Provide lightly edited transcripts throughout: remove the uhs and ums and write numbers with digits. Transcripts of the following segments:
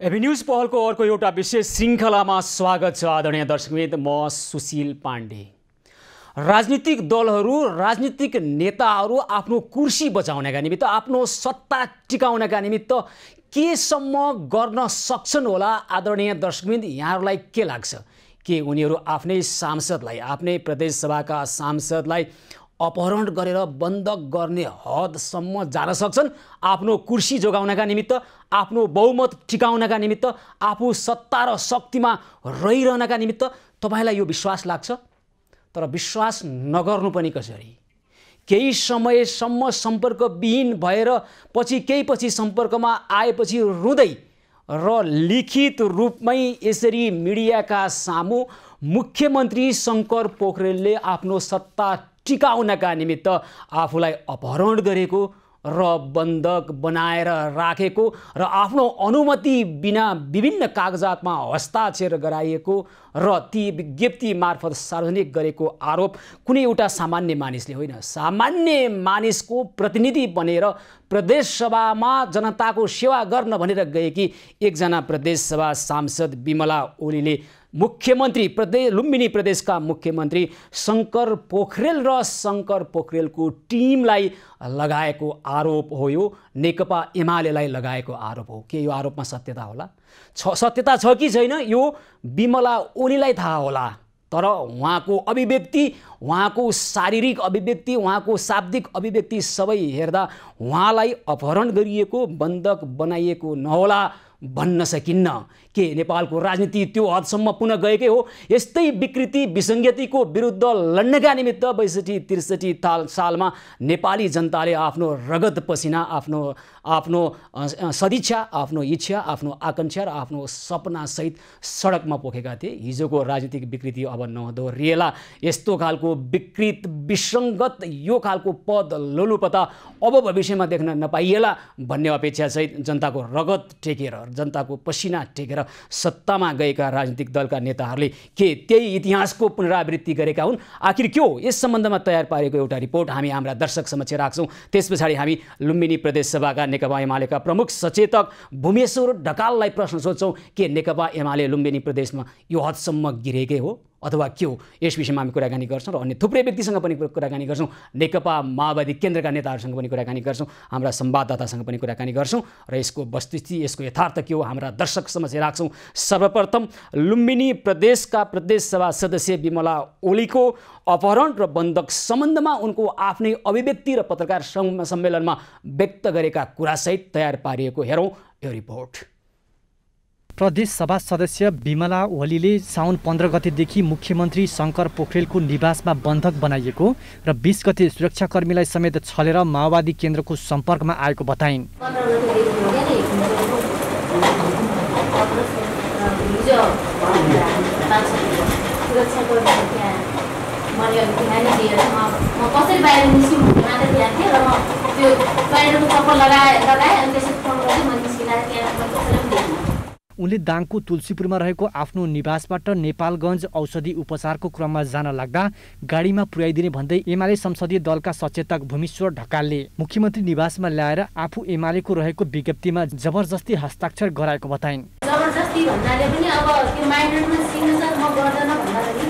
AB news पहलको अर्को एउटा विशेष श्रृङ्खलामा स्वागत छ आदरणीय दर्शकवृन्द। म सुशील पाण्डे। राजनीतिक दलहरू, राजनीतिक नेताहरू आफ्नो कुर्सी बचाउनका निमित्त, आफ्नो सत्ता टिकाउनका निमित्त केसम्म गर्न सक्छन् होला? आदरणीय दर्शकवृन्द, यहाँहरूलाई के लाग्छ? के उनीहरू आफ्नै सांसदलाई, आफ्नै प्रदेशसभाका सांसदलाई अपहरण गरेर बन्धक गर्ने हदसम्म जान सक्छन्? आफ्नो कुर्सी जोगाउनका निमित्त, आफ्नो बहुमत टिकाउनका निमित्त, आफू सत्ता र शक्तिमा रहिरहनका निमित्त तपाईलाई यो विश्वास लाग्छ? तर विश्वास नगर्नु पनि कसरी? केही समयसम्म सम्पर्कविहीन भएर केही पछि सम्पर्कमा आएपछि रुँदै र लिखित रूपमै यसरी मिडियाका सामु मुख्यमन्त्री शङ्कर पोखरेलले आफ्नो सत्ता टिकाउनका निमित्त आफूलाई अपहरण गरेको र बन्धक बनाएर राखेको र आफ्नो अनुमति बिना विभिन्न कागजातमा हस्ताक्षर गराइएको र ती विज्ञप्ति मार्फत सार्वजनिक गरेको आरोप कुनै एउटा सामान्य मानिसले होइन, सामान्य मानिसको प्रतिनिधि बनेर प्रदेशसभामा जनताको सेवा गर्न भनेर गएकी एकजना प्रदेशसभा सांसद बिमला ओलीले मुख्यमन्त्री लुम्बिनी प्रदेशका मुख्यमन्त्री शङ्कर पोखरेल र शङ्कर पोखरेलको टिमलाई लगाएको आरोप हो। यो नेकपा एमालेलाई लगाएको आरोप हो। के यो आरोपमा सत्यता होला? सत्यता छ कि छैन यो बिमला ओलीलाई थाहा होला। तर उहाँको अभिव्यक्ति, उहाँको शारीरिक अभिव्यक्ति, उहाँको शाब्दिक अभिव्यक्ति सबै हेर्दा उहाँलाई अपहरण गरिएको, बन्धक बनाइएको नहोला भन्न सकिन्न। के नेपालको राजनीति त्यो हदसम्म पुनः गएकै हो? यस्तै विकृति विसङ्गतिको विरुद्ध लड्नका निमित्त 62-63 सालमा नेपाली जनताले आफ्नो रगत पसिना, आफ्नो सदिच्छा, आफ्नो इच्छा, आफ्नो आकांक्षा र आफ्नो सपनासहित सडकमा पोखेका थिए। हिजोको राजनीतिक विकृति अब नदोहोरिएला। यस्तो खालको विकृत विसङ्गत, यो खालको पद लोलुपता अब भविष्यमा देख्न नपाइएला भन्ने अपेक्षा सहित जनताको रगत टेकेर, जनताको पसिना टेकेर सत्तामा गएका राजनीतिक दलका नेताहरूले के त्यही इतिहासको पुनरावृत्ति गरेका हुन्? आखिर के हो? यस सम्बन्धमा तयार पारेको एउटा रिपोर्ट हामी हाम्रा दर्शक समक्ष राख्छौँ। त्यस पछाडि हामी लुम्बिनी प्रदेशसभाका नेकपा एमालेका प्रमुख सचेतक भूमेश्वर ढकाललाई प्रश्न सोध्छौँ, के नेकपा एमाले लुम्बिनी प्रदेशमा यो हदसम्म गिरेकै हो अथवा के हो? यस विषयमा हामी कुराकानी गर्छौँ र अन्य थुप्रै व्यक्तिसँग पनि कुराकानी गर्छौँ। नेकपा माओवादी केन्द्रका नेताहरूसँग पनि कुराकानी गर्छौँ, हाम्रा संवाददातासँग पनि कुराकानी गर्छौँ र यसको वस्तुस्थिति, यसको यथार्थ के हो हाम्रा दर्शक समक्ष राख्छौँ। सर्वप्रथम लुम्बिनी प्रदेशका प्रदेशसभा सदस्य बिमला ओलीको अपहरण र बन्धक सम्बन्धमा उनको आफ्नै अभिव्यक्ति र पत्रकार सम्मेलनमा व्यक्त गरेका कुरासहित तयार पारिएको हेरौँ यो रिपोर्ट। प्रदेश सभा सदस्य बिमला ओलीले साउन 15 गतेदेखि मुख्यमन्त्री शङ्कर पोखरेलको निवासमा बन्धक बनाइएको र 20 गते सुरक्षाकर्मीलाई समेत छलेर माओवादी केन्द्रको सम्पर्कमा आएको बताइन्। उनले दाङको तुलसीपुरमा रहेको आफ्नो निवासबाट नेपालगञ्ज औषधि उपचारको क्रममा जान लाग्दा गाडीमा पुर्याइदिने भन्दै एमाले संसदीय दलका सचेतक भूमेश्वर ढकालले मुख्यमन्त्री निवासमा ल्याएर आफू एमालेको रहेको विज्ञप्तिमा जबरजस्ती हस्ताक्षर गराएको बताइन्। जबरजस्ती भन्नाले पनि अब त्यो माइनरमा सिग्नेचर म गर्दैन भन्दाखेरि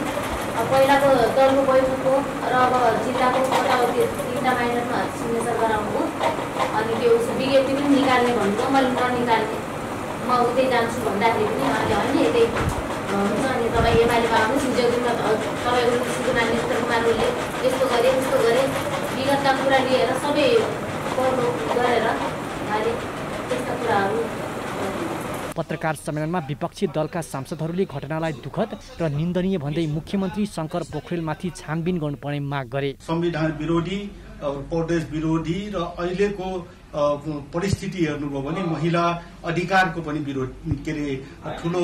पहिलाको दलको बैठकको र अब जिल्लाको तीनटा माइनरमा सिग्नेचर गराउनु हो। अनि त्यो विज्ञप्ति पनि निकाल्ने भन्नु, मैले ननिकाल्ने, म उतै जान्छु भन्दाखेरि पनि उहाँले होइन यतै हुन्छ अनि तपाईँ एमालेमा आउनुहोस्, हिजो दिन तपाईँको कृषिको नेतृत्वमा उसले यस्तो गरे उस्तो गरे विगतका कुरा लिएर सबै पढ्नु गरेर उहाँले त्यस्ता कुराहरू। पत्रकार सम्मेलनमा विपक्षी दलका सांसदहरूले घटनालाई दुःखद र निन्दनीय भन्दै मुख्यमन्त्री शङ्कर पोखरेलमाथि छानबिन गर्नुपर्ने माग गरे। संविधान विरोधी, प्रदेश विरोधी र अहिलेको परिस्थिति हेर्नुभयो भने महिला अधिकारको पनि विरोध ठुलो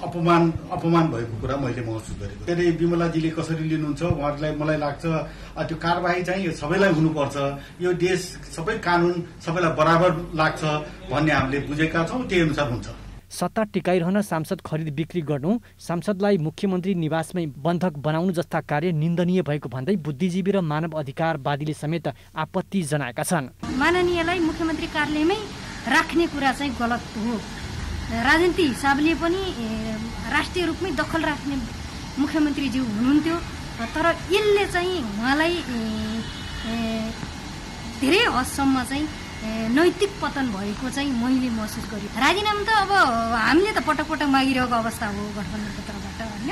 अपमान भएको कुरा मैले महसुस गरेको। त्यही बिमलाजीले कसरी लिनुहुन्छ उहाँहरूलाई मलाई लाग्छ त्यो कारबाही चाहिँ सबैलाई हुनुपर्छ, यो देश सबै कानुन सबैलाई बराबर लाग्छ भन्ने हामीले बुझेका छौँ, त्यही अनुसार हुन्छ। सत्ता टिकाइरहन सांसद खरिद बिक्री गर्नु, सांसदलाई मुख्यमन्त्री निवासमै बन्धक बनाउनु जस्ता कार्य निन्दनीय भएको भन्दै बुद्धिजीवी र मानव अधिकारवादीले समेत आपत्ति जनाएका छन्। माननीयलाई मुख्यमन्त्री कार्यालयमै राख्ने कुरा चाहिँ गलत हो। राजनीति हिसाबले पनि राष्ट्रिय रूपमै दखल राख्ने मुख्यमन्त्रीज्यू हुनुहुन्थ्यो, तर यसले चाहिँ उहाँलाई धेरै हदसम्म चाहिँ नैतिक पतन भएको चाहिँ मैले महसुस गरेँ। राजीनामा त अब हामीले त पटक पटक मागिरहेको अवस्था हो गठबन्धनको तर्फबाट होइन।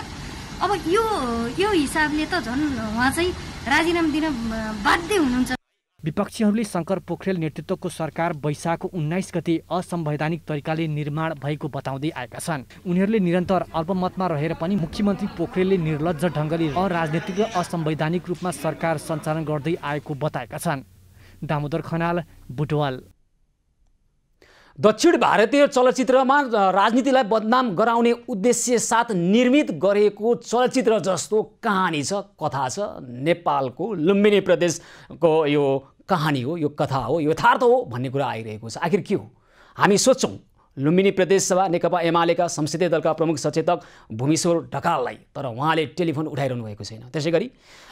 अब यो हिसाबले त झन् उहाँ चाहिँ राजीनामा दिन बाध्य हुनुहुन्छ। विपक्षीहरूले शङ्कर पोखरेल नेतृत्वको सरकार वैशाख 19 गते असंवैधानिक तरिकाले निर्माण भएको बताउँदै आएका छन्। उनीहरूले निरन्तर अल्पमतमा रहेर पनि मुख्यमन्त्री पोखरेलले निर्लज्ज ढङ्गले अराजनीतिक र असंवैधानिक रूपमा सरकार सञ्चालन गर्दै आएको बताएका छन्। दामोदर खनाल, बुटवल। दक्षिण भारतीय चलचित्रमा राजनीतिलाई बदनाम गराउने उद्देश्य साथ निर्मित गरेको चलचित्र जस्तो कहानी छ, कथा छ। नेपालको लुम्बिनी प्रदेशको यो कहानी हो, यो कथा हो, यथार्थ हो भन्ने कुरा आइरहेको छ। आखिर के हो? हामी सोच्छौँ लुम्बिनी प्रदेश सभा नेकपा एमालेका संसदीय दलका प्रमुख सचेतक भूमिश्वर ढकाललाई, तर उहाँले टेलिफोन उठाइरहनु भएको छैन। त्यसैगरी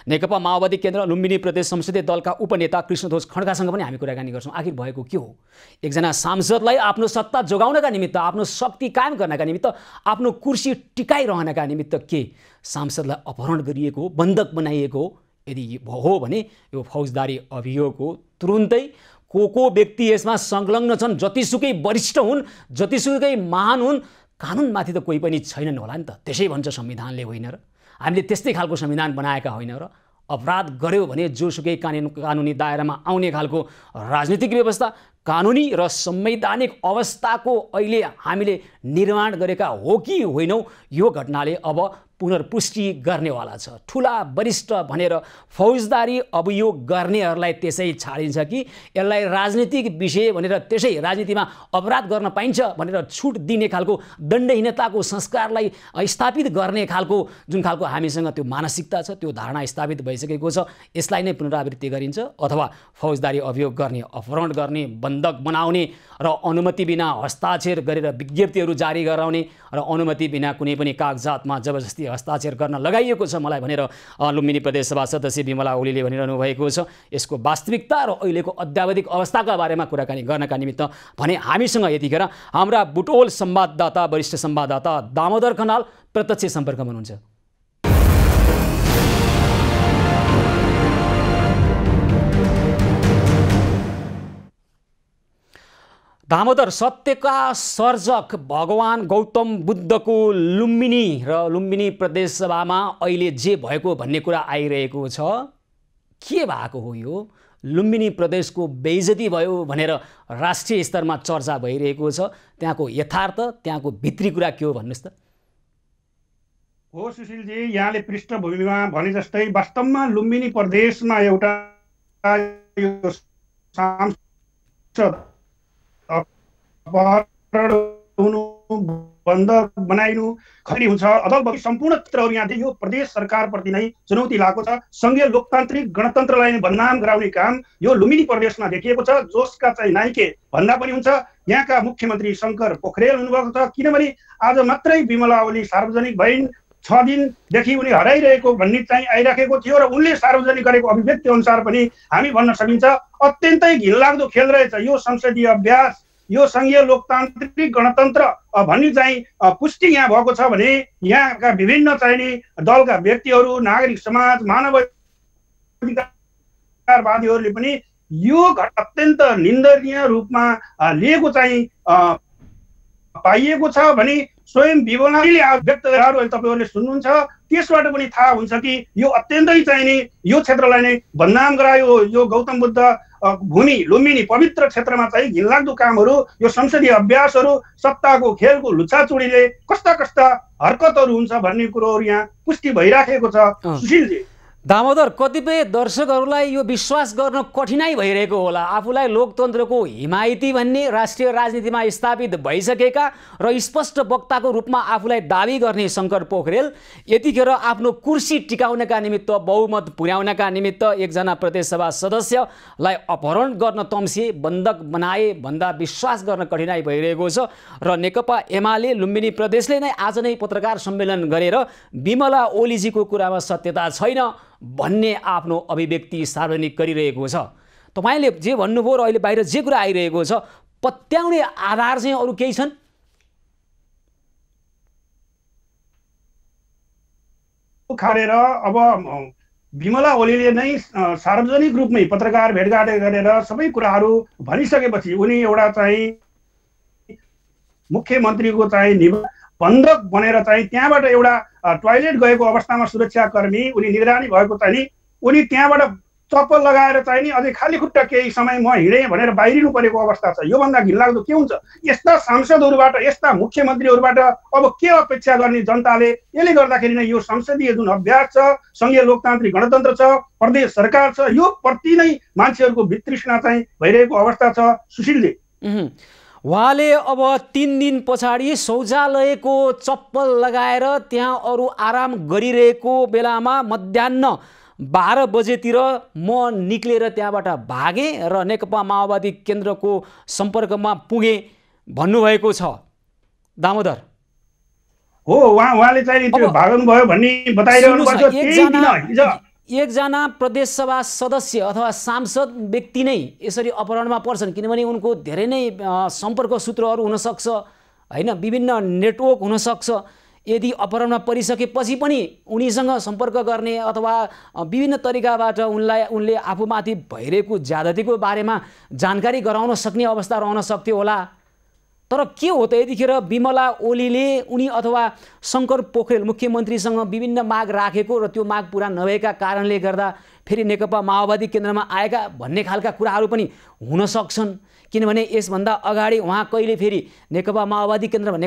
नेकपा माओवादी केन्द्र लुम्बिनी प्रदेश संसदीय दलका उपनेता कृष्णध्वज खड्कासँग पनि हामी कुराकानी गर्छौँ। आखिर भएको के हो? एकजना सांसदलाई आफ्नो सत्ता जोगाउनका निमित्त, आफ्नो शक्ति कायम गर्नका निमित्त, आफ्नो कुर्सी टिकाइरहनका निमित्त के सांसदलाई अपहरण गरिएको हो, बन्धक बनाइएको हो? यदि हो भने यो फौजदारी अभियोग हो। तुरुन्तै को व्यक्ति यसमा संलग्न छन्, जतिसुकै वरिष्ठ हुन्, जतिसुकै महान हुन्, कानुनमाथि त कोही पनि छैनन् होला नि त। त्यसै भन्छ संविधानले, होइन र? हामीले त्यस्तै खालको संविधान बनाएका होइन र? अपराध गर्यो भने जोसुकै कानुनी दायरामा आउने खालको राजनीतिक व्यवस्था, कानुनी र संवैधानिक अवस्थाको अहिले हामीले निर्माण गरेका हो कि होइनौँ, यो घटनाले अब पुनर्पुष्टि गर्नेवाला छ। ठुला वरिष्ठ भनेर फौजदारी अभियोग गर्नेहरूलाई त्यसै छाडिन्छ कि यसलाई राजनीतिक विषय भनेर त्यसै राजनीतिमा अपराध गर्न पाइन्छ भनेर छुट दिने खालको दण्डहीनताको संस्कारलाई स्थापित गर्ने खालको जुन खालको हामीसँग त्यो मानसिकता छ, त्यो धारणा स्थापित भइसकेको छ, यसलाई नै पुनरावृत्ति गरिन्छ अथवा फौजदारी अभियोग गर्ने, अपहरण गर्ने, बन्धक बनाउने र अनुमति बिना हस्ताक्षर गरेर विज्ञप्तिहरू जारी गराउने र अनुमति बिना कुनै पनि कागजातमा जबरजस्ती हस्ताक्षर गर्न लगाइएको छ मलाई भनेर लुम्बिनी प्रदेश सभा सदस्य विमला ओलीले भनिरहनु भएको छ। यसको वास्तविकता र अहिलेको अद्यावधिक अवस्थाका बारेमा कुराकानी गर्नका निमित्त भने हामीसँग यतिखेर हाम्रा बुटोल संवाददाता, वरिष्ठ संवाददाता दामोदर खनाल प्रत्यक्ष सम्पर्कमा हुनुहुन्छ। दामोदर, सत्यका सर्जक भगवान गौतम बुद्धको लुम्बिनी र लुम्बिनी प्रदेश सभामा अहिले जे भएको भन्ने कुरा आइरहेको छ, के भएको हो? यो लुम्बिनी प्रदेशको बेइज्जती भयो भनेर राष्ट्रिय स्तरमा चर्चा भइरहेको छ। त्यहाँको यथार्थ, त्यहाँको भित्री कुरा के हो भन्नुहोस् त। हो सुशीलजी, यहाँले पृष्ठभूमिमा भने जस्तै वास्तवमा लुम्बिनी प्रदेशमा एउटा सांसद अपहरण हुनु, बन्धक बनाइनु, खरी हुन्छ, अदलबदल सम्पूर्ण चित्रहरू यहाँ यो प्रदेश सरकारप्रति नै चुनौती लागेको छ। संघीय लोकतान्त्रिक गणतन्त्रलाई नै बदनाम गराउने काम यो लुम्बिनी प्रदेशमा देखिएको छ, जसका चाहिँ नायिके भन्दा पनि हुन्छ। यहाँका मुख्यमन्त्री शङ्कर पोखरेल हुनुभएको छ, किनभने आज मात्रै विमला ओली सार्वजनिक भइन्। 6 दिनदेखि उनी हराइरहेको भन्ने चाहिँ आइराखेको थियो र उनले सार्वजनिक गरेको अभिव्यक्ति अनुसार पनि हामी भन्न सकिन्छ अत्यन्तै घिनलाग्दो खेल रहेछ यो संसदीय अभ्यास, यो संघीय लोकतान्त्रिक गणतन्त्र भन्ने चाहिँ पुष्टि यहाँ भएको छ भने यहाँका विभिन्न चाहिँ दलका व्यक्तिहरू, नागरिक समाज, मानवाधिकारवादीहरूले पनि यो अत्यन्त निन्दनीय रूपमा लिएको चाहिँ पाइएको छ भने स्वयं विमलाले व्यक्तहरू तपाईहरूले सुन्नुहुन्छ, त्यसबाट पनि थाहा हुन्छ कि यो अत्यन्तै चाहिँ नि यो क्षेत्रलाई नै बदनाम गरायो। यो गौतम बुद्ध भूमि लुम्बिनी पवित्र क्षेत्रमा चाहिँ घिनलाग्दो कामहरू, यो संसदीय अभ्यासहरू, सत्ताको खेलको लुछाचुडीले कस्ता कस्ता हरकतहरू हुन्छ भन्ने कुरोहरू यहाँ पुष्टि भइराखेको छ। सुशीलजी, दामोदर, कतिपय दर्शकहरूलाई यो विश्वास गर्न कठिनाइ भइरहेको होला, आफूलाई लोकतन्त्रको हिमायती भन्ने, राष्ट्रिय राजनीतिमा स्थापित भइसकेका र स्पष्ट वक्ताको रूपमा आफूलाई दाबी गर्ने शङ्कर पोखरेल यतिखेर आफ्नो कुर्सी टिकाउनका निमित्त, बहुमत पुर्याउनका निमित्त एकजना प्रदेशसभा सदस्यलाई अपहरण गर्न तम्सिए, बन्धक बनाए भन्दा विश्वास गर्न कठिनाइ भइरहेको छ। र नेकपा एमाले लुम्बिनी प्रदेशले नै आज नै पत्रकार सम्मेलन गरेर विमला ओलीजीको कुरामा सत्यता छैन भन्ने आफ्नो अभिव्यक्ति सार्वजनिक गरिरहेको छ। तपाईँले जे भन्नुभयो र अहिले बाहिर जे कुरा आइरहेको छ, पत्याउने आधार चाहिँ अरू केही छन्? खालेर अब विमला ओलीले नै सार्वजनिक रूपमै पत्रकार भेटघाट गरेर सबै कुराहरू भनिसकेपछि उनी एउटा चाहिँ मुख्यमन्त्रीको चाहिँ बन्धक बनेर चाहिँ त्यहाँबाट एउटा टोयलेट गएको अवस्थामा सुरक्षाकर्मी उनी निगरानी भएको चाहिँ नि उनी त्यहाँबाट चप्पल लगाएर चाहिँ नि अझै खाली खुट्टा केही समय म हिँडेँ भनेर बाहिरिनु परेको अवस्था छ। योभन्दा घिनलाग्दो के हुन्छ? यस्ता सांसदहरूबाट यस्ता मुख्यमन्त्रीहरूबाट अब के अपेक्षा गर्ने जनताले? यसले गर्दाखेरि नै यो संसदीय जुन अभ्यास छ, संघीय लोकतान्त्रिक गणतन्त्र छ, प्रदेश सरकार छ, यो प्रति नै मान्छेहरूको वितृष्णा चाहिँ भइरहेको अवस्था छ। सुशीलजी, उहाँले अब 3 दिन पछाडि शौचालयको चप्पल लगाएर त्यहाँ अरू आराम गरिरहेको बेलामा मध्याह्न 12 बजेतिर म निक्लेर त्यहाँबाट भागेँ र नेकपा माओवादी केन्द्रको सम्पर्कमा पुगेँ भन्नुभएको छ। दामोदर हो, उहाँले चाहिँ त्यो भाग्नुभयो भन्ने बताइरहनु भएको छ। एकजना प्रदेशसभा सदस्य अथवा सांसद व्यक्ति नै यसरी अपहरणमा पर्छन्, किनभने उनको धेरै नै सम्पर्क सूत्रहरू हुनसक्छ होइन, विभिन्न नेटवर्क हुनसक्छ। यदि अपहरणमा परिसकेपछि पनि उनीसँग सम्पर्क गर्ने अथवा विभिन्न तरिकाबाट उनले आफूमाथि भइरहेको ज्यादतीको बारेमा जानकारी गराउन सक्ने अवस्था रहन सक्थ्यो होला। तर के हो त, यतिखेर विमला ओलीले उनी अथवा शङ्कर पोखरेल मुख्यमन्त्रीसँग विभिन्न माग राखेको र त्यो माग पुरा नभएका कारणले गर्दा फेरि नेकपा माओवादी केन्द्रमा आएका भन्ने खालका कुराहरू पनि हुन सक्छन्। किनभने यसभन्दा अगाडि उहाँ कहिले फेरि नेकपा माओवादी केन्द्रमा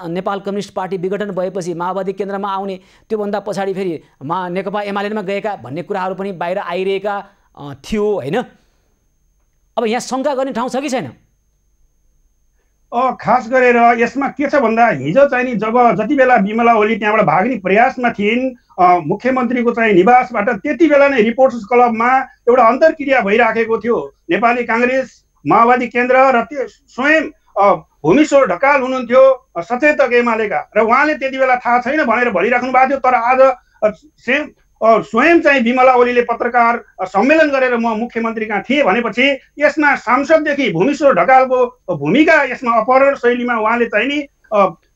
नेपाल कम्युनिस्ट पार्टी विघटन भएपछि माओवादी केन्द्रमा आउने, त्योभन्दा पछाडि फेरि नेकपा एमालेमा गएका भन्ने कुराहरू पनि बाहिर आइरहेका थियो होइन। अब यहाँ शङ्का गर्ने ठाउँ छ कि छैन? खास गरेर यसमा के छ भन्दा हिजो चाहिँ नि जति बेला विमला ओली त्यहाँबाट भाग्ने प्रयासमा थिइन् मुख्यमन्त्रीको चाहिँ निवासबाट, त्यति बेला नै रिपोर्टर्स क्लबमा एउटा अन्तर्क्रिया भइराखेको थियो। नेपाली काङ्ग्रेस माओवादी केन्द्र र त्यो स्वयं भूमिश्वर ढकाल हुनुहुन्थ्यो सचेतक एमालेका, र उहाँले त्यति बेला थाहा छैन भनेर भनिराख्नु भएको थियो। तर आज स्वयं चाहिँ विमला ओलीले पत्रकार सम्मेलन गरेर म मुख्यमन्त्री कहाँ थिएँ भनेपछि यसमा सांसददेखि भूमिश्वर ढकालको भूमिका यसमा अपहरण शैलीमा उहाँले चाहिँ नि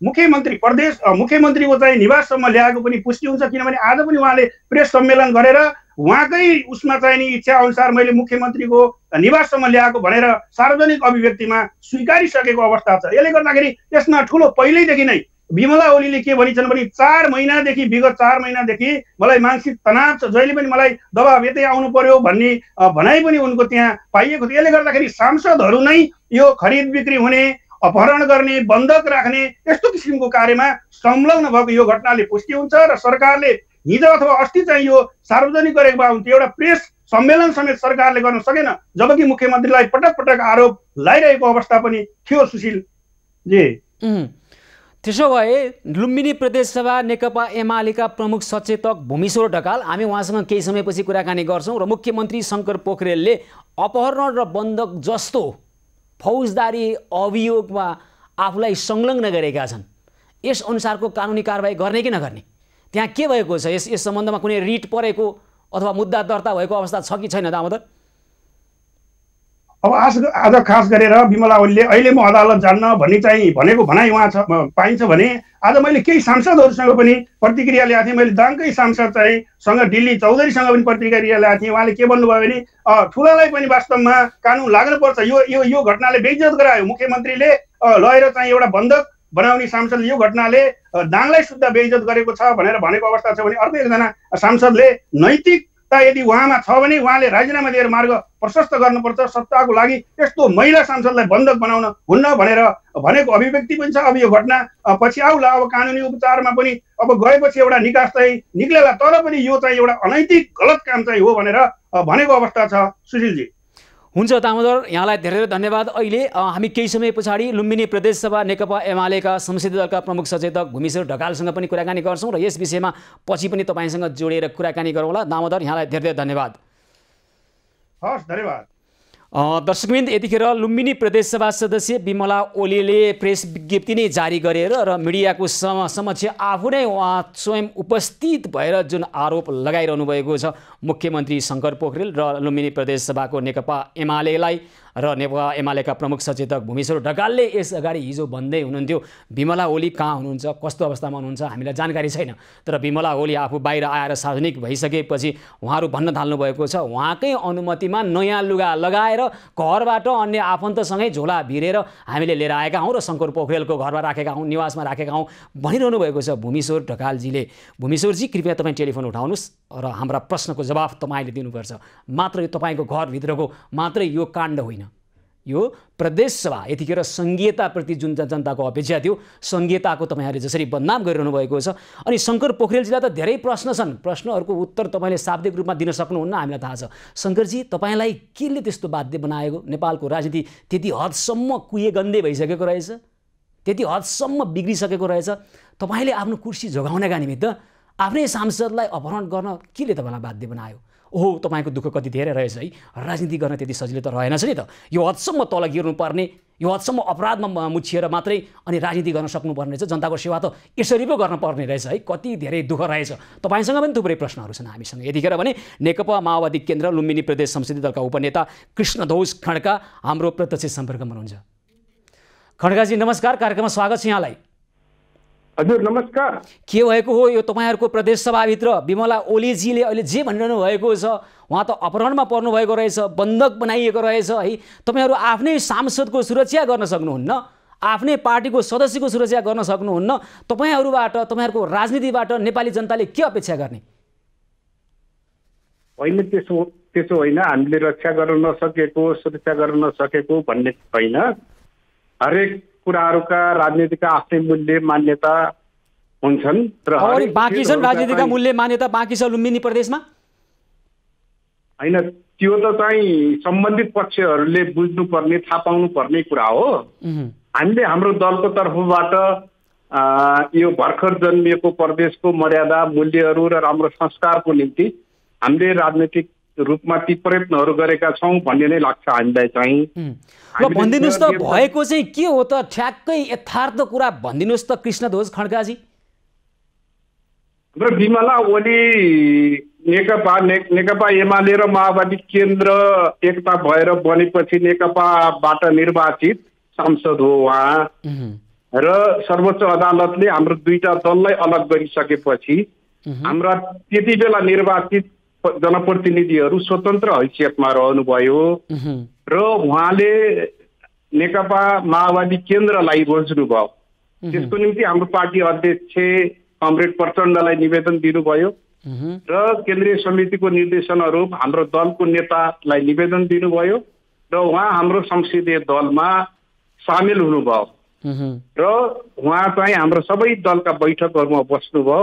मुख्यमन्त्रीको चाहिँ निवाससम्म ल्याएको पनि पुष्टि हुन्छ। किनभने आज पनि उहाँले प्रेस सम्मेलन गरेर उहाँकै उसमा चाहिँ नि इच्छा अनुसार मैले मुख्यमन्त्रीको निवाससम्म ल्याएको भनेर सार्वजनिक अभिव्यक्तिमा स्वीकारिसकेको अवस्था छ। यसले गर्दाखेरि यसमा ठुलो पहिल्यैदेखि नै विमला ओलीले के भनिन्छन् भने विगत 4 महिनादेखि मलाई मानसिक तनाव छ, जहिले पनि मलाई दबाब यतै आउनु पर्यो भन्ने भनाइ पनि उनको त्यहाँ पाइएको थियो। यसले गर्दाखेरि सांसदहरू नै यो खरिद बिक्री हुने, अपहरण गर्ने, बन्धक राख्ने यस्तो किसिमको कार्यमा संलग्न भएको यो घटनाले पुष्टि हुन्छ। र सरकारले हिजो अथवा अस्ति चाहिँ यो सार्वजनिक गरेको भए हुन्थ्यो, एउटा प्रेस सम्मेलन समेत सरकारले गर्न सकेन, जबकि मुख्यमन्त्रीलाई पटक पटक आरोप लगाइरहेको अवस्था पनि थियो। सुशील जी, त्यसो भए लुम्बिनी प्रदेशसभा नेकपा एमालेका प्रमुख सचेतक भूमिश्वर ढकाल, हामी उहाँसँग केही समयपछि कुराकानी गर्छौँ, र मुख्यमन्त्री शङ्कर पोखरेलले अपहरण र बन्धक जस्तो फौजदारी अभियोगमा आफूलाई संलग्न गरेका छन्। यस अनुसारको कानुनी कारबाही गर्ने कि नगर्ने, त्यहाँ के भएको छ? यस सम्बन्धमा कुनै रिट परेको अथवा मुद्दा दर्ता भएको अवस्था छ कि छैन दामोदर? अब आज खास गरेर विमला ओलीले अहिले म अदालत जान्न भन्ने चाहिँ भनेको भनाइ उहाँ पाइन्छ भने आज मैले केही सांसदहरूसँग पनि प्रतिक्रिया ल्याएको थिएँ। मैले दाङकै सांसद चाहिँ सँग दिल्ली चौधरीसँग पनि प्रतिक्रिया ल्याएको थिएँ। उहाँले के भन्नुभयो भने ठुलालाई पनि वास्तवमा कानुन लाग्नुपर्छ, यो घटनाले बेइज्जत गरायो, मुख्यमन्त्रीले लगेर चाहिँ एउटा बन्धक बनाउने सांसदले यो घटनाले दाङलाई शुद्ध बेइज्जत गरेको छ भनेर भनेको अवस्था छ भने अर्को एकजना सांसदले नैतिकता यदि उहाँमा छ भने उहाँले राजीनामा दिएर मार्ग प्रशस्त गर्नुपर्छ, सत्ताको लागि यस्तो महिला सांसदलाई बन्धक बनाउन हुन्न भनेर भनेको अभिव्यक्ति पनि छ। अब यो घटना पछि आउला, अब कानुनी उपचारमा पनि अब गएपछि एउटा निकास चाहिँ निक्लेला, तर पनि यो चाहिँ एउटा अनैतिक गलत काम चाहिँ हो भनेर भनेको अवस्था छ। सुशीलजी, हुन्छ दामोदर, यहाँलाई धेरै धेरै धन्यवाद। अहिले हामी केही समय पछाडि लुम्बिनी प्रदेशसभा नेकपा एमालेका संसदीय दलका प्रमुख सचेतक भूमिश्वर ढकालसँग पनि कुराकानी गर्छौँ र यस विषयमा पछि पनि तपाईँसँग जोडेर कुराकानी गरौँला। दामोदर, यहाँलाई धेरै धेरै धन्यवाद। हस्, धन्यवाद। दर्शकवृन्द, यतिखेर लुम्बिनी प्रदेशसभा सदस्य विमला ओलीले प्रेस विज्ञप्ति नै जारी गरेर र मिडियाको समक्ष आफू नै उहाँ स्वयं उपस्थित भएर जुन आरोप लगाइरहनु भएको छ मुख्यमन्त्री शङ्कर पोखरेल र लुम्बिनी प्रदेशसभाको नेकपा एमालेलाई र नेकपा एमालेका प्रमुख सचेतक भूमेश्वर ढकालले यस अगाडि हिजो भन्दै हुनुहुन्थ्यो विमला ओली कहाँ हुनुहुन्छ, कस्तो अवस्थामा हुनुहुन्छ हामीलाई जानकारी छैन। तर विमला ओली आफू बाहिर आएर सार्वजनिक भइसकेपछि उहाँहरू भन्न थाल्नुभएको छ उहाँकै अनुमतिमा नयाँ लुगा लगाएर घरबाट अन्य आफन्तसँगै झोला भिरेर हामीले लिएर आएका हौँ र शङ्कर पोखरेलको घरमा राखेका हौँ, निवासमा राखेका हौँ भनिरहनु भएको छ भूमेश्वर ढकालजीले। भूमेश्वरजी कृपया तपाईँ टेलिफोन उठाउनुहोस् र हाम्रा प्रश्नको जवाफ तपाईँले दिनुपर्छ। मात्र यो तपाईँको घरभित्रको मात्रै यो काण्ड होइन, यो प्रदेशसभा यतिखेर सङ्घीयताप्रति जुन जनताको अपेक्षा थियो सङ्घीयताको तपाईँहरूले जसरी बदनाम गरिरहनु भएको छ। अनि शङ्कर पोखरेलजीलाई त धेरै प्रश्न छन्, प्रश्नहरूको उत्तर तपाईँले शाब्दिक रूपमा दिन सक्नुहुन्न हामीलाई थाहा छ। शङ्करजी तपाईँलाई केले त्यस्तो बाध्य बनाएको? नेपालको राजनीति त्यति हदसम्म कुएगन्धे भइसकेको रहेछ, त्यति हदसम्म बिग्रिसकेको रहेछ, तपाईँले आफ्नो कुर्सी जोगाउनका निमित्त आफ्नै सांसदलाई अपहरण गर्न केले तपाईँलाई बाध्य बनायो? ओहो तपाईँको दुःख कति धेरै रहेछ है, राजनीति गर्न त्यति सजिलो त रहेनछ नि त। यो हदसम्म तल गिर्नुपर्ने, यो हदसम्म अपराधमा मुछिएर मात्रै अनि राजनीति गर्न सक्नुपर्ने रहेछ, जनताको सेवा त यसरी पो गर्न पर्ने रहेछ है, कति धेरै दुःख रहेछ। तपाईँसँग पनि थुप्रै प्रश्नहरू छन् हामीसँग। यतिखेर भने नेकपा माओवादी केन्द्र लुम्बिनी प्रदेश संसदीय दलका उपनेता कृष्णध्वज खड्का हाम्रो प्रत्यक्ष सम्पर्कमा हुनुहुन्छ। खड्काजी नमस्कार, कार्यक्रममा स्वागत छ यहाँलाई। हजुर नमस्कार। के भएको हो यो तपाईँहरूको प्रदेशसभाभित्र? विमला ओलीजीले अहिले जे भनिरहनु भएको छ उहाँ त अपहरणमा पर्नुभएको रहेछ, बन्धक बनाइएको रहेछ है। तपाईँहरू आफ्नै सांसदको सुरक्षा गर्न सक्नुहुन्न, आफ्नै पार्टीको सदस्यको सुरक्षा गर्न सक्नुहुन्न, तपाईँहरूबाट तपाईँहरूको राजनीतिबाट नेपाली जनताले के अपेक्षा गर्ने? होइन त्यसो होइन, हामीले रक्षा गर्न नसकेको सुरक्षा गर्न नसकेको भन्ने छैन। हरेक कुराहरूका राजनीतिका आफ्नै मूल्य मान्यता हुन्छन् र बाँकी छन् राजनीतिका मूल्य मान्यता बाँकी छ लुम्बिनी प्रदेशमा। होइन त्यो त चाहिँ सम्बन्धित पक्षहरूले बुझ्नुपर्ने थाहा पाउनु पर्ने कुरा हो। हामीले हाम्रो दलको तर्फबाट यो भर्खर जन्मिएको प्रदेशको मर्यादा मूल्यहरू र राम्रो संस्कारको निम्ति हामीले राजनीतिक रूपमा ती प्रयत्नहरू गरेका छौँ भन्ने नै लाग्छ हामीलाई चाहिँ। ल भनिदिनुहोस् त भएको चाहिँ के हो त, ठ्याक्कै यथार्थ कुरा भनिदिनुहोस् त कृष्णध्वज खड्काजी। हाम्रो विमला ओली नेकपा एमाले र माओवादी केन्द्र एकता भएर बनेपछि नेकपाबाट निर्वाचित सांसद हो उहाँ र सर्वोच्च अदालतले हाम्रो दुईटा दललाई अलग गरिसकेपछि हाम्रा त्यति बेला निर्वाचित जनप्रतिनिधिहरू स्वतन्त्र हैसियतमा रहनुभयो र उहाँले नेकपा माओवादी केन्द्रलाई रोज्नुभयो। त्यसको निम्ति हाम्रो पार्टी अध्यक्ष कमरेड प्रचण्डलाई निवेदन दिनुभयो र केन्द्रीय समितिको निर्देशनहरू हाम्रो दलको नेतालाई निवेदन दिनुभयो र उहाँ हाम्रो संसदीय दलमा सामेल हुनुभयो र उहाँ चाहिँ हाम्रो सबै दलका बैठकहरूमा बस्नुभयो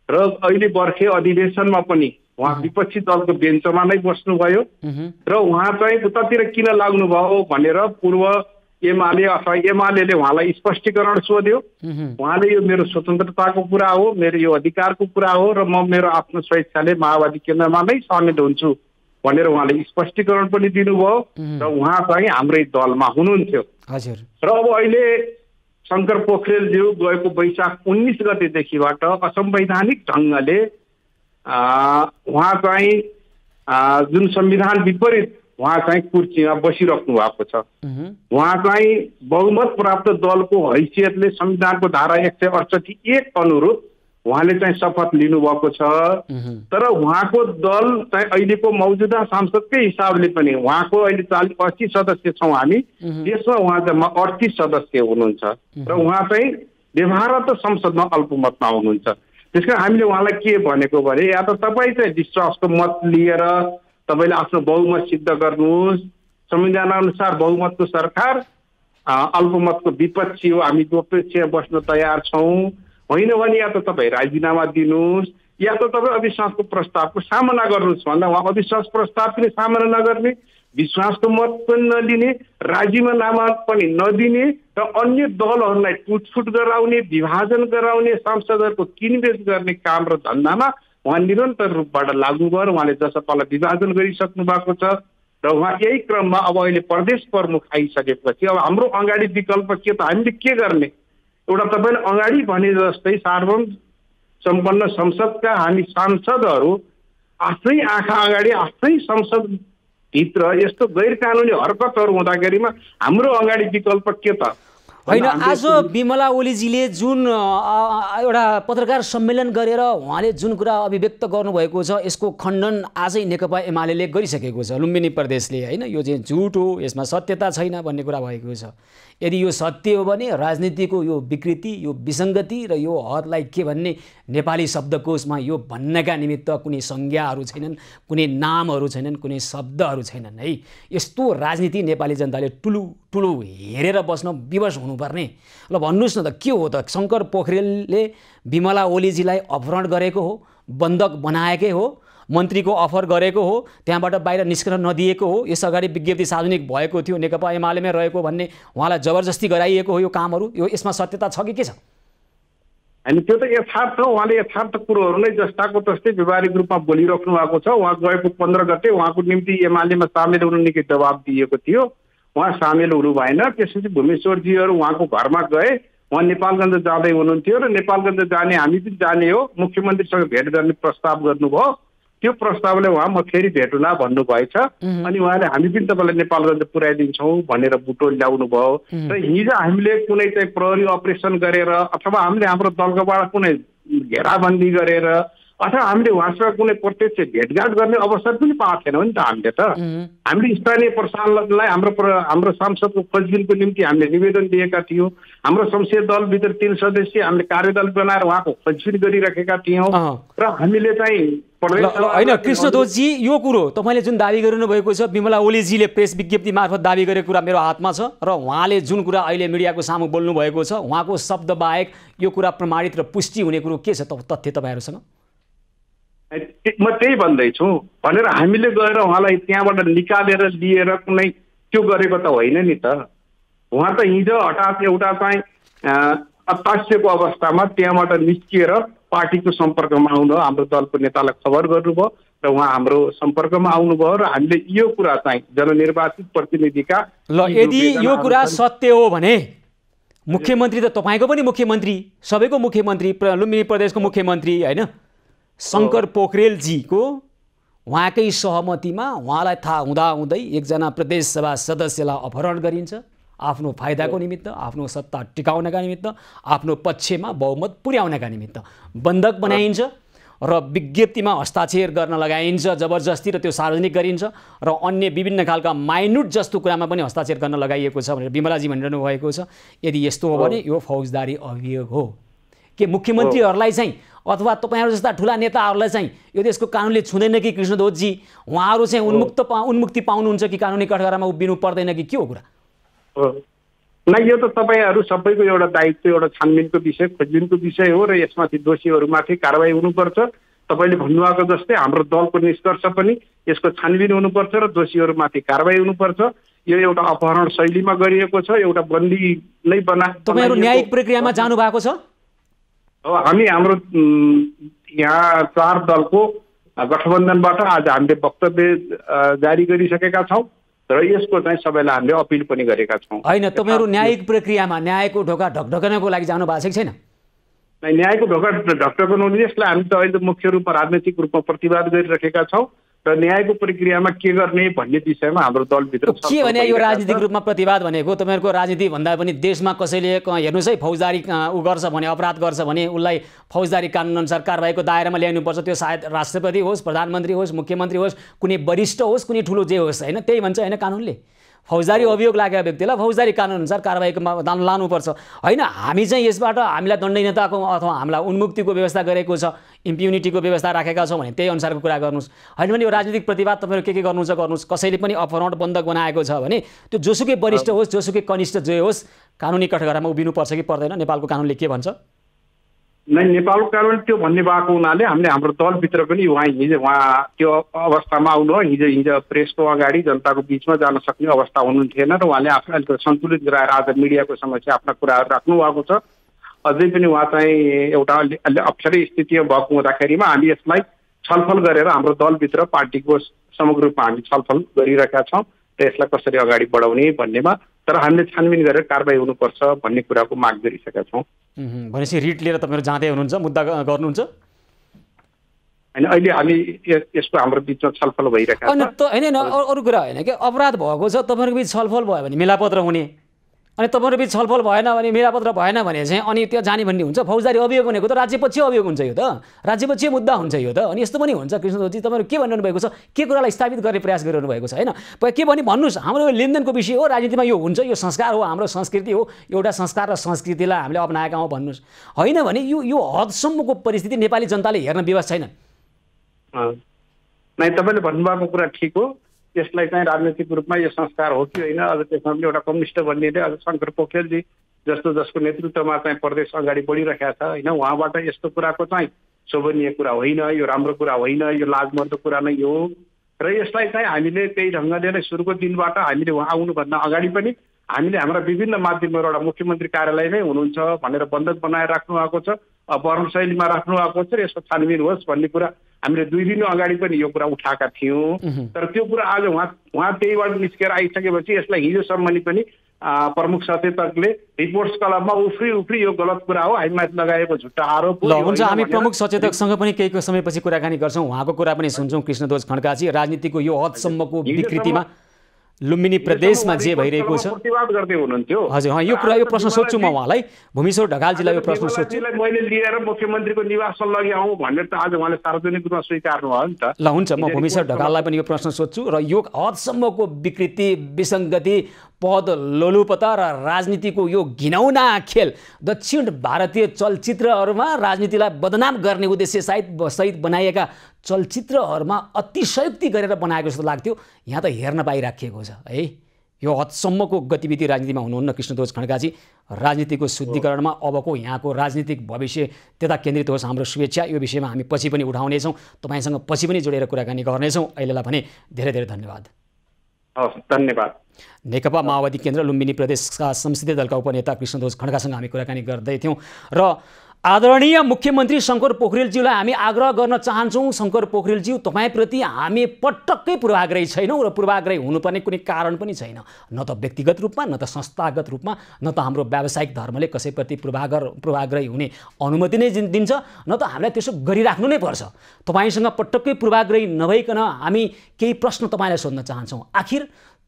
र अहिले बर्खे अधिवेशनमा पनि उहाँ विपक्षी दलको बेन्चमा नै बस्नुभयो र उहाँ चाहिँ उतातिर किन लाग्नुभयो भनेर पूर्व एमाले अथवा एमाले उहाँलाई स्पष्टीकरण सोध्यो। उहाँले यो मेरो स्वतन्त्रताको कुरा हो, मेरो यो अधिकारको कुरा हो र म मेरो आफ्नो स्वेच्छाले माओवादी केन्द्रमा नै सामेल हुन्छु भनेर उहाँले स्पष्टीकरण पनि दिनुभयो र उहाँ चाहिँ हाम्रै दलमा हुनुहुन्थ्यो। र अब अहिले शङ्कर पोखरेलज्यू गएको वैशाख 19 गतेदेखिबाट असंवैधानिक ढङ्गले उहाँ चाहिँ जुन संविधान विपरीत उहाँ चाहिँ कुर्सीमा बसिराख्नु भएको छ। उहाँ चाहिँ बहुमत प्राप्त दलको हैसियतले संविधानको धारा 168(1) अनुरूप उहाँले चाहिँ शपथ लिनुभएको छ। तर उहाँको दल चाहिँ अहिलेको मौजुदा सांसदकै हिसाबले पनि उहाँको अहिले 80 सदस्य छौँ हामी, त्यसमा उहाँ चाहिँ 38 सदस्य हुनुहुन्छ र उहाँ चाहिँ व्यवहारत संसदमा अल्पमतमा हुनुहुन्छ। त्यसकारण हामीले उहाँलाई के भनेको भने या त तपाईँ चाहिँ विश्वासको मत लिएर तपाईँले आफ्नो बहुमत सिद्ध गर्नुहोस्, संविधान अनुसार बहुमतको सरकार अल्पमतको विपक्षी हो, हामी विपक्षीमा बस्न तयार छौँ, होइन भने या त तपाईँ राजीनामा दिनुहोस् या त तपाईँ अविश्वासको प्रस्तावको सामना गर्नुहोस् भन्दा उहाँ अविश्वास प्रस्ताव पनि सामना नगर्ने, विश्वासको मत पनि नलिने, राजीनामा पनि नदिने र अन्य दलहरूलाई टुटफुट गराउने, विभाजन गराउने, सांसदहरूको किनबेच गर्ने काम र धन्दामा उहाँ निरन्तर रूपबाट लागू भएर उहाँले जसपालाई विभाजन गरिसक्नु भएको छ र उहाँ यही क्रममा अब अहिले प्रदेश प्रमुख आइसकेपछि अब हाम्रो अगाडि विकल्प के त हामीले के गर्ने? एउटा तपाईँले अगाडि भने जस्तै सार्वभौम सम्पन्न संसदका हामी सांसदहरू आफ्नै आँखा अगाडि आफ्नै संसद भित्र यस्तो गैर कानुनी हरकतहरू हुँदाखेरिमा हाम्रो अगाडि विकल्प के त? होइन, आज बिमला ओलीजीले जुन एउटा पत्रकार सम्मेलन गरेर उहाँले जुन कुरा अभिव्यक्त गर्नुभएको छ यसको खण्डन आजै नेकपा एमाले गरिसकेको छ। लुम्बिनी प्रदेशले, होइन, यो चाहिँ झुट हो, यसमा सत्यता छैन भन्ने कुरा भएको छ। यदि यो सत्य हो भने राजनीतिको यो विकृति, यो विसङ्गति र यो हदलाई के भन्ने नेपाली शब्दकोशमा यो भन्नका निमित्त कुनै संज्ञाहरू छैनन्, कुनै नामहरू छैनन्, कुनै शब्दहरू छैनन् है। यस्तो राजनीति नेपाली जनताले ठुलो हेरेर बस्न विवश हुनुपर्ने। ल भन्नुहोस् न त, के हो त? शङ्कर पोखरेलले बिमला ओलीजीलाई अपहरण गरेको हो, बन्धक बनाएकै हो, मन्त्रीको अफर गरेको हो, त्यहाँबाट बाहिर निस्कन नदिएको हो, यस अगाडि विज्ञप्ति सार्वजनिक भएको थियो, नेकपा एमालेमै रहेको भन्ने उहाँलाई जबरजस्ती गराइएको हो यो कामहरू, यो यसमा सत्यता छ कि के छ? अनि त्यो त यथार्थ हो। उहाँले यथार्थ कुरोहरू नै जस्ताको तस्तै व्यवहारिक रूपमा बोलिराख्नु भएको छ। उहाँ गएको 15 गते उहाँको निम्ति एमालेमा सामेल हुनु निकै दबाब दिएको थियो, उहाँ सामेल हुनु भएन। त्यसपछि भुमेश्वरजीहरू उहाँको घरमा गए, उहाँ नेपालगञ्ज जाँदै हुनुहुन्थ्यो र नेपालगञ्ज जाने हामी पनि जाने हो, मुख्यमन्त्रीसँग भेट गर्ने प्रस्ताव गर्नुभयो। त्यो प्रस्तावले उहाँ म फेरि भेटुला भन्नुभएछ। अनि उहाँले हामी पनि तपाईँलाई नेपालगञ्ज पुर्याइदिन्छौँ भनेर बुटो ल्याउनु भयो। र हिजो हामीले कुनै चाहिँ प्रहरी अपरेसन गरेर अथवा हामीले हाम्रो दलकोबाट कुनै घेराबन्दी गरेर अथवा हामीले उहाँसँग कुनै प्रत्यक्ष भेटघाट गर्ने अवसर पनि पाएको थिएनौँ नि त हामीले त। हामीले स्थानीय प्रशासनलाई हाम्रो सांसदको खोजबिनको निम्ति हामीले निवेदन दिएका थियौँ। हाम्रो संसदीय दलभित्र 3 सदस्य हामीले कार्यदल बनाएर उहाँको खोजबिन गरिराखेका थियौँ र हामीले चाहिँ होइन कृष्णध्वजजी, यो कुरो तपाईँले जुन दाबी गरिनु भएको छ, बिमला ओलीजीले प्रेस विज्ञप्ति मार्फत दाबी गरेको कुरा मेरो हातमा छ र उहाँले जुन कुरा अहिले मिडियाको सामु बोल्नु भएको छ उहाँको शब्द बाहेक यो कुरा प्रमाणित र पुष्टि हुने कुरो के छ तथ्य तपाईँहरूसँग? म त्यही भन्दैछु भनेर हामीले गएर उहाँलाई त्यहाँबाट निकालेर लिएर कुनै त्यो गरेको त होइन नि त। उहाँ त हिजो हठात एउटा चाहिँ अतास्यको अवस्थामा त्यहाँबाट निस्किएर पार्टीको सम्पर्कमा आउनु, हाम्रो दलको नेतालाई खबर गर्नुभयो र उहाँ हाम्रो सम्पर्कमा आउनुभयो र हामीले यो कुरा चाहिँ जननिर्वाचित प्रतिनिधिका यदि यो कुरा सत्य हो भने मुख्यमन्त्री त तपाईँको पनि मुख्यमन्त्री, सबैको मुख्यमन्त्री, लुम्बिनी प्रदेशको मुख्यमन्त्री, होइन, शङ्कर पोखरेलजीको उहाँकै सहमतिमा उहाँलाई थाहा हुँदाहुँदै एकजना प्रदेश सभा सदस्यलाई अपहरण गरिन्छ आफ्नो फाइदाको निमित्त, आफ्नो सत्ता टिकाउनका निमित्त, आफ्नो पक्षमा बहुमत पुर्याउनका निमित्त बन्धक बनाइन्छ र विज्ञप्तिमा हस्ताक्षर गर्न लगाइन्छ जबरजस्ती र त्यो सार्वजनिक गरिन्छ र अन्य विभिन्न खालका माइन्युट जस्तो कुरामा पनि हस्ताक्षर गर्न लगाइएको छ भनेर बिमलाजी भनिरहनु भएको छ। यदि यस्तो हो भने यो फौजदारी अभियोग हो के मुख्यमन्त्रीहरूलाई चाहिँ अथवा तपाईँहरू जस्ता ठुला नेताहरूलाई चाहिँ यो देशको कानुनले छुँदैन कि कृष्णध्वजजी? उहाँहरू चाहिँ उन्मुक्ति पाउनुहुन्छ कि कानुनी कठघरामा उभिनु पर्दैन कि के हो कुरा? न, यो त तपाईँहरू सबैको एउटा दायित्व, एउटा छानबिनको विषय, खोजबिनको विषय हो र यसमाथि दोषीहरूमाथि कारवाही हुनुपर्छ। तपाईँले भन्नुभएको जस्तै हाम्रो दलको निष्कर्ष पनि यसको छानबिन हुनुपर्छ र दोषीहरूमाथि कारवाही हुनुपर्छ। यो एउटा अपहरण शैलीमा गरिएको छ, एउटा बन्दी नै तपाईँहरू न्यायिक प्रक्रियामा जानु भएको छ? हामी हाम्रो यहाँ 4 दलको गठबन्धनबाट आज हामीले वक्तव्य जारी गरिसकेका छौँ र यसको चाहिँ सबैलाई हामीले अपिल पनि गरेका छौँ। होइन, तपाईँहरू न्यायिक प्रक्रियामा न्यायको ढोका ढकढकाउनको लागि जानु भएको छैन? न्यायको ढोका ढकढकाउनु यसलाई हामी त अहिले मुख्य रूपमा राजनैतिक रूपमा प्रतिवाद गरिरहेका छौँ र न्यायको प्रक्रियामा के गर्ने भन्ने विषयमा हाम्रो दलभित्र के भने यो राजनीतिक रूपमा प्रतिवाद भनेको तपाईँहरूको राजनीति भन्दा पनि देशमा कसैले हेर्नुहोस् है फौजदारी गर्छ भने, अपराध गर्छ भने उसलाई फौजदारी कानुनअनुसार कारबाहीको दायरामा ल्याउनुपर्छ। त्यो सायद राष्ट्रपति होस्, प्रधानमन्त्री होस्, मुख्यमन्त्री होस्, कुनै वरिष्ठ होस्, कुनै ठुलो जे होस्, होइन, त्यही भन्छ होइन कानुनले। फौजदारी अभियोग लागेका व्यक्तिलाई फौजदारी कानुनअनुसार कारबाहीको लानुपर्छ। होइन, हामी चाहिँ यसबाट हामीलाई दण्डनीयताको अथवा हामीलाई उन्मुक्तिको व्यवस्था गरेको छ, इम्प्युनिटीको व्यवस्था राखेका छौँ भने त्यही अनुसारको कुरा गर्नुहोस्। होइन भने यो राजनीतिक प्रतिवाद तपाईँहरू के गर्नुहुन्छ गर्नुहोस्। कसैले पनि अपहरण बन्धक बनाएको छ भने त्यो जोसुकै वरिष्ठ होस्, जोसुकै कनिष्ठ जे होस्, कानुनी कठघरामा उभिनुपर्छ कि पर्दैन? नेपालको कानुनले के भन्छ? नै, नेपालको कानुन त्यो भन्ने भएको हुनाले हामीले हाम्रो दलभित्र पनि उहाँ त्यो अवस्थामा आउनु, हिजो प्रेसको अगाडि जनताको बिचमा जान सक्ने अवस्था हुनुहुन्थेन र उहाँले आफ्नो अलिकति सन्तुलित गराएर आज मिडियाको समक्ष आफ्ना कुराहरू राख्नु भएको छ। अझै पनि उहाँ चाहिँ एउटा अलि अप्ठ्यारै स्थितिमा भएको हुँदाखेरिमा हामी यसलाई छलफल गरेर हाम्रो दलभित्र पार्टीको समग्र रूपमा हामी छलफल गरिरहेका छौँ र यसलाई कसरी अगाडि बढाउने भन्नेमा, तर हामीले छानबिन गरेर कारबाही हुनुपर्छ भन्ने कुराको माग गरिसकेका छौँ। भनेपछि रिट लिएर तपाईँहरू जाँदै हुनुहुन्छ, मुद्दा गर्नुहुन्छ? होइन अहिले हामी यसको हाम्रो बिचमा छलफल भइरहेको छ। होइन अरू कुरा होइन कि अपराध भएको छ तपाईँहरूको बिच छलफल भयो भने मिलापत्र हुने, अनि तपाईँहरू बिच छलफल भएन भने मिलापत्र भएन भने चाहिँ अनि त्यो जाने भन्ने हुन्छ। फौजदारी अभियोग भनेको त राज्यपक्षीय अभियोग हुन्छ, यो त राज्यपक्षीय मुद्दा हुन्छ यो त। अनि यस्तो पनि हुन्छ कृष्णजी, तपाईँहरू के भनिरहनु भएको छ, के कुरालाई स्थापित गर्ने प्रयास गरिरहनु भएको छ होइन। के भने भन्नुहोस्, हाम्रो लेनदेनको विषय हो, राजनीतिमा यो हुन्छ, यो संस्कार हो, हाम्रो संस्कृति हो, एउटा संस्कार र संस्कृतिलाई हामीले अपनाएका हौँ भन्नुहोस्। होइन भने यो हदसम्मको परिस्थिति नेपाली जनताले हेर्न विवश छैन। नै तपाईँले भन्नुभएको कुरा ठिक हो। यसलाई चाहिँ राजनीतिक रूपमा यो संस्कार हो कि होइन, अझ त्यसमा पनि एउटा कम्युनिस्ट बन्नेले अझ शङ्कर पोखरेलजी जसको नेतृत्वमा चाहिँ प्रदेश अगाडि बढिरहेको छ होइन, उहाँबाट यस्तो कुराको चाहिँ शोभनीय कुरा होइन, यो राम्रो कुरा होइन, यो लाजमर्दो कुरा नै हो। र यसलाई चाहिँ हामीले त्यही ढङ्गले नै सुरुको दिनबाट हामीले उहाँ आउनुभन्दा अगाडि पनि हामीले हाम्रा विभिन्न माध्यमहरूबाट मुख्यमन्त्री कार्यालय नै हुनुहुन्छ भनेर बन्धक बनाएर राख्नु भएको छ, अपहरण शैलीमा राख्नु भएको छ र यसको छानबिन होस् भन्ने कुरा हामीले 2 दिन अगाडि पनि यो कुरा उठाएका थियौँ। तर त्यो कुरा आज उहाँ त्यहीबाट निस्केर आइसकेपछि यसलाई हिजोसम्म पनि प्रमुख सचेतकले रिपोर्ट्स कलममा उफ्री यो गलत कुरा हो, हामीमाथि लगाएको झुट्टा आरोप हो। हुन्छ, हामी प्रमुख सचेतकसँग पनि केही समयपछि कुराकानी गर्छौँ, उहाँको कुरा पनि सुन्छौँ। कृष्णध्वज खड्काजी, राजनीतिको यो हदसम्मको विकृतिमा लुम्बिनी प्रदेशमा जे भइरहेको छ प्रतिवाद गर्दै हुनुहुन्थ्यो। हजुर, यो कुरा यो प्रश्न सोध्छु म उहाँलाई, भूमिश्वर ढकालजीलाई यो प्रश्न सोध्छु। मैले लिएर मुख्यमन्त्रीको निवासमा लग्याउँ भनेर त आज उहाँले सार्वजनिक रूपमा स्वीकार्नु भयो नि त। ल हुन्छ, म भूमिश्वर ढकाललाई पनि यो प्रश्न सोध्छु र यो हदसम्मको विकृति, विसङ्गति, पद लोलुपता र राजनीतिको यो घिनौना खेल दक्षिण भारतीय चलचित्रहरूमा राजनीतिलाई बदनाम गर्ने उद्देश्य सहित बनाइएका चलचित्रहरूमा अतिशयोक्ति गरेर बनाएको जस्तो लाग्थ्यो, यहाँ त हेर्न पाइराखिएको छ है। यो हदसम्मको गतिविधि राजनीतिमा हुनुहुन्न कृष्णध्वज खड्काजी। राजनीतिको शुद्धिकरणमा अबको यहाँको राजनीतिक भविष्य त्यता केन्द्रित होस्, हाम्रो शुभेच्छा। यो विषयमा हामी पछि पनि उठाउनेछौँ, तपाईँसँग पछि पनि जोडेर कुराकानी गर्नेछौँ। अहिलेलाई भने धेरै धेरै धन्यवाद। हस्, धन्यवाद। नेकपा माओवादी केन्द्र लुम्बिनी प्रदेशका संसदीय दलका उपनेता कृष्णध्वज खड्कासँग हामी कुराकानी गर्दै थियौँ र आदरणीय मुख्यमन्त्री शङ्कर पोखरेलज्यूलाई हामी आग्रह गर्न चाहन्छौँ। शङ्कर पोखरेलज्यू, तपाईँप्रति हामी पटक्कै पूर्वाग्रही छैनौँ र पूर्वाग्रही हुनुपर्ने कुनै कारण पनि छैन, न त व्यक्तिगत रूपमा, न त संस्थागत रूपमा, न त हाम्रो व्यावसायिक धर्मले कसैप्रति पूर्वाग्रही हुने अनुमति नै दिन्छ, न त हामीलाई त्यसो गरिराख्नु नै पर्छ। तपाईँसँग पटक्कै पूर्वाग्रही नभइकन हामी केही प्रश्न तपाईँलाई सोध्न चाहन्छौँ। आखिर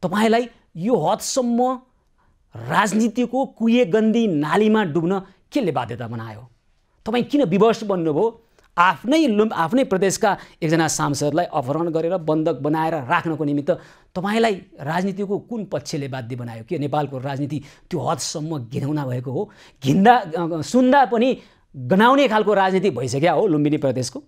तपाईँलाई यो हदसम्म राजनीतिको कुएगन्दी नालीमा डुब्न केले बाध्यता बनायो? तपाईँ किन विवश बन्नुभयो? आफ्नै प्रदेशका एकजना सांसदलाई अपहरण गरेर बन्धक बनाएर राख्नको निमित्त तपाईँलाई राजनीतिको कुन पक्षले बाध्य बनायो? के नेपालको राजनीति त्यो हदसम्म घिनौना भएको हो? सुन्दा पनि गनाउने खालको राजनीति भइसक्यो हो लुम्बिनी प्रदेशको?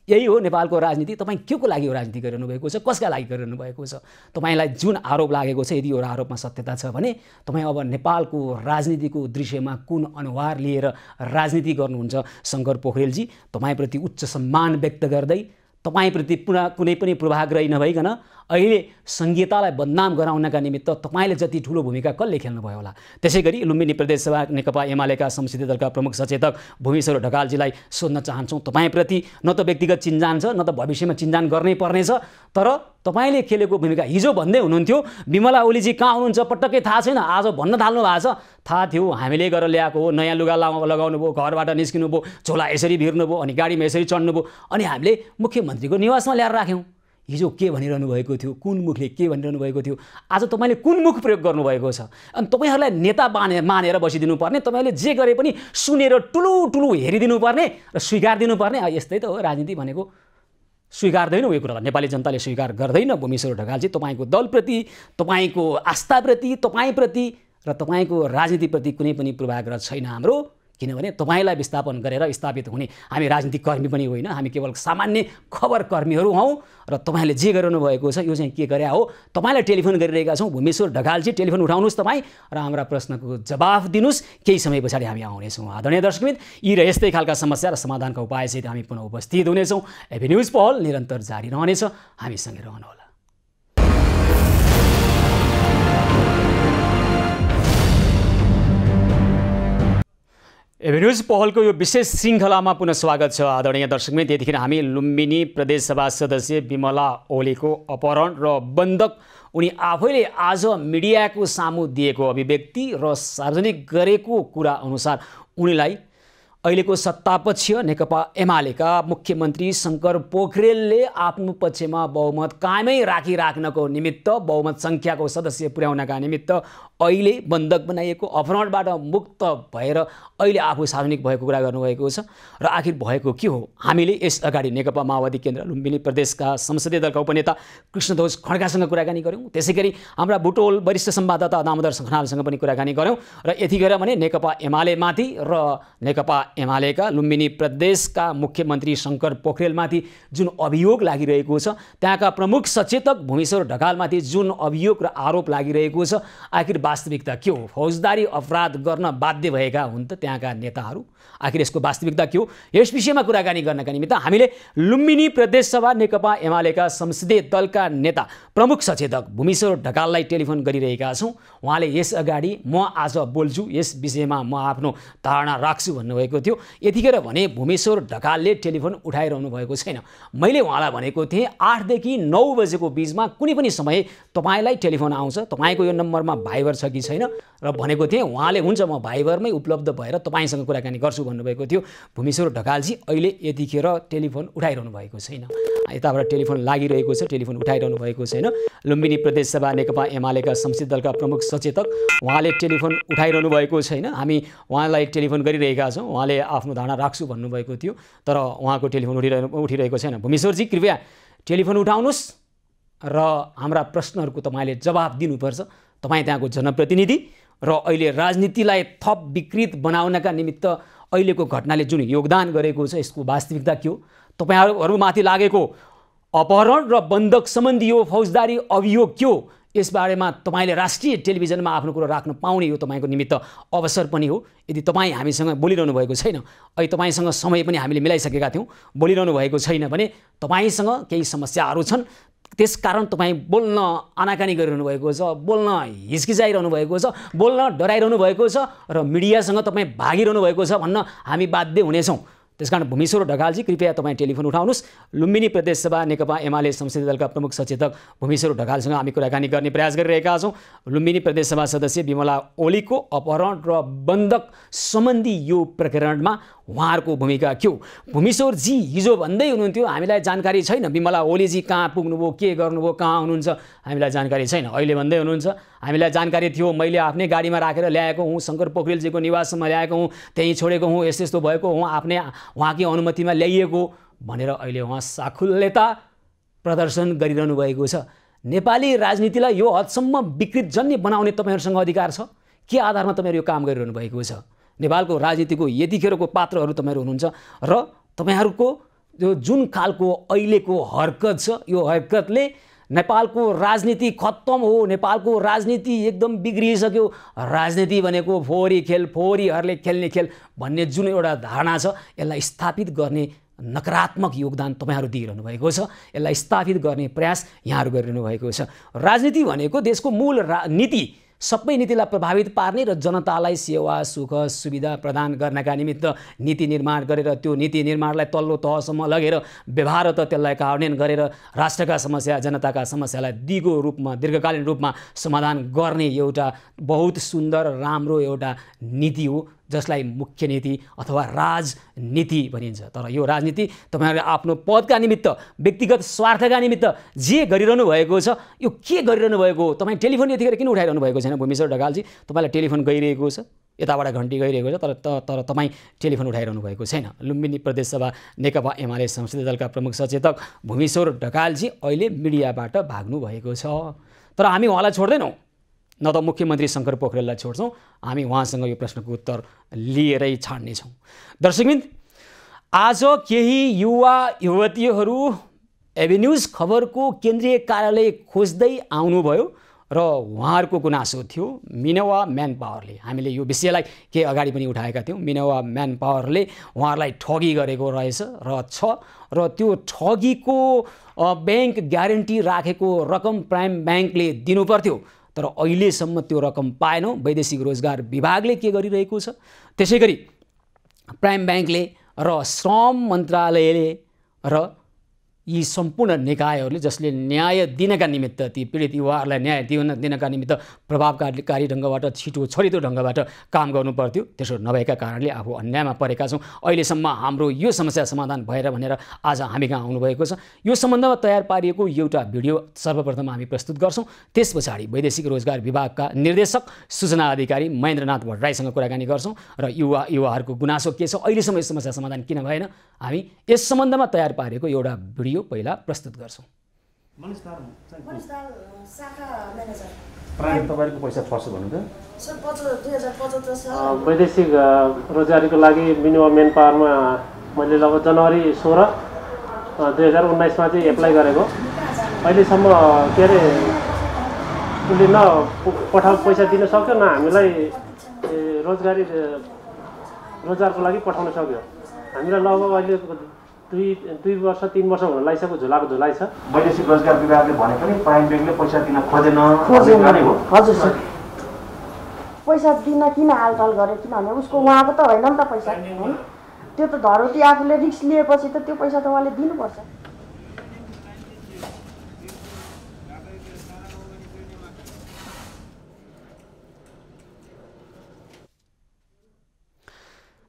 यही हो नेपालको राजनीति? तपाईँ के को लागि यो राजनीति गरिरहनु भएको छ? कसका लागि गरिरहनु भएको छ? तपाईँलाई जुन आरोप लागेको छ, यदि यो आरोपमा सत्यता छ भने तपाईँ अब नेपालको राजनीतिको दृश्यमा कुन अनुहार लिएर राजनीति गर्नुहुन्छ? शङ्कर पोखरेलजी, तपाईँप्रति उच्च सम्मान व्यक्त गर्दै, तपाईँप्रति कुनै पनि पूर्वाग्रही नभइकन अहिले संहितालाई बदनाम गराउनका निमित्त तपाईँले जति ठुलो भूमिका कसले खेल्नुभयो होला? त्यसै गरी लुम्बिनी प्रदेशसभा नेकपा एमालेका संसदीय दलका प्रमुख सचेतक भूमिश्वर ढकालजीलाई सोध्न चाहन्छौँ। तपाईँप्रति न त व्यक्तिगत चिन्जान छ, न त भविष्यमा चिन्जान गर्नै पर्नेछ, तर तपाईँले खेलेको भूमिका हिजो भन्दै हुनुहुन्थ्यो विमला ओलीजी कहाँ हुनुहुन्छ पटक्कै थाहा छैन, आज भन्न थाल्नु भएको छ। थाहा थियो, हामीले गरेर ल्याएको हो, नयाँ लुगा लगाउनु भयो, घरबाट निस्किनु भयो, झोला यसरी भिर्नु भयो, अनि गाडीमा यसरी चढ्नु भयो, अनि हामीले मुख्यमन्त्रीको निवासमा ल्याएर राख्यौँ। हिजो के भनिरहनु भएको थियो? कुन मुखले के भनिरहनु भएको थियो? आज तपाईँले कुन मुख प्रयोग गर्नुभएको छ? अनि तपाईँहरूलाई नेता मानेर बसिदिनु पर्ने, तपाईँले जे गरे पनि सुनेर ठुलो हेरिदिनु पर्ने र स्वीकार दिनुपर्ने। यस्तै त हो राजनीति भनेको। स्वीकार्दैन यो कुरालाई, नेपाली जनताले स्वीकार गर्दैन। भूमिश्वर ढकालजी, तपाईँको दलप्रति, तपाईँको आस्थाप्रति, तपाईँप्रति र तपाईँको राजनीतिप्रति कुनै पनि पूर्वाग्रह छैन हाम्रो, किनभने तपाईँलाई विस्थापन गरेर स्थापित हुने हामी राजनीतिक कर्मी पनि होइन, हामी केवल सामान्य खबर कर्मीहरू हौँ। र तपाईँले जे गरिरहनु भएको छ यो चाहिँ के गरे हो? तपाईँलाई टेलिफोन गरिरहेका छौँ। भूमेश्वर ढकालजी, टेलिफोन उठाउनुहोस् तपाईँ र हाम्रा प्रश्नको जवाफ दिनुहोस्। केही समय पछाडि हामी आउनेछौँ। आदरणीय दर्शकबिन, यी र यस्तै खालका समस्या र समाधानका उपायसहित हामी पुनः उपस्थित हुनेछौँ। एबी न्युज पहल निरन्तर जारी रहनेछ, हामीसँगै रहनुहोला। एभेन्यूज पहलको यो विशेष श्रृङ्खलामा पुनः स्वागत छ। आदरणीय दर्शकबिन, त्यतिखेर हामी लुम्बिनी प्रदेशसभा सदस्य विमला ओलीको अपहरण र बन्धक, उनी आफैले आज मिडियाको सामु दिएको अभिव्यक्ति र सार्वजनिक गरेको कुरा अनुसार उनीलाई अहिलेको सत्तापक्ष नेकपा एमालेका मुख्यमन्त्री शङ्कर पोखरेलले आफ्नो पक्षमा बहुमत कायमै राखिराख्नको निमित्त बहुमत सङ्ख्याको सदस्य पुर्याउनका निमित्त अहिले बन्धक बनाइएको अपहरणबाट मुक्त भएर अहिले आफू सार्वजनिक भएको कुरा गर्नुभएको छ। र आखिर भएको के हो? हामीले यस अगाडि नेकपा माओवादी केन्द्र लुम्बिनी प्रदेशका संसदीय दलका उपनेता कृष्णध्वज खड्कासँग कुराकानी गऱ्यौँ। त्यसै गरी हाम्रा बुटोल वरिष्ठ संवाददाता दामोदर खनालसँग पनि कुराकानी गऱ्यौँ। र यतिखेर भने नेकपा एमालेमाथि र नेकपा एमालेका लुम्बिनी प्रदेशका मुख्यमन्त्री शङ्कर पोखरेलमाथि जुन अभियोग लागिरहेको छ, त्यहाँका प्रमुख सचेतक भूमेश्वर ढकालमाथि जुन अभियोग र आरोप लागिरहेको छ, आखिर वास्तविकता के हो? फौजदारी अपराध गर्न बाध्य भएका हुन् त त्यहाँका नेताहरू? आखिर यसको वास्तविकता के हो? यस विषयमा कुराकानी गर्नका निमित्त हामीले लुम्बिनी प्रदेश सभा नेकपा एमालेका संसदीय दलका नेता प्रमुख सचेतक भूमेश्वर ढकाललाई टेलिफोन गरिरहेका छौँ। उहाँले यस अगाडि म आज बोल्छु, यस विषयमा म आफ्नो धारणा राख्छु भन्नुभएको थियो। यतिखेर भने भूमेश्वर ढकालले टेलिफोन उठाइरहनु भएको छैन। मैले उहाँलाई भनेको थिएँ 8 देखि 9 बजेको बिचमा कुनै पनि समय तपाईँलाई टेलिफोन आउँछ, तपाईँको यो नम्बरमा भाइबर छ कि छैन र भनेको थिएँ। उहाँले हुन्छ म भाइबरमै उपलब्ध भएर तपाईँसँग कुराकानी गर्छु भन्नुभएको थियो। भूमेश्वर ढकालजी अहिले यतिखेर टेलिफोन उठाइरहनु भएको छैन। यताबाट टेलिफोन लागिरहेको छ, टेलिफोन उठाइरहनु भएको छैन। लुम्बिनी प्रदेश सभा नेकपा एमालेका संसदीय दलका प्रमुख सचेतक उहाँले टेलिफोन उठाइरहनु भएको छैन। हामी उहाँलाई टेलिफोन गरिरहेका छौँ। उहाँले आफ्नो धारणा राख्छु भन्नुभएको थियो, तर उहाँको टेलिफोन उठिरहेको छैन। भूमेश्वरजी कृपया टेलिफोन उठाउनुहोस् र हाम्रा प्रश्नहरूको तपाईँले जवाब दिनुपर्छ। तपाईँ त्यहाँको जनप्रतिनिधि र अहिले राजनीतिलाई थप विकृत बनाउनका निमित्त अहिलेको घटनाले जुन योगदान गरेको छ, यसको वास्तविकता के हो? तपाईँहरूमाथि लागेको अपहरण र बन्धक सम्बन्धी यो फौजदारी अभियोग के हो? यसबारेमा तपाईँले राष्ट्रिय टेलिभिजनमा आफ्नो कुरो राख्न पाउने यो तपाईँको निमित्त अवसर पनि हो। यदि तपाईँ हामीसँग बोलिरहनु भएको छैन, अहिले तपाईँसँग समय पनि हामीले मिलाइसकेका थियौँ, बोलिरहनु भएको छैन भने तपाईँसँग केही समस्याहरू छन्, त्यसकारण तपाईँ बोल्न आनाकानी गरिरहनु भएको छ, बोल्न हिचकिचाइरहनु भएको छ, बोल्न डराइरहनु भएको छ र मिडियासँग तपाईँ भागिरहनु भएको छ भन्न हामी बाध्य हुनेछौँ। त्यसकारण भूमेश्वर ढकालजी कृपया तपाईँ टेलिफोन उठाउनुहोस्। लुम्बिनी प्रदेश सभा नेकपा एमाले संसदीय दलका प्रमुख सचेतक भूमेश्वर ढकालसँग हामी कुराकानी गर्ने प्रयास गरिरहेका छौँ। लुम्बिनी प्रदेश सभा सदस्य विमला ओलीको अपहरण र बन्धक सम्बन्धी यो प्रकरणमा उहाँहरूको भूमिका के हो? भूमेश्वरजी हिजो भन्दै हुनुहुन्थ्यो हामीलाई जानकारी छैन, विमला ओलीजी कहाँ पुग्नुभयो, के गर्नुभयो, कहाँ हुनुहुन्छ, हामीलाई जानकारी छैन। अहिले भन्दै हुनुहुन्छ हामीलाई जानकारी थियो, मैले आफ्नै गाडीमा राखेर ल्याएको हुँ, शङ्कर पोखरेलजीको निवासमा ल्याएको हुँ, त्यहीँ छोडेको हुँ, यस्तो यस्तो भएको हुँ, उहाँकै अनुमतिमा ल्याइएको भनेर अहिले उहाँ साखुल्यता प्रदर्शन गरिरहनु भएको छ। नेपाली राजनीतिलाई यो हदसम्म विकृतजन्य बनाउने तपाईँहरूसँग अधिकार छ? के आधारमा तपाईँहरू यो काम गरिरहनु भएको छ? नेपालको राजनीतिको यतिखेरको पात्रहरू तपाईँहरू हुनुहुन्छ र तपाईँहरूको यो जुन खालको अहिलेको हरकत छ, यो हरकतले नेपालको राजनीति खत्तम हो, नेपालको राजनीति एकदम बिग्रिसक्यो, राजनीति भनेको फोहोरी खेल, फोहोरीहरूले खेल्ने खेल भन्ने जुन एउटा धारणा छ, यसलाई स्थापित गर्ने नकारात्मक योगदान तपाईँहरू दिइरहनु भएको छ। यसलाई स्थापित गर्ने प्रयास यहाँहरू गरिरहनु भएको छ। राजनीति भनेको देशको मूल नीति, सबै नीतिलाई प्रभावित पार्ने र जनतालाई सेवा सुख सुविधा प्रदान गर्नका निमित्त नीति निर्माण गरेर त्यो नीति निर्माणलाई तल्लो तहसम्म लगेर व्यवहार त त्यसलाई कार्यान्वयन गरेर राष्ट्रका समस्या, जनताका समस्यालाई दिगो रूपमा, दीर्घकालीन रूपमा समाधान गर्ने एउटा बहुत सुन्दर राम्रो एउटा नीति हो, जसलाई मुख्य नीति अथवा राजनीति भनिन्छ। तर यो राजनीति तपाईँहरूले आफ्नो पदका निमित्त, व्यक्तिगत स्वार्थका निमित्त जे गरिरहनु भएको छ, यो के गरिरहनु भएको हो? तपाईँ टेलिफोन यतिखेर किन उठाइरहनु भएको छैन भूमेश्वर ढकालजी? तपाईँलाई टेलिफोन गइरहेको छ, यताबाट घन्टी गइरहेको छ, तर तपाईँ टेलिफोन उठाइरहनु भएको छैन। लुम्बिनी प्रदेश सभा नेकपा एमाले संसदीय दलका प्रमुख सचेतक भूमेश्वर ढकालजी अहिले मिडियाबाट भाग्नु भएको छ। तर हामी उहाँलाई छोड्दैनौँ, न त मुख्यमन्त्री शङ्कर पोखरेललाई छोड्छौँ, हामी उहाँसँग यो प्रश्नको उत्तर लिएरै छाड्नेछौँ। दर्शकवृन्द, आज केही युवा युवतीहरू एभिन्यूज खबरको केन्द्रीय कार्यालय खोज्दै आउनुभयो र उहाँहरूको गुनासो थियो मिनवा म्यान पावरले, हामीले यो विषयलाई केही अगाडि पनि उठाएका थियौँ, मिनवा म्यान पावरले उहाँहरूलाई ठगी गरेको रहेछ र त्यो ठगीको ब्याङ्क ग्यारेन्टी राखेको रकम प्राइम ब्याङ्कले दिनुपर्थ्यो, तर अहिलेसम्म त्यो रकम पाएनौँ। वैदेशिक रोजगार विभागले के गरिरहेको छ, त्यसै गरी प्राइम ब्याङ्कले र श्रम मन्त्रालयले र यी सम्पूर्ण निकायहरूले जसले न्याय दिनका निमित्त ती पीडित युवाहरूलाई न्याय दिनका निमित्त प्रभावकारी ढङ्गबाट छरितो ढङ्गबाट काम गर्नुपर्थ्यो। त्यसो नभएका कारणले आफू अन्यायमा परेका छौँ। अहिलेसम्म हाम्रो यो समस्या समाधान भएर भनेर आज हामी कहाँ आउनुभएको छ। यो सम्बन्धमा तयार पारिएको एउटा भिडियो सर्वप्रथम हामी प्रस्तुत गर्छौँ। त्यस पछाडि वैदेशिक रोजगार विभागका निर्देशक सूचना अधिकारी महेन्द्रनाथ भट्टराईसँग कुराकानी गर्छौँ र युवाहरूको गुनासो के छ, अहिलेसम्म यो समस्या समाधान किन भएन, हामी यस सम्बन्धमा तयार पारेको एउटा भिडियो पहिला प्रस्तुत गर्छौँ। तपाईँको पैसा फर्छ भन्नु त वैदेशिक रोजगारीको लागि मिनिमम मेन पावरमा मैले लगभग जनवरी 16, 2019मा चाहिँ एप्लाई गरेको। अहिलेसम्म के अरे उसले न पैसा दिन सक्यो न हामीलाई रोजगारको लागि पठाउन सक्यो। हामीलाई लगभग अहिले 2 वर्ष 3 वर्ष हुन लागिसक्यो, झुलाको झुलाइ छ। वैदेशिक रोजगार विभागले भने पनि प्राइम ब्याङ्कले पैसा दिन खोजेन। हजुर सर, पैसा दिन किन हालचाल गरे, किनभने उसको उहाँको त होइन नि त पैसा, होइन? त्यो त धरोटी आफूले रिस्क लिएपछि त त्यो पैसा त उहाँले दिनुपर्छ।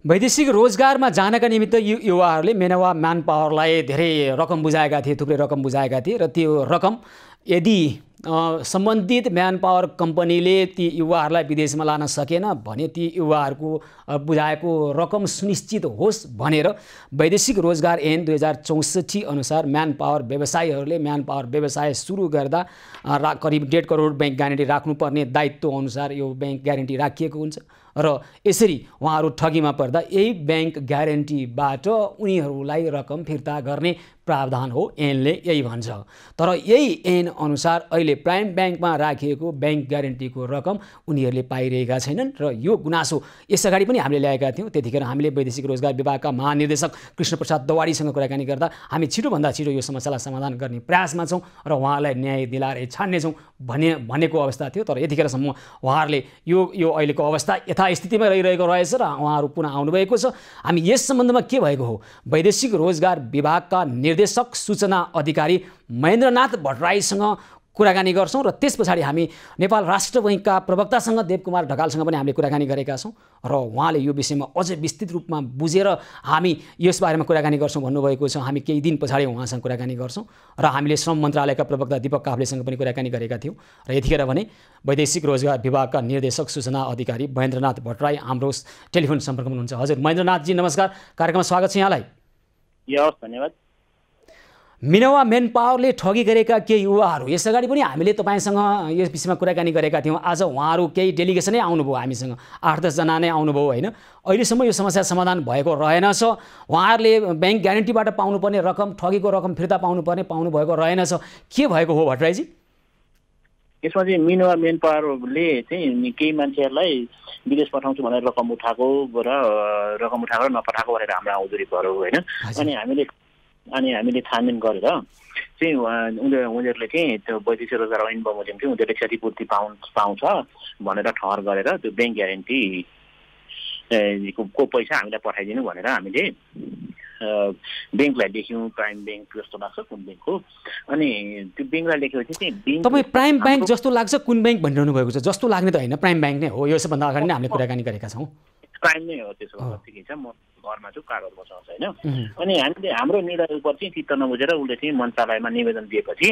वैदेशिक रोजगारमा जानका निमित्त युवाहरूले मेनवा म्यान पावरलाई धेरै रकम बुझाएका थिए, थुप्रै रकम बुझाएका थिए र त्यो रकम यदि सम्बन्धित म्यान पावर कम्पनीले ती युवाहरूलाई विदेशमा लान सकेन भने ती युवाहरूको बुझाएको रकम सुनिश्चित होस् भनेर वैदेशिक रोजगार ऐन 2064 अनुसार म्यान पावर व्यवसायीहरूले म्यान पावर व्यवसाय सुरु गर्दा करिब 1.5 करोड बैंक ग्यारेन्टी राख्नुपर्ने दायित्व अनुसार यो बैंक ग्यारेन्टी राखिएको हुन्छ र यसरी उहाँहरू ठगीमा पर्दा यही बैंक ग्यारेन्टीबाट उनीहरूलाई रकम फिर्ता गर्ने प्रावधान हो, ऐनले यही भन्छ। तर यही ऐन अनुसार अहिले प्राइम ब्याङ्कमा राखिएको बैंक ग्यारेन्टीको रकम उनीहरूले पाइरहेका छैनन् र यो गुनासो यसअगाडि पनि हामीले ल्याएका थियौँ। त्यतिखेर हामीले वैदेशिक रोजगार विभागका महानिर्देशक कृष्णप्रसाद दवाडीसँग कुराकानी गर्दा हामी छिटोभन्दा छिटो यो समस्यालाई समाधान गर्ने प्रयासमा छौँ र उहाँलाई न्याय दिलाएर छान्नेछौँ भनेको अवस्था थियो। तर यतिखेरसम्म उहाँहरूले यो अहिलेको अवस्था यथास्थितिमा रहिरहेको रहेछ र उहाँहरू पुनः आउनुभएको छ। हामी यस सम्बन्धमा के भएको हो, वैदेशिक रोजगार विभागका निर्देशक सूचना अधिकारी महेन्द्रनाथ भट्टराईसँग कुराकानी गर्छौँ र त्यस पछाडि हामी नेपाल राष्ट्र बैङ्कका प्रवक्तासँग देवकुमार ढकालसँग पनि हामीले कुराकानी गरेका छौँ र उहाँले यो विषयमा अझै विस्तृत रूपमा बुझेर हामी यस बारेमा कुराकानी गर्छौँ भन्नुभएको छ। हामी केही दिन पछाडि उहाँसँग कुराकानी गर्छौँ र हामीले श्रम मन्त्रालयका प्रवक्ता दीपक काफ्लेसँग पनि कुराकानी गरेका थियौँ र यतिखेर भने वैदेशिक रोजगार विभागका निर्देशक सूचना अधिकारी महेन्द्रनाथ भट्टराई हाम्रो टेलिफोन सम्पर्कमा हुनुहुन्छ। हजुर महेन्द्रनाथजी नमस्कार, कार्यक्रममा स्वागत छ यहाँलाई। हवस्, धन्यवाद। मिनवा मेन पावरले ठगी गरेका केही युवाहरू यसअगाडि पनि हामीले तपाईँसँग यस विषयमा कुराकानी गरेका थियौँ। आज उहाँहरू केही डेलिगेसनै आउनुभयो, हामीसँग 8-10 जना नै आउनुभयो होइन। अहिलेसम्म यो समस्या समाधान भएको रहेनछ। उहाँहरूले बैंक ग्यारेन्टीबाट पाउनुपर्ने रकम, ठगीको रकम फिर्ता पाउनुभएको रहेनछ। के भएको हो भट्टराईजी? यसमा चाहिँ मिनवा मेन पावरले चाहिँ केही मान्छेहरूलाई विदेश पठाउँछु भनेर रकम उठाएको र नपठाएको भनेर हाम्रो आउँदुरी पर्यो होइन। अनि हामीले छानबिन गरेर चाहिँ उनीहरूले चाहिँ त्यो वैदेशिक रोजगार ऐन बमोजिम चाहिँ उनीहरूले क्षतिपूर्ति पाउँछ भनेर ठहर गरेर त्यो ब्याङ्क ग्यारेन्टी को पैसा हामीलाई पठाइदिनु भनेर हामीले ब्याङ्कलाई लेख्यौँ। प्राइम ब्याङ्क जस्तो लाग्छ कुन ब्याङ्क हो, अनि त्यो ब्याङ्कलाई लेखेपछि चाहिँ तपाईँ प्राइम ब्याङ्क जस्तो लाग्छ कुन ब्याङ्क भनिरहनु भएको छ? जस्तो लाग्ने त होइन, प्राइम ब्याङ्क नै हो। यसभन्दा अगाडि नै हामीले कुराकानी गरेका छौँ। प्राइम नै हो, त्यसो ठिकै छ। म घरमा छु, कागज बसाउँछ होइन। अनि हामीले हाम्रो निर्णय उपर चाहिँ चित्त नबुझेर उसले चाहिँ मन्त्रालयमा निवेदन दिएपछि,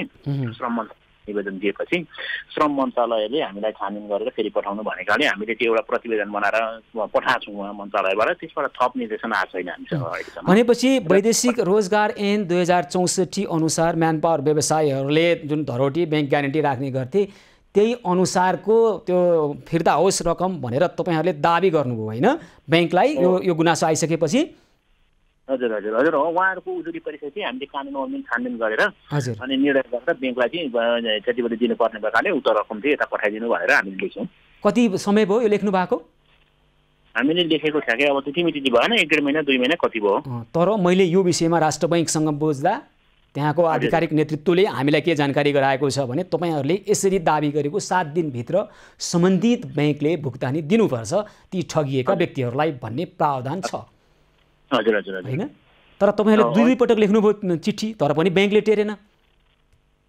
श्रम मन्त्रालयले हामीलाई छानबिन गरेर फेरि पठाउनु भनेकाले हामीले त्यो एउटा प्रतिवेदन बनाएर पठाएको छौँ उहाँ मन्त्रालयबाट। त्यसबाट थप निर्देशन आएको छैन हामीसँग अहिलेसम्म। भनेपछि वैदेशिक रोजगार ऐन 2064 अनुसार म्यान पावर व्यवसायीहरूले जुन धरोटी बैंक ग्यारेन्टी राख्ने गर्थे त्यही अनुसारको त्यो फिर्ता होस् रकम भनेर तपाईँहरूले दाबी गर्नुभयो होइन ब्याङ्कलाई यो गुनासो आइसकेपछि? हजुर हजुर हजुर हो। उहाँहरूको उजुरी परिसकेपछि हामीले कानुन अनुसार छानबिन गरेर अनि निर्णय गरेर ब्याङ्कलाई चाहिँ क्षतिपूर्ति दिनुपर्ने भएकाले उक्त रकम चाहिँ यता पठाइदिनु भनेर हामीले लेख्यौँ। कति समय भयो यो लेख्नु भएको? हामीले लेखेको छ कि अब त्यति मिति भएन, 1.5 महिना 2 महिना कति भयो। तर मैले यो विषयमा राष्ट्र बैङ्कसँग बुझ्दा त्यहाँको आधिकारिक नेतृत्वले हामीलाई के जानकारी गराएको छ भने तपाईँहरूले यसरी दाबी गरेको 7 दिनभित्र सम्बन्धित ब्याङ्कले भुक्तानी दिनुपर्छ ती ठगिएका व्यक्तिहरूलाई भन्ने प्रावधान छ। हजुर हजुर होइन। तर तपाईँहरूले दुई पटक लेख्नुभयो चिठी, तर पनि ब्याङ्कले टेरेन।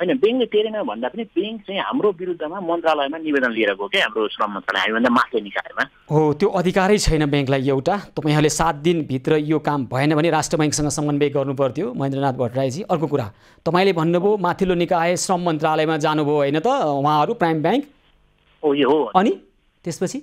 होइन, ब्याङ्कले टेरेन भन्दा पनि ब्याङ्क चाहिँ हाम्रो विरुद्धमा मन्त्रालयमा निवेदन लिएर गयो क्या, हाम्रो श्रम मन्त्रालय, हामीभन्दा माथिल्लो निकायमा। हो, त्यो अधिकारै छैन ब्याङ्कलाई एउटा। तपाईँहरूले 7 दिनभित्र यो काम भएन भने राष्ट्र बैङ्कसँग समन्वय गर्नु पर्थ्यो महेन्द्रनाथ भट्टराईजी। अर्को कुरा, तपाईँले भन्नुभयो माथिल्लो निकाय श्रम मन्त्रालयमा जानुभयो होइन त उहाँहरू, प्राइम ब्याङ्क? हो, यो हो। अनि त्यसपछि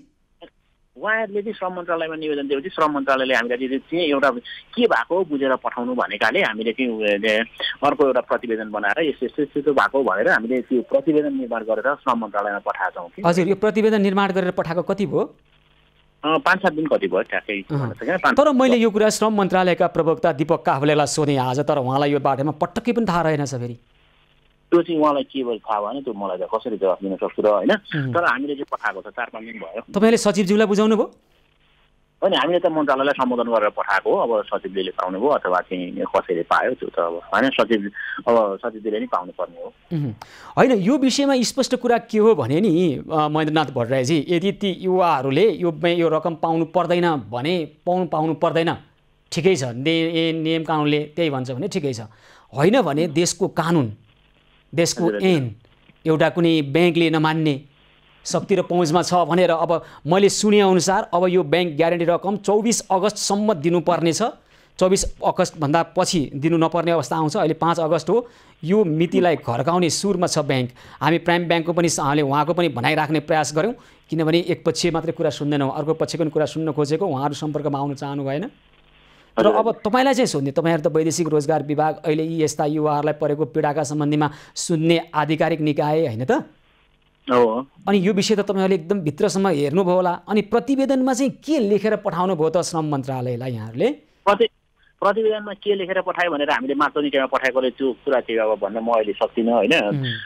उहाँहरूले चाहिँ श्रम मन्त्रालयमा निवेदन दिएपछि श्रम मन्त्रालयले हामीलाई चाहिँ एउटा के भएको बुझेर पठाउनु भनेकाले हामीले चाहिँ अर्को एउटा प्रतिवेदन बनाएर यस्तो भएको भनेर हामीले त्यो प्रतिवेदन निर्माण गरेर श्रम मन्त्रालयमा पठाएका छौँ कि। हजुर, यो प्रतिवेदन निर्माण गरेर पठाएको कति भयो? 5-7 दिन कति भयो ठ्याक्कै। तर मैले यो कुरा श्रम मन्त्रालयका प्रवक्ता दीपक काफ्लेलाई सोधेँ आज, तर उहाँलाई यो बारेमा पटक्कै पनि थाहा रहेनछ। फेरि त्यो चाहिँ उहाँलाई के भयो थाहा भएन, त्यो मलाई त कसरी जवाफ दिन सक्छु र होइन। तर हामीले चाहिँ पठाएको छ, 4-5 दिन भयो। तपाईँले सचिवज्यूलाई बुझाउनु भयो? होइन, हामीले त मन्त्रालयलाई सम्बोधन गरेर पठाएको हो। अब सचिवले पाउनु भयो अथवा चाहिँ कसैले पायो त्यो त अब होइन, सचिवले नै पाउनु पर्ने हो। होइन, यो विषयमा स्पष्ट कुरा के हो भने नि महेन्द्रनाथ भट्टराईजी, यदि ती युवाहरूले यो रकम पाउनु पर्दैन भने पाउनु पर्दैन, ठिकै छ, नियम कानुनले त्यही भन्छ भने ठिकै छ। होइन भने देशको कानुन, देशको ऐन एउटा कुनै ब्याङ्कले नमान्ने शक्ति र पहुँचमा छ भनेर अब मैले सुनेअनुसार अब यो ब्याङ्क ग्यारेन्टी रकम 24 अगस्तसम्म दिनुपर्ने छ। 24 अगस्तभन्दा पछि दिनु नपर्ने अवस्था आउँछ। अहिले 5 अगस्त हो। यो मितिलाई घर्काउने सुरमा छ ब्याङ्क। हामी प्राइम ब्याङ्कको पनि उहाँको पनि भनाइराख्ने प्रयास गऱ्यौँ, किनभने एक पक्ष मात्रै कुरा सुन्दैनौँ, अर्को पक्षको पनि कुरा सुन्न खोजेको, उहाँहरू सम्पर्कमा आउन चाहनु भएन। र अब तपाईँलाई चाहिँ सोध्ने, तपाईँहरू त वैदेशिक रोजगार विभाग अहिले यी यस्ता युवाहरूलाई परेको पीडाका सम्बन्धीमा सुन्ने आधिकारिक निकाय होइन त? अनि यो विषय त तपाईँहरूले एकदम भित्रसम्म हेर्नुभयो होला। अनि प्रतिवेदनमा चाहिँ के लेखेर पठाउनु भयो त श्रम मन्त्रालयलाई यहाँहरूले? प्रतिवेदनमा के लेखेर पठायो भनेर हामीले माथिल्लो निकायमा पठाएकोले त्यो कुरा चाहिँ अब भन्न म अहिले सक्दिनँ होइन,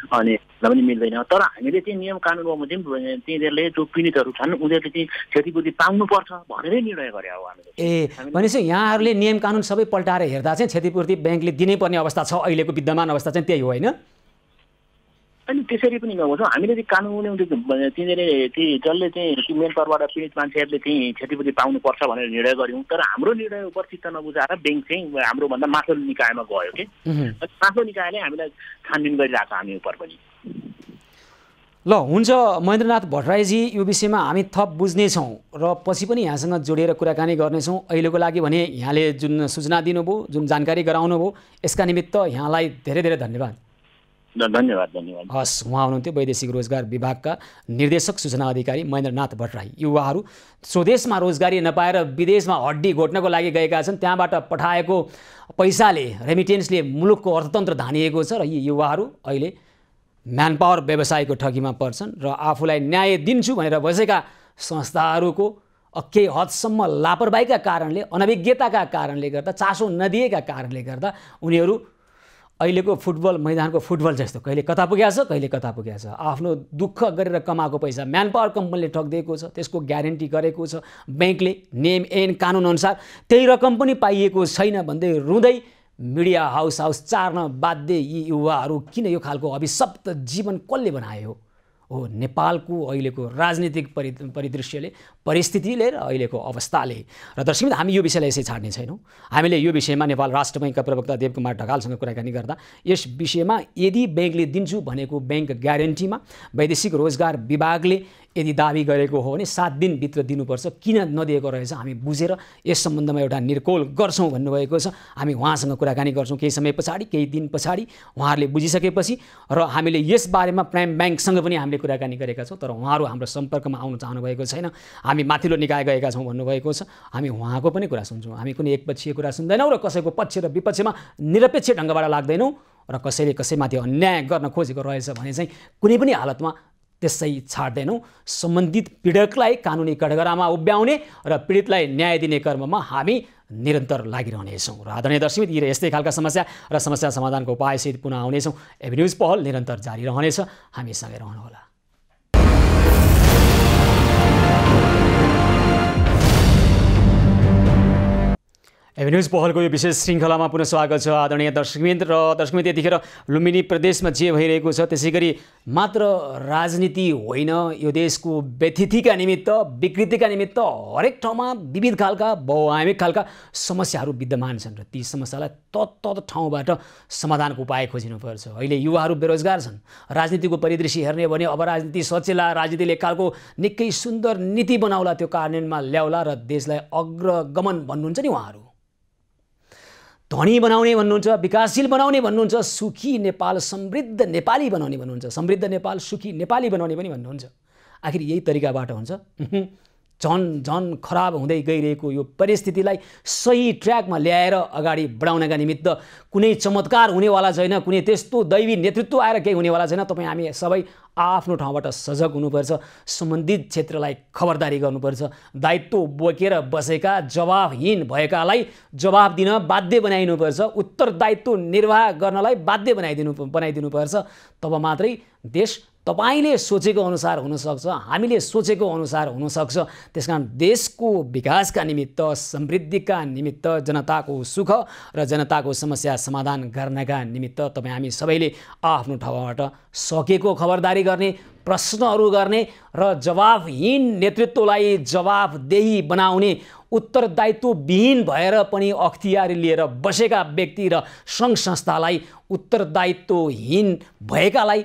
अनि पनि मिल्दैन। तर हामीले चाहिँ नियम कानुन बमोजिम तिनीहरूले जो पीडितहरू छन् उनीहरूले चाहिँ क्षतिपूर्ति पाउनुपर्छ भनेरै निर्णय गरे हो हामीले। भनेपछि यहाँहरूले नियम कानुन सबै पल्टाएर हेर्दा चाहिँ क्षतिपूर्ति ब्याङ्कले दिनै पर्ने अवस्था छ। अहिलेको विद्यमान अवस्था चाहिँ त्यही हो होइन? अनि त्यसरी पनि नगर्छौँ हामीले चाहिँ कानुन तिनीहरूले जसले चाहिँ मेन पावरबाट पीडित मान्छेहरूले चाहिँ क्षतिपूर्ति पाउनुपर्छ भनेर निर्णय गऱ्यौँ। तर हाम्रो निर्णय उपर चित्त नबुझाएर ब्याङ्क चाहिँ हाम्रोभन्दा माथिल्लो निकायमा गयो कि माथिल्लो निकायले हामीलाई छानबिन गरिरहेको छ हामी उपर पनि। ल हुन्छ महेन्द्रनाथ भट्टराईजी, यो विषयमा हामी थप बुझ्नेछौँ र पछि पनि यहाँसँग जोडिएर कुराकानी गर्नेछौँ। अहिलेको लागि भने यहाँले जुन सूचना दिनुभयो, जुन जानकारी गराउनु भयो, यसका निमित्त यहाँलाई धेरै धेरै धन्यवाद। धन्यवाद। हस्, उहाँ हुनुहुन्थ्यो वैदेशिक रोजगार विभागका निर्देशक सूचना अधिकारी महेन्द्रनाथ भट्टराई। युवाहरू स्वदेशमा रोजगारी नपाएर विदेशमा हड्डी घोट्नको लागि गएका छन्, त्यहाँबाट पठाएको पैसाले, रेमिटेन्सले मुलुकको अर्थतन्त्र धानिएको छ र यी युवाहरू अहिले म्यान पावर व्यवसायको ठगीमा पर्छन् र आफूलाई न्याय दिन्छु भनेर बसेका संस्थाहरूको केही हदसम्म लापरवाहीका कारणले, अनभिज्ञताका कारणले गर्दा, चासो नदिएका कारणले गर्दा उनीहरू अहिलेको फुटबल मैदानको फुटबल जस्तो कहिले कता पुगेको छ, कहिले कता पुगेको छ। आफ्नो दुःख गरेर कमाएको पैसा म्यान पावर कम्पनीले ठगिदिएको छ, त्यसको ग्यारेन्टी गरेको छ ब्याङ्कले नियम ऐन कानुन अनुसार, त्यही रकम पनि पाइएको छैन भन्दै रुँदै मिडिया हाउस चार्न बाध्य यी युवाहरू। किन यो खालको अभिशप्त जीवन कसले बनायो हो? नेपालको अहिलेको राजनीतिक परिदृश्यले, परिस्थितिले र अहिलेको अवस्थाले। र दर्शक हामी यो विषयलाई यसै छाड्ने छैनौँ। हामीले यो विषयमा नेपाल राष्ट्र बैङ्कका प्रवक्ता देवकुमार ढकालसँग कुराकानी गर्दा यस विषयमा यदि ब्याङ्कले दिन्छु भनेको ब्याङ्क ग्यारेन्टीमा वैदेशिक रोजगार विभागले यदि दाबी गरेको हो भने 7 दिनभित्र दिनुपर्छ, किन नदिएको रहेछ हामी बुझेर यस सम्बन्धमा एउटा निर्कोल गर्छौँ भन्नुभएको छ। हामी उहाँसँग कुराकानी गर्छौँ केही समय पछाडि, केही दिन पछाडि उहाँहरूले बुझिसकेपछि। र हामीले यस बारेमा प्राइम ब्याङ्कसँग पनि हामीले कुराकानी गरेका छौँ, तर उहाँहरू हाम्रो सम्पर्कमा आउन चाहनुभएको छैन। हामी माथिल्लो निकाय गएका छौँ भन्नुभएको छ। हामी उहाँको पनि कुरा सुन्छौँ। हामी कुनै एकपक्षीय कुरा सुन्दैनौँ र कसैको पक्ष र विपक्षमा निरपेक्ष ढङ्गबाट लाग्दैनौँ र कसैले कसैमाथि अन्याय गर्न खोजेको रहेछ भने चाहिँ कुनै पनि हालतमा त्यसै छाड्दैनौँ। सम्बन्धित पीडकलाई कानुनी कठघरामा उभ्याउने र पीडितलाई न्याय दिने कर्ममा हामी निरन्तर लागिरहनेछौँ। र आदरणीय दर्शक, यी यस्तै खालका समस्या र समस्या समाधानको उपायसहित पुनः आउनेछौँ। एभिन्युज पहल निरन्तर जारी रहनेछ, हामीसँगै रहनुहोला। एभेन्यूज पहलको यो विशेष श्रृङ्खलामा पुनः स्वागत छ आदरणीय दर्शकवृन्द र दर्शकवृन्द। यतिखेर लुम्बिनी प्रदेशमा जे भइरहेको छ त्यसै गरी मात्र राजनीति होइन, यो देशको व्यथितिका निमित्त विकृतिका निमित्त हरेक ठाउँमा विविध खालका बहुआयामिक खालका समस्याहरू विद्यमान छन् र ती समस्यालाई तत्त ठाउँबाट समाधानको उपाय खोजिनुपर्छ। अहिले युवाहरू बेरोजगार छन्। राजनीतिको परिदृश्य हेर्ने भने अब राजनीति सचेला, राजनीतिले कालको निकै सुन्दर नीति बनाउला, त्यो कार्यान्वयनमा ल्याउला र देशलाई अग्रगमन भन्नुहुन्छ नि उहाँहरू। धनी बनाउने भन्नुहुन्छ, विकासशील बनाउने भन्नुहुन्छ, सुखी नेपाल समृद्ध नेपाली बनाउने भन्नुहुन्छ, समृद्ध नेपाल सुखी नेपाली बनाउने पनि भन्नुहुन्छ। आखिर यही तरिकाबाट हुन्छ? झन खराब हुँदै गइरहेको यो परिस्थितिलाई सही ट्र्याकमा ल्याएर अगाडि बढाउनका निमित्त कुनै चमत्कार हुनेवाला छैन, कुनै त्यस्तो दैवी नेतृत्व आएर केही हुनेवाला छैन। तपाईँ हामी सबै आफ्नो ठाउँबाट सजग हुनुपर्छ, सम्बन्धित क्षेत्रलाई खबरदारी गर्नुपर्छ। दायित्व बोकेर बसेका जवाबहीन भएकालाई जवाब दिन बाध्य बनाइनुपर्छ, उत्तरदायित्व निर्वाह गर्नलाई बाध्य बनाइदिनुपर्छ। तब मात्रै देश तपाईले सोचेको अनुसार हुनसक्छ, हामीले सोचेको अनुसार हुनसक्छ। त्यसकारण देशको विकासका निमित्त, समृद्धिका निमित्त, जनताको सुख र जनताको समस्या समाधान गर्नका निमित्त तपाईँ हामी सबैले आफ्नो ठाउँबाट सकेको खबरदारी गर्ने, प्रश्नहरू गर्ने र जवाबहीन नेतृत्वलाई जवाबदेही बनाउने, उत्तरदायित्वविहीन भएर पनि अख्तियारी लिएर बसेका व्यक्ति र सङ्घ संस्थालाई उत्तरदायित्वहीन भएकालाई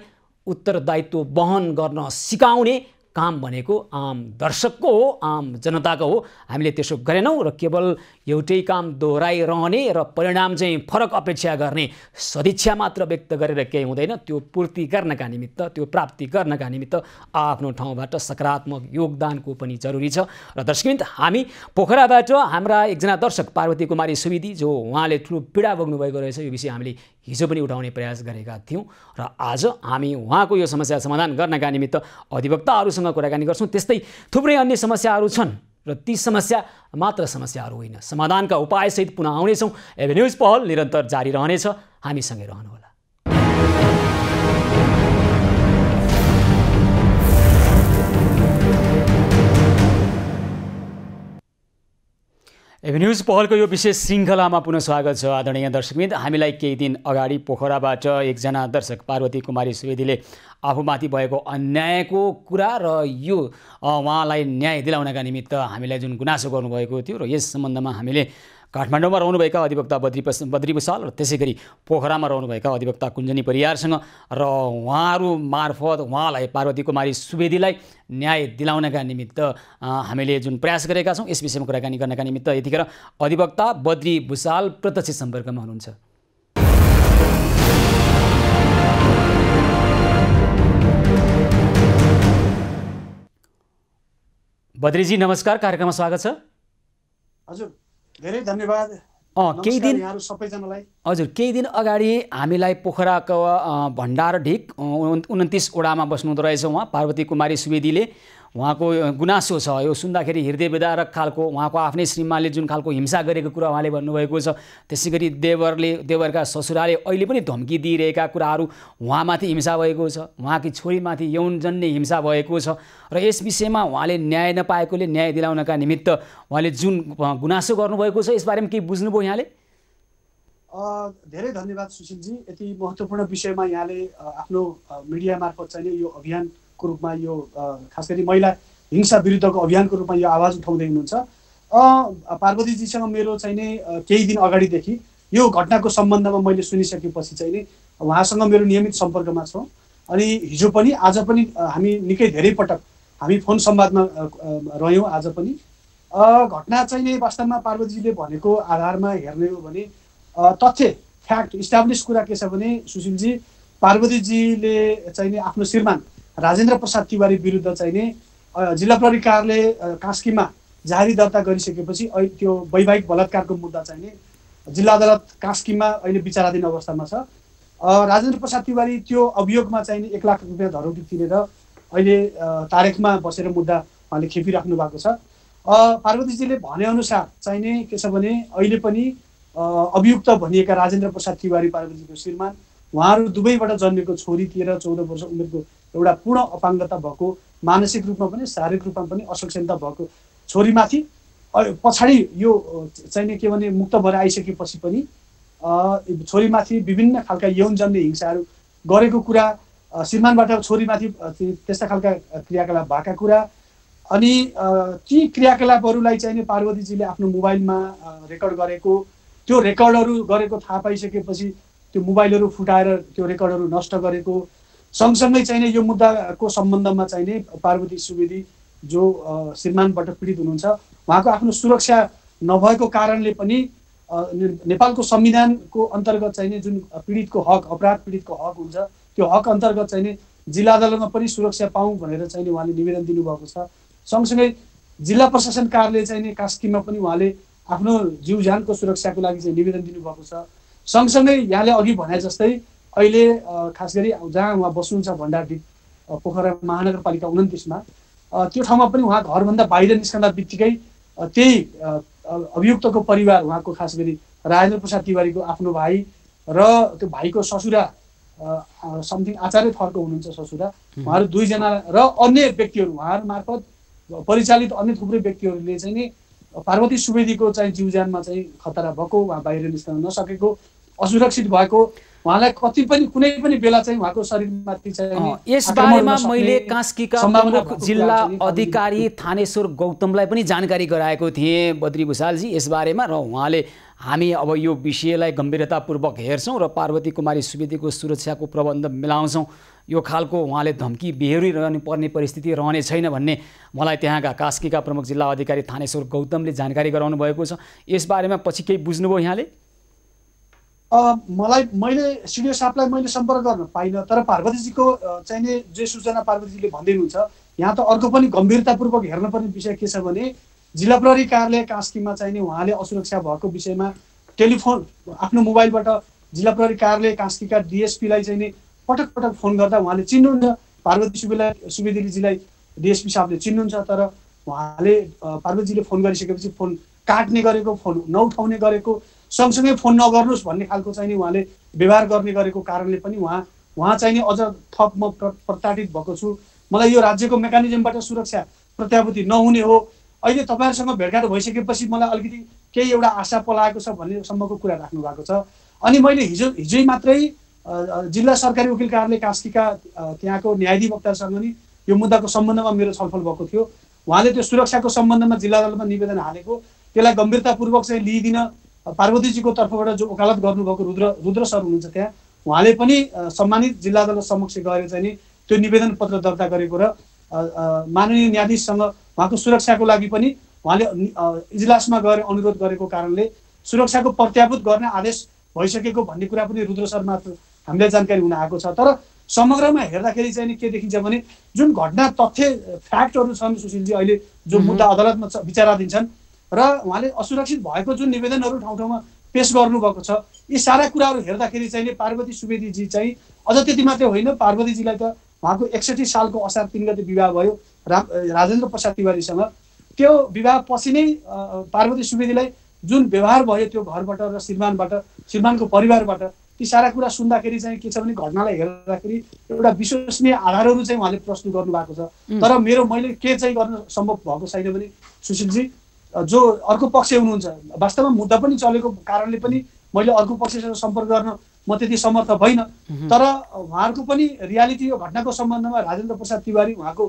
उत्तरदायित्व वहन गर्न सिकाउने काम भनेको आम दर्शकको हो, आम जनताको हो। हामीले त्यसो गरेनौँ र केवल एउटै काम दोहोऱ्याइरहने र परिणाम चाहिँ फरक अपेक्षा गर्ने, सदिच्छा मात्र व्यक्त गरेर केही हुँदैन। त्यो पूर्ति गर्नका निमित्त, त्यो प्राप्ति गर्नका निमित्त आफ्नो ठाउँबाट सकारात्मक योगदानको पनि जरुरी छ। र दर्शकवृन्द, हामी पोखराबाट हाम्रा एकजना दर्शक पार्वती कुमारी सुवेदी, जो उहाँले ठुलो पीडा भोग्नुभएको रहेछ, यो विषय हामीले हिजो पनि उठाउने प्रयास गरेका थियौँ र आज हामी उहाँको यो समस्या समाधान गर्नका निमित्त अधिवक्ताहरूसँग कुराकानी गर्छौँ। त्यस्तै थुप्रै अन्य समस्याहरू छन् र ती समस्या मात्र समस्याहरू होइन, समाधानका उपायसहित पुनः आउनेछौँ। एभेन्यूज पहल निरन्तर जारी रहनेछ, हामीसँगै रहनुहोला। एभेन्यूज पहलको यो विशेष श्रृङ्खलामा पुनः स्वागत छ आदरणीय दर्शकवृन्द। हामीलाई केही दिन अगाडि पोखराबाट एकजना दर्शक पार्वती कुमारी सुवेदीले आफूमाथि भएको अन्यायको कुरा र यो उहाँलाई न्याय दिलाउनका निमित्त हामीलाई जुन गुनासो गर्नुभएको थियो र यस सम्बन्धमा हामीले काठमाडौँमा रहनुभएका अधिवक्ता बद्री भुसाल र त्यसै गरी पोखरामा रहनुभएका अधिवक्ता कुञ्जनी परियारसँग र उहाँहरू मार्फत उहाँलाई पार्वती कुमारी सुवेदीलाई न्याय दिलाउनका निमित्त हामीले जुन प्रयास गरेका छौँ, यस विषयमा कुराकानी गर्नका निमित्त यतिखेर अधिवक्ता बद्री भुसाल प्रत्यक्ष सम्पर्कमा हुनुहुन्छ। बद्रीजी नमस्कार, कार्यक्रममा स्वागत छ। हजुर, धेरै धन्यवाद। केही दिन सबैजनालाई हजुर, केही दिन अगाडि हामीलाई पोखराको भण्डार ढिक 29 वडामा बस्नुहुँदो रहेछ उहाँ पार्वती कुमारी सुवेदीले। उहाँको गुनासो छ, यो सुन्दाखेरि हृदय विदारक खालको, उहाँको आफ्नै श्रीमानले जुन खालको हिंसा गरेको कुरा उहाँले भन्नुभएको छ। त्यसै गरी देवरका ससुराले अहिले पनि धम्की दिइरहेका कुराहरू, उहाँमाथि हिंसा भएको छ, उहाँकी छोरीमाथि यौनजन्य हिंसा भएको छ र यस विषयमा उहाँले न्याय नपाएकोले न्याय दिलाउनका निमित्त उहाँले जुन गुनासो गर्नुभएको छ, यसबारेमा केही बुझ्नुभयो यहाँले? धेरै धन्यवाद सुशीलजी। यति महत्त्वपूर्ण विषयमा यहाँले आफ्नो मिडिया मार्फत चाहिँ यो अभियानको रूपमा, यो खास गरी महिला हिंसा विरुद्धको अभियानको रूपमा यो आवाज उठाउँदै हुनुहुन्छ। पार्वतीजीसँग मेरो चाहिँ नि केही दिन अगाडिदेखि यो घटनाको सम्बन्धमा मैले सुनिसकेपछि चाहिँ नि उहाँसँग मेरो नियमित सम्पर्कमा छौँ। अनि हिजो पनि आज पनि हामी निकै धेरै पटक हामी फोन संवादमा रह्यौँ। आज पनि घटना चाहिँ नि वास्तवमा पार्वतीजीले भनेको आधारमा हेर्ने हो भने तथ्य, फ्याक्ट, इस्टाब्लिस कुरा के छ भने सुशीलजी, पार्वतीजीले चाहिँ नि आफ्नो श्रीमान राजेन्द्र प्रसाद तिवारी विरुद्ध चाहिँ नि जिल्ला प्रहरी कार्यालय कास्कीमा जारी दर्ता गरिसकेपछि त्यो वैवाहिक बलात्कारको मुद्दा चाहिँ नि जिल्ला अदालत कास्कीमा अहिले विचाराधीन अवस्थामा छ। राजेन्द्र प्रसाद तिवारी त्यो अभियोगमा चाहिँ नि 1 लाख रुपियाँ धरोटी तिरेर अहिले तारेखमा बसेर मुद्दा उहाँले खेपिराख्नु भएको छ। पार्वतीजीले भनेअनुसार चाहिँ नि के छ भने अहिले पनि अभियुक्त भनिएका राजेन्द्र प्रसाद तिवारी पार्वतीजीको श्रीमान, उहाँहरू दुवैबाट जन्मेको छोरी 13-14 वर्ष उमेरको एउटा पूर्ण अपाङ्गता भएको, मानसिक रूपमा पनि शारीरिक रूपमा पनि असक्षमता भएको छोरीमाथि पछाडि यो चाहिँ के भने मुक्त भएर आइसकेपछि पनि छोरीमाथि विभिन्न खालका यौनजन्य हिंसाहरू गरेको कुरा, श्रीमानबाट छोरीमाथि त्यस्ता खालका क्रियाकलाप भएका कुरा, अनि ती क्रियाकलापहरूलाई चाहिँ पार्वतीजीले आफ्नो मोबाइलमा रेकर्ड गरेको, त्यो रेकर्डहरू गरेको थाहा पाइसकेपछि त्यो मोबाइलहरू फुटाएर त्यो रेकर्डहरू नष्ट गरेको, सँगसँगै चाहिँ यो मुद्दाको सम्बन्धमा चाहिँ पार्वती सुवेदी जो श्रीमानबाट पीडित हुनुहुन्छ उहाँको आफ्नो सुरक्षा नभएको कारणले पनि नेपालको संविधानको अन्तर्गत चाहिँ जुन पीडितको हक, अपराध पीडितको हक हुन्छ, त्यो हक अन्तर्गत चाहिँ जिल्ला अदालतमा पनि सुरक्षा पाऊँ भनेर चाहिँ उहाँले निवेदन दिनुभएको छ। सँगसँगै जिल्ला प्रशासन कार्यालय चाहिँ कास्कीमा पनि उहाँले आफ्नो जीव ज्यानको सुरक्षाको लागि चाहिँ निवेदन दिनुभएको छ। सँगसँगै यहाँले अघि भने जस्तै अहिले खास गरी जहाँ उहाँ बस्नुहुन्छ भण्डारढिक पोखरा महानगरपालिका 29मा, त्यो ठाउँमा पनि उहाँ घरभन्दा बाहिर निस्कँदा बित्तिकै त्यही अभियुक्तको परिवार, उहाँको खास गरी राजेन्द्र प्रसाद तिवारीको आफ्नो भाइ र त्यो भाइको ससुरा समथिङ आचार्य थरको हुनुहुन्छ ससुरा, उहाँहरू दुईजना र अन्य व्यक्तिहरू उहाँहरू मार्फत परिचालित अन्य थुप्रै व्यक्तिहरूले चाहिँ नि पार्वती सुवेदीको चाहिँ जीव ज्यानमा चाहिँ खतरा भएको, उहाँ बाहिर निस्कन नसकेको, असुरक्षित भएको, उहाँलाई कति पनि कुनै पनि बेला चाहिँ उहाँको शरीरमाथि चाहिँ यसबारेमा मैले कास्कीका प्रमुख जिल्ला अधिकारी थानेश्वर गौतमलाई पनि जानकारी गराएको थिएँ बद्री भुषालजी यसबारेमा, र उहाँले हामी अब यो विषयलाई गम्भीरतापूर्वक हेर्छौँ र पार्वती कुमारी सुवेदीको सुरक्षाको प्रबन्ध मिलाउँछौँ, यो खालको उहाँले धम्की बेहोरिरहनु पर्ने परिस्थिति रहने छैन भन्ने मलाई त्यहाँका कास्कीका प्रमुख जिल्ला अधिकारी थानेश्वर गौतमले जानकारी गराउनु भएको छ। यसबारेमा पछि केही बुझ्नुभयो यहाँले? मैले सिडिओ साहबलाई मैले सम्पर्क गर्न पाइनँ, तर पार्वतीजीको चाहिँ नि जे सूचना पार्वतीजीले भन्दै हुनुहुन्छ, यहाँ त अर्को पनि गम्भीरतापूर्वक हेर्नुपर्ने विषय के छ भने जिल्ला प्रहरी कार्यालय कास्कीमा चाहिँ नि उहाँले असुरक्षा भएको विषयमा टेलिफोन आफ्नो मोबाइलबाट जिल्ला प्रहरी कार्यालय कास्कीका डिएसपीलाई चाहिँ नि पटक पटक फोन गर्दा उहाँले चिन्नुहुन्छ, पार्वती सुवेदीजीलाई डिएसपी साहबले चिन्नुहुन्छ, तर उहाँले पार्वतीजीले फोन गरिसकेपछि फोन काट्ने गरेको, फोन नउठाउने गरेको, सँगसँगै फोन नगर्नुहोस् भन्ने खालको चाहिँ नि उहाँले व्यवहार गर्ने गरेको कारणले पनि उहाँ चाहिँ नि अझ थप म प्रताडित भएको छु, मलाई यो राज्यको मेकानिजमबाट सुरक्षा प्रत्याभूति नहुने हो, अहिले तपाईँहरूसँग भेटघाट भइसकेपछि मलाई अलिकति केही एउटा आशा पलाएको छ भन्ने सम्मको कुरा राख्नु भएको छ। अनि मैले हिजै मात्रै जिल्ला सरकारी वकिल कार्यालय कास्कीका त्यहाँको न्यायाधिवक्तासँग नि यो मुद्दाको सम्बन्धमा मेरो छलफल भएको थियो। उहाँले त्यो सुरक्षाको सम्बन्धमा जिल्ला अदालतमा निवेदन हालेको, त्यसलाई गम्भीरतापूर्वक चाहिँ लिइदिन पार्वतीजीको तर्फबाट जो वकालत गर्नुभएको रुद्र सर हुनुहुन्छ त्यहाँ, उहाँले पनि सम्मानित जिल्ला अदालत समक्ष गएर चाहिँ नि त्यो निवेदन पत्र दर्ता गरेको र माननीय न्यायाधीशसँग उहाँको सुरक्षाको लागि पनि उहाँले इजलासमा गएर अनुरोध गरेको कारणले सुरक्षाको प्रत्याभूत गर्ने आदेश भइसकेको भन्ने कुरा पनि रुद्र सर मात्र हामीलाई जानकारी हुन आएको छ। तर समग्रमा हेर्दाखेरि चाहिँ के देखिन्छ भने जुन घटना तथ्य फ्याक्टहरू छन् सुशीलजी, अहिले जो मुद्दा अदालतमा विचाराधीन छन् र उहाँले असुरक्षित भएको जुन निवेदनहरू ठाउँ ठाउँमा पेश गर्नुभएको छ, यी सारा कुराहरू हेर्दाखेरि चाहिँ पार्वती सुवेदीजी चाहिँ अझ त्यति मात्रै होइन, पार्वतीजीलाई त उहाँको 61 सालको असार 3 गते विवाह भयो राजेन्द्र प्रसाद तिवारीसँग। त्यो विवाह पछि नै पार्वती सुवेदीलाई जुन व्यवहार भयो त्यो घरबाट र श्रीमानको परिवारबाट, ती सारा कुरा सुन्दाखेरि चाहिँ के छ भने घटनालाई हेर्दाखेरि एउटा विश्वसनीय आधारहरू चाहिँ उहाँले प्रस्तुत गर्नु भएको छ। तर मैले के चाहिँ गर्न सम्भव भएको छैन भने सुशीलजी, जो अर्को पक्ष हुनुहुन्छ, वास्तवमा मुद्दा पनि चलेको कारणले पनि मैले अर्को पक्षसँग सम्पर्क गर्न म त्यति समर्थ भइन, तर उहाँहरूको पनि रियालिटी यो घटनाको सम्बन्धमा राजेन्द्र प्रसाद तिवारी उहाँको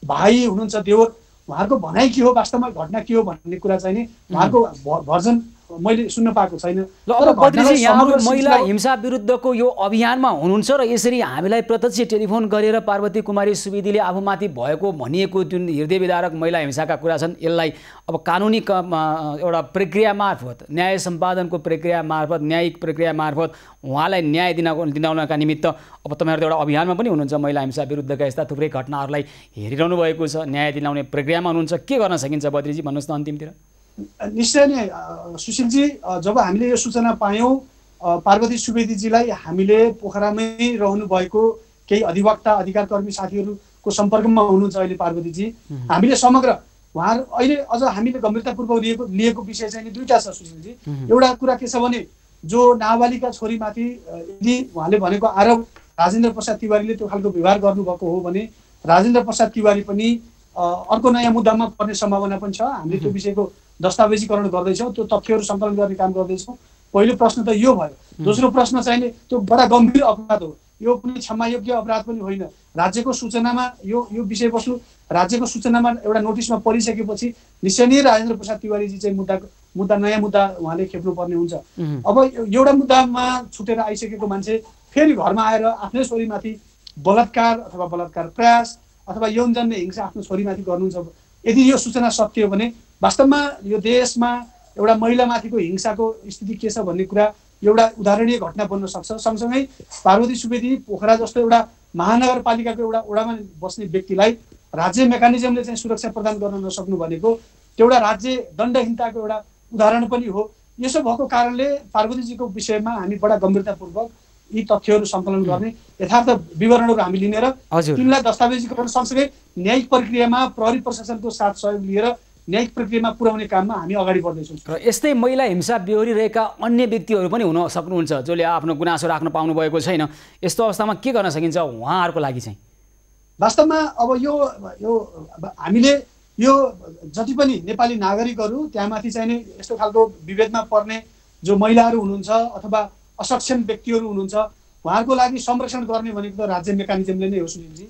भाइ हुनुहुन्छ, देवर, उहाँहरूको भनाइ के हो, वास्तवमा घटना के हो भन्ने कुरा चाहिँ नि उहाँको भर्जन मैले सुन्न पाएको छैन। ल अब बद्रीजी, यहाँहरू महिला हिंसा विरुद्धको यो अभियानमा हुनुहुन्छ र यसरी हामीलाई प्रत्यक्ष टेलिफोन गरेर पार्वती कुमारी सुवेदीले आफूमाथि भएको भनिएको जुन हृदय विदारक महिला हिंसाका कुरा छन्, यसलाई अब कानुनी एउटा प्रक्रिया मार्फत, न्याय सम्पादनको प्रक्रिया मार्फत, न्यायिक प्रक्रिया मार्फत उहाँलाई न्याय दिलाउनका निमित्त अब तपाईँहरू एउटा अभियानमा पनि हुनुहुन्छ, महिला हिंसा विरुद्धका यस्ता थुप्रै घटनाहरूलाई हेरिरहनु भएको छ, न्याय दिलाउने प्रक्रियामा हुनुहुन्छ, के गर्न सकिन्छ बद्रीजी भन्नुहोस् न अन्तिमतिर? निश्चय नै सुशीलजी, जब हामीले यो सूचना पायौँ पार्वती सुवेदीजीलाई हामीले पोखरामै रहनु भएको केही अधिवक्ता अधिकारकर्मी साथीहरूको सम्पर्कमा हुनुहुन्छ अहिले पार्वतीजी। हामीले समग्र उहाँहरू अहिले अझ हामीले गम्भीरतापूर्वक लिएको विषय चाहिँ दुईटा छ सुशीलजी। एउटा कुरा के छ भने जो नाबालिका छोरीमाथि यदि उहाँले भनेको आरोप राजेन्द्र प्रसाद तिवारीले त्यो खालको व्यवहार गर्नुभएको हो भने राजेन्द्र प्रसाद तिवारी पनि अर्को नयाँ मुद्दामा पर्ने सम्भावना पनि छ। हामीले त्यो विषयको दस्तावेजीकरण गर्दैछौँ, त्यो तथ्यहरू सङ्कलन गर्ने काम गर्दैछौँ। पहिलो प्रश्न त यो भयो। दोस्रो प्रश्न चाहिँ त्यो बडा गम्भीर अपराध हो, यो कुनै क्षमायोग्य अपराध पनि होइन। राज्यको सूचनामा यो विषयवस्तु राज्यको सूचनामा एउटा नोटिसमा परिसकेपछि निश्चय नै राजेन्द्र प्रसाद तिवारीजी चाहिँ नयाँ मुद्दा उहाँले खेप्नुपर्ने हुन्छ। अब एउटा मुद्दामा छुटेर आइसकेको मान्छे फेरि घरमा आएर आफ्नै छोरीमाथि बलात्कार अथवा बलात्कार प्रयास अथवा यौनजन्य हिंसा आफ्नो छोरीमाथि गर्नुहुन्छ, यदि यो सूचना सत्य हो भने वास्तवमा यो देशमा एउटा महिलामाथिको हिंसाको स्थिति के छ भन्ने कुरा एउटा उदाहरणीय घटना बन्न सक्छ। सँगसँगै पार्वती सुवेदी पोखरा जस्तो एउटा महानगरपालिकाको एउटा वडामा बस्ने व्यक्तिलाई राज्य मेकानिजमले चाहिँ सुरक्षा प्रदान गर्न नसक्नु भनेको एउटा राज्य दण्डहीनताको एउटा उदाहरण पनि हो। यसो भएको कारणले पार्वतीजीको विषयमा हामी बडा गम्भीरतापूर्वक यी तथ्यहरू सङ्कलन गर्ने यथार्थ विवरणहरू हामी लिनेर तिनलाई दस्तावेजीकरण सँगसँगै न्यायिक प्रक्रियामा प्रहरी प्रशासनको साथ सहयोग लिएर न्यायिक प्रक्रियामा पुर्याउने काममा हामी अगाडि बढ्दैछौँ। र यस्तै महिला हिंसा बेहोरिरहेका अन्य व्यक्तिहरू पनि हुन सक्नुहुन्छ जसले आफ्नो गुनासो राख्न पाउनु भएको छैन। यस्तो अवस्थामा के गर्न सकिन्छ उहाँहरूको लागि चाहिँ? वास्तवमा अब यो हामीले यो जति पनि नेपाली नागरिकहरू त्यहाँमाथि चाहिँ नि यस्तो खालको विभेदमा पर्ने जो महिलाहरू हुनुहुन्छ अथवा असक्षम व्यक्तिहरू हुनुहुन्छ उहाँहरूको लागि संरक्षण गर्ने भनेको त राज्य मेकानिजमले नै हो सुनिलजी।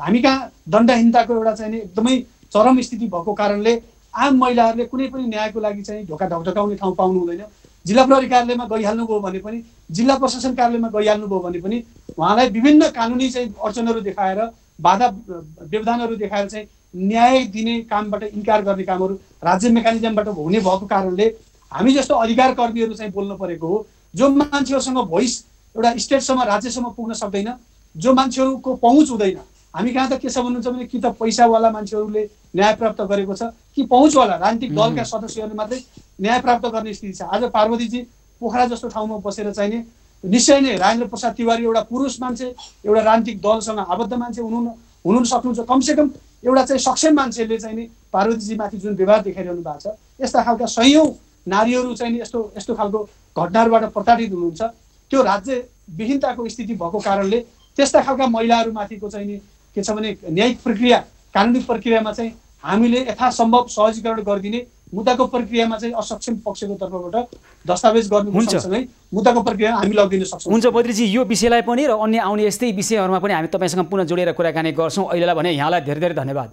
हामी कहाँ दण्डहीनताको एउटा चाहिँ नि एकदमै चरम स्थिति भएको कारणले आम महिलाहरूले कुनै पनि न्यायको लागि चाहिँ ढोका ढकढकाउने ठाउँ पाउनु हुँदैन। जिल्ला प्रहरी कार्यालयमा गइहाल्नुभयो भने पनि, जिल्ला प्रशासन कार्यालयमा गइहाल्नुभयो भने पनि उहाँलाई विभिन्न कानुनी चाहिँ अडचनहरू देखाएर बाधा व्यवधानहरू देखाएर चाहिँ न्याय दिने कामबाट इन्कार गर्ने कामहरू राज्य मेकानिजमबाट हुने भएको कारणले हामी जस्तो अधिकार कर्मीहरू चाहिँ बोल्न परेको हो। जो मान्छेहरूसँग भोइस एउटा स्टेटसम्म राज्यसम्म पुग्न सक्दैन, जो मान्छेहरूको पहुँच हुँदैन, हामी कहाँ त के छ भन्नुहुन्छ भने कि त पैसावाला मान्छेहरूले न्याय प्राप्त गरेको छ कि पहुँचवाला राजनीतिक दलका सदस्यहरूले मात्रै न्याय प्राप्त गर्ने स्थिति छ। आज पार्वतीजी पोखरा जस्तो ठाउँमा बसेर चाहिने निश्चय नै राजेन्द्र प्रसाद तिवारी एउटा पुरुष मान्छे, एउटा राजनीतिक दलसँग आबद्ध मान्छे हुनु सक्नुहुन्छ। कमसेकम एउटा चाहिँ सक्षम मान्छेले चाहिँ नि पार्वतीजीमाथि जुन व्यवहार देखाइरहनु भएको छ, यस्ता खालका सयौँ नारीहरू चाहिँ नि यस्तो खालको घटनाहरूबाट प्रताडित हुनुहुन्छ। त्यो राज्य विहीनताको स्थिति भएको कारणले त्यस्ता खालका महिलाहरूमाथिको चाहिँ नि के छ भने न्यायिक प्रक्रिया कानुनी प्रक्रियामा चाहिँ हामीले यथासम्भव सहजीकरण गरिदिने, मुद्दाको प्रक्रियामा चाहिँ असक्षम पक्षको तर्फबाट दस्तावेज गर्नु सँगसँगै मुद्दाको प्रक्रिया हामी लगिदिन सक्छौँ। हुन्छ बद्रीजी, यो विषयलाई पनि र अन्य आउने यस्तै विषयहरूमा पनि हामी तपाईँसँग पुनः जोडेर कुराकानी गर्छौँ। अहिलेलाई भने यहाँलाई धेरै धेरै धन्यवाद।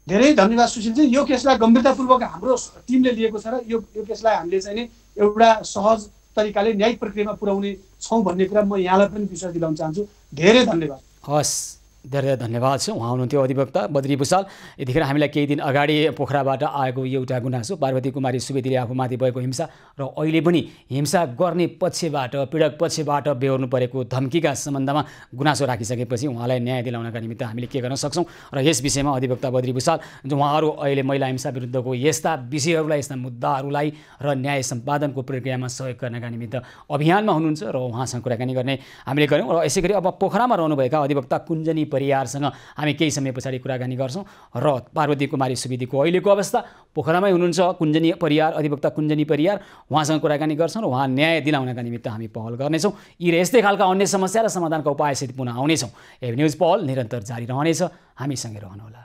धेरै धन्यवाद सुशीलजी। यो केसलाई गम्भीरतापूर्वक हाम्रो टिमले लिएको छ र यो केसलाई हामीले चाहिँ नि एउटा सहज तरिकाले न्यायिक प्रक्रियामा पुर्याउने छौँ भन्ने कुरा म यहाँलाई पनि विश्वास दिलाउन चाहन्छु। धेरै धन्यवाद। हस्, धेरै धेरै धन्यवाद छ। उहाँ हुनुहुन्थ्यो अधिवक्ता बद्री भुसाल। यतिखेर हामीलाई केही दिन अगाडि पोखराबाट आएको एउटा गुनासो पार्वती कुमारी सुवेदीले आफूमाथि भएको हिंसा र अहिले पनि हिंसा गर्ने पक्षबाट पीडक पक्षबाट बेहोर्नु परेको धम्कीका सम्बन्धमा गुनासो राखिसकेपछि उहाँलाई न्याय दिलाउनका निमित्त हामीले के गर्न सक्छौँ र यस विषयमा अधिवक्ता बद्री भुसाल जो उहाँहरू अहिले महिला हिंसा विरुद्धको यस्ता विषयहरूलाई, यस्ता मुद्दाहरूलाई र न्याय सम्पादनको प्रक्रियामा सहयोग गर्नका निमित्त अभियानमा हुनुहुन्छ र उहाँसँग कुराकानी गर्ने हामीले गऱ्यौँ। र यसै गरी अब पोखरामा रहनुभएका अधिवक्ता कुञ्जनी परियारसँग हामी केही समय पछाडि कुराकानी गर्छौँ र पार्वती कुमारी सुवेदीको अहिलेको अवस्था, पोखरामै हुनुहुन्छ कुञ्जनी परियार, अधिवक्ता कुञ्जनी परियार, उहाँसँग कुराकानी गर्छौँ र उहाँ न्याय दिलाउनका निमित्त हामी पहल गर्नेछौँ। यी र यस्तै खालका अन्य समस्या र समाधानका उपायसहित पुनः आउनेछौँ। एभ न्युज पहल निरन्तर जारी रहनेछ, हामीसँगै रहनुहोला।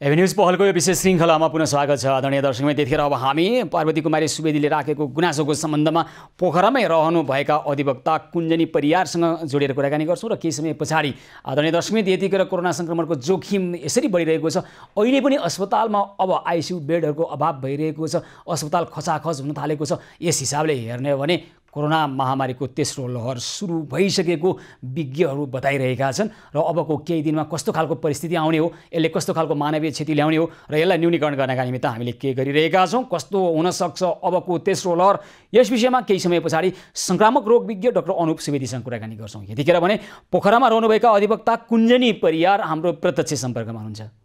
एभ न्युज पहलको यो विशेष श्रृङ्खलामा पुनः स्वागत छ आदरणीय दर्शकमै। त्यतिखेर अब हामी पार्वती कुमारी सुवेदीले राखेको गुनासोको सम्बन्धमा पोखरामै रहनुभएका अधिवक्ता कुञ्जनी परियारसँग जोडेर कुराकानी गर्छौँ र केही समय पछाडि आदरणीय दर्शकमै यतिखेर कोरोना सङ्क्रमणको जोखिम यसरी बढिरहेको छ, अहिले पनि अस्पतालमा अब आइसियु बेडहरूको अभाव भइरहेको छ, अस्पताल खचाखच हुन थालेको छ। यस हिसाबले हेर्ने हो भने कोरोना महामारीको तेस्रो लहर सुरु भइसकेको विज्ञहरू बताइरहेका छन् र अबको केही दिनमा कस्तो खालको परिस्थिति आउने हो, यसले कस्तो खालको मानवीय क्षति ल्याउने हो र यसलाई न्यूनीकरण गर्नका निमित्त हामीले के गरिरहेका छौँ, कस्तो हुनसक्छ अबको तेस्रो लहर, यस विषयमा केही समय पछाडि सङ्क्रामक रोग विज्ञ डाक्टर अनुप सुवेदीसँग कुराकानी गर्छौँ। यतिखेर भने पोखरामा रहनुभएका अधिवक्ता कुञ्जनी परियार हाम्रो प्रत्यक्ष सम्पर्कमा हुनुहुन्छ।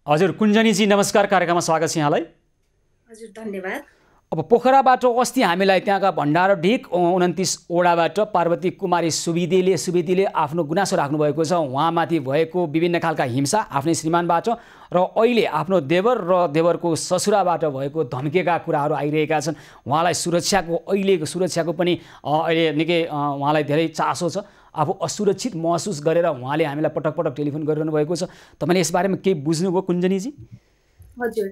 हजुर कुञ्जनीजी नमस्कार, कार्यक्रममा स्वागत छ यहाँलाई। हजुर धन्यवाद। अब पोखराबाट अस्ति हामीलाई त्यहाँका भण्डार ढिक 29 वडाबाट पार्वती कुमारी सुवेदीले आफ्नो गुनासो राख्नुभएको छ। उहाँमाथि भएको विभिन्न खालका हिंसा आफ्नै श्रीमानबाट र अहिले आफ्नो देवर र देवरको ससुराबाट भएको धम्केका कुराहरू आइरहेका छन्। उहाँलाई अहिलेको सुरक्षाको पनि अहिले निकै उहाँलाई धेरै चासो छ। आफू असुरक्षित महसुस गरेर उहाँले हामीलाई पटक पटक टेलिफोन गरिरहनु भएको छ। तपाईँले यसबारेमा केही बुझ्नुभयो कुञ्जनीजी? हजुर,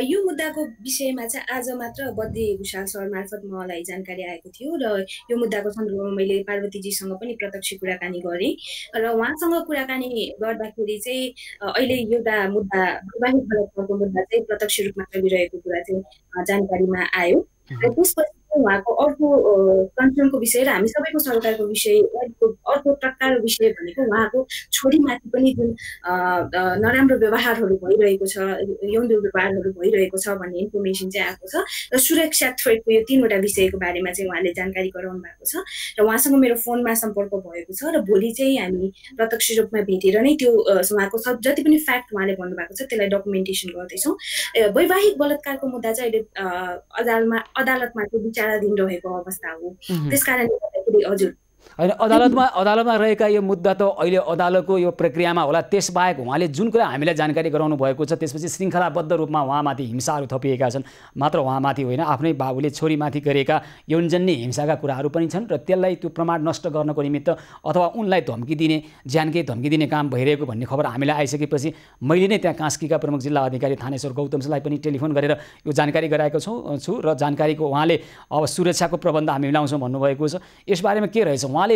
यो मुद्दाको विषयमा चाहिँ आज मात्र बद्री भुषाल सर मार्फत मलाई जानकारी आएको थियो र यो मुद्दाको सन्दर्भमा मैले पार्वतीजीसँग पनि प्रत्यक्ष कुराकानी गरेँ र उहाँसँग कुराकानी गर्दाखेरि चाहिँ अहिले एउटा मुद्दा वैवाहिक बलात्कारको मुद्दा चाहिँ प्रत्यक्ष रूपमा चलिरहेको कुरा चाहिँ जानकारीमा आयो र त्यसपछि उहाँको अर्को कन्सर्नको विषय र हामी सबैको सरकारको विषय अर्को टक्कार विषय भनेको उहाँको छोरीमाथि पनि जुन नराम्रो व्यवहारहरू भइरहेको छ, यौन दुर्व्यवहारहरू भइरहेको छ भन्ने इन्फर्मेसन चाहिँ आएको छ र सुरक्षा थ्रेटको यो 3वटा विषयको बारेमा चाहिँ उहाँले जानकारी गराउनु भएको छ र उहाँसँग मेरो फोनमा सम्पर्क भएको छ र भोलि चाहिँ हामी प्रत्यक्ष रूपमा भेटेर नै त्यो उहाँको जति पनि फ्याक्ट उहाँले भन्नुभएको छ त्यसलाई डकुमेन्टेसन गर्दैछौँ। वैवाहिक बलात्कारको मुद्दा चाहिँ अहिले अदालतमा चाहिँ विचाराधीन रहेको अवस्था हो। त्यसकारणले गर्दाखेरि हजुर होइन, अदालतमा रहेका यो मुद्दा त अहिले अदालतको यो प्रक्रियामा होला। त्यसबाहेक उहाँले जुन कुरा हामीलाई जानकारी गराउनु भएको छ त्यसपछि श्रृङ्खलाबद्ध रूपमा उहाँमाथि हिंसाहरू थपिएका छन्। मात्र उहाँमाथि होइन, आफ्नै बाबुले छोरीमाथि गरेका यौनजन्य हिंसाका कुराहरू पनि छन् र त्यसलाई त्यो प्रमाण नष्ट गर्नको निमित्त अथवा उनलाई धम्की दिने, ज्यानकै धम्की दिने काम भइरहेको भन्ने खबर हामीलाई आइसकेपछि मैले नै त्यहाँ कास्कीका प्रमुख जिल्ला अधिकारी थानेश्वर गौतमलाई पनि टेलिफोन गरेर यो जानकारी गराएको छु र जानकारीको उहाँले अब सुरक्षाको प्रबन्ध हामी मिलाउँछौँ भन्नुभएको छ। यसबारेमा के रहेछ, उहाँले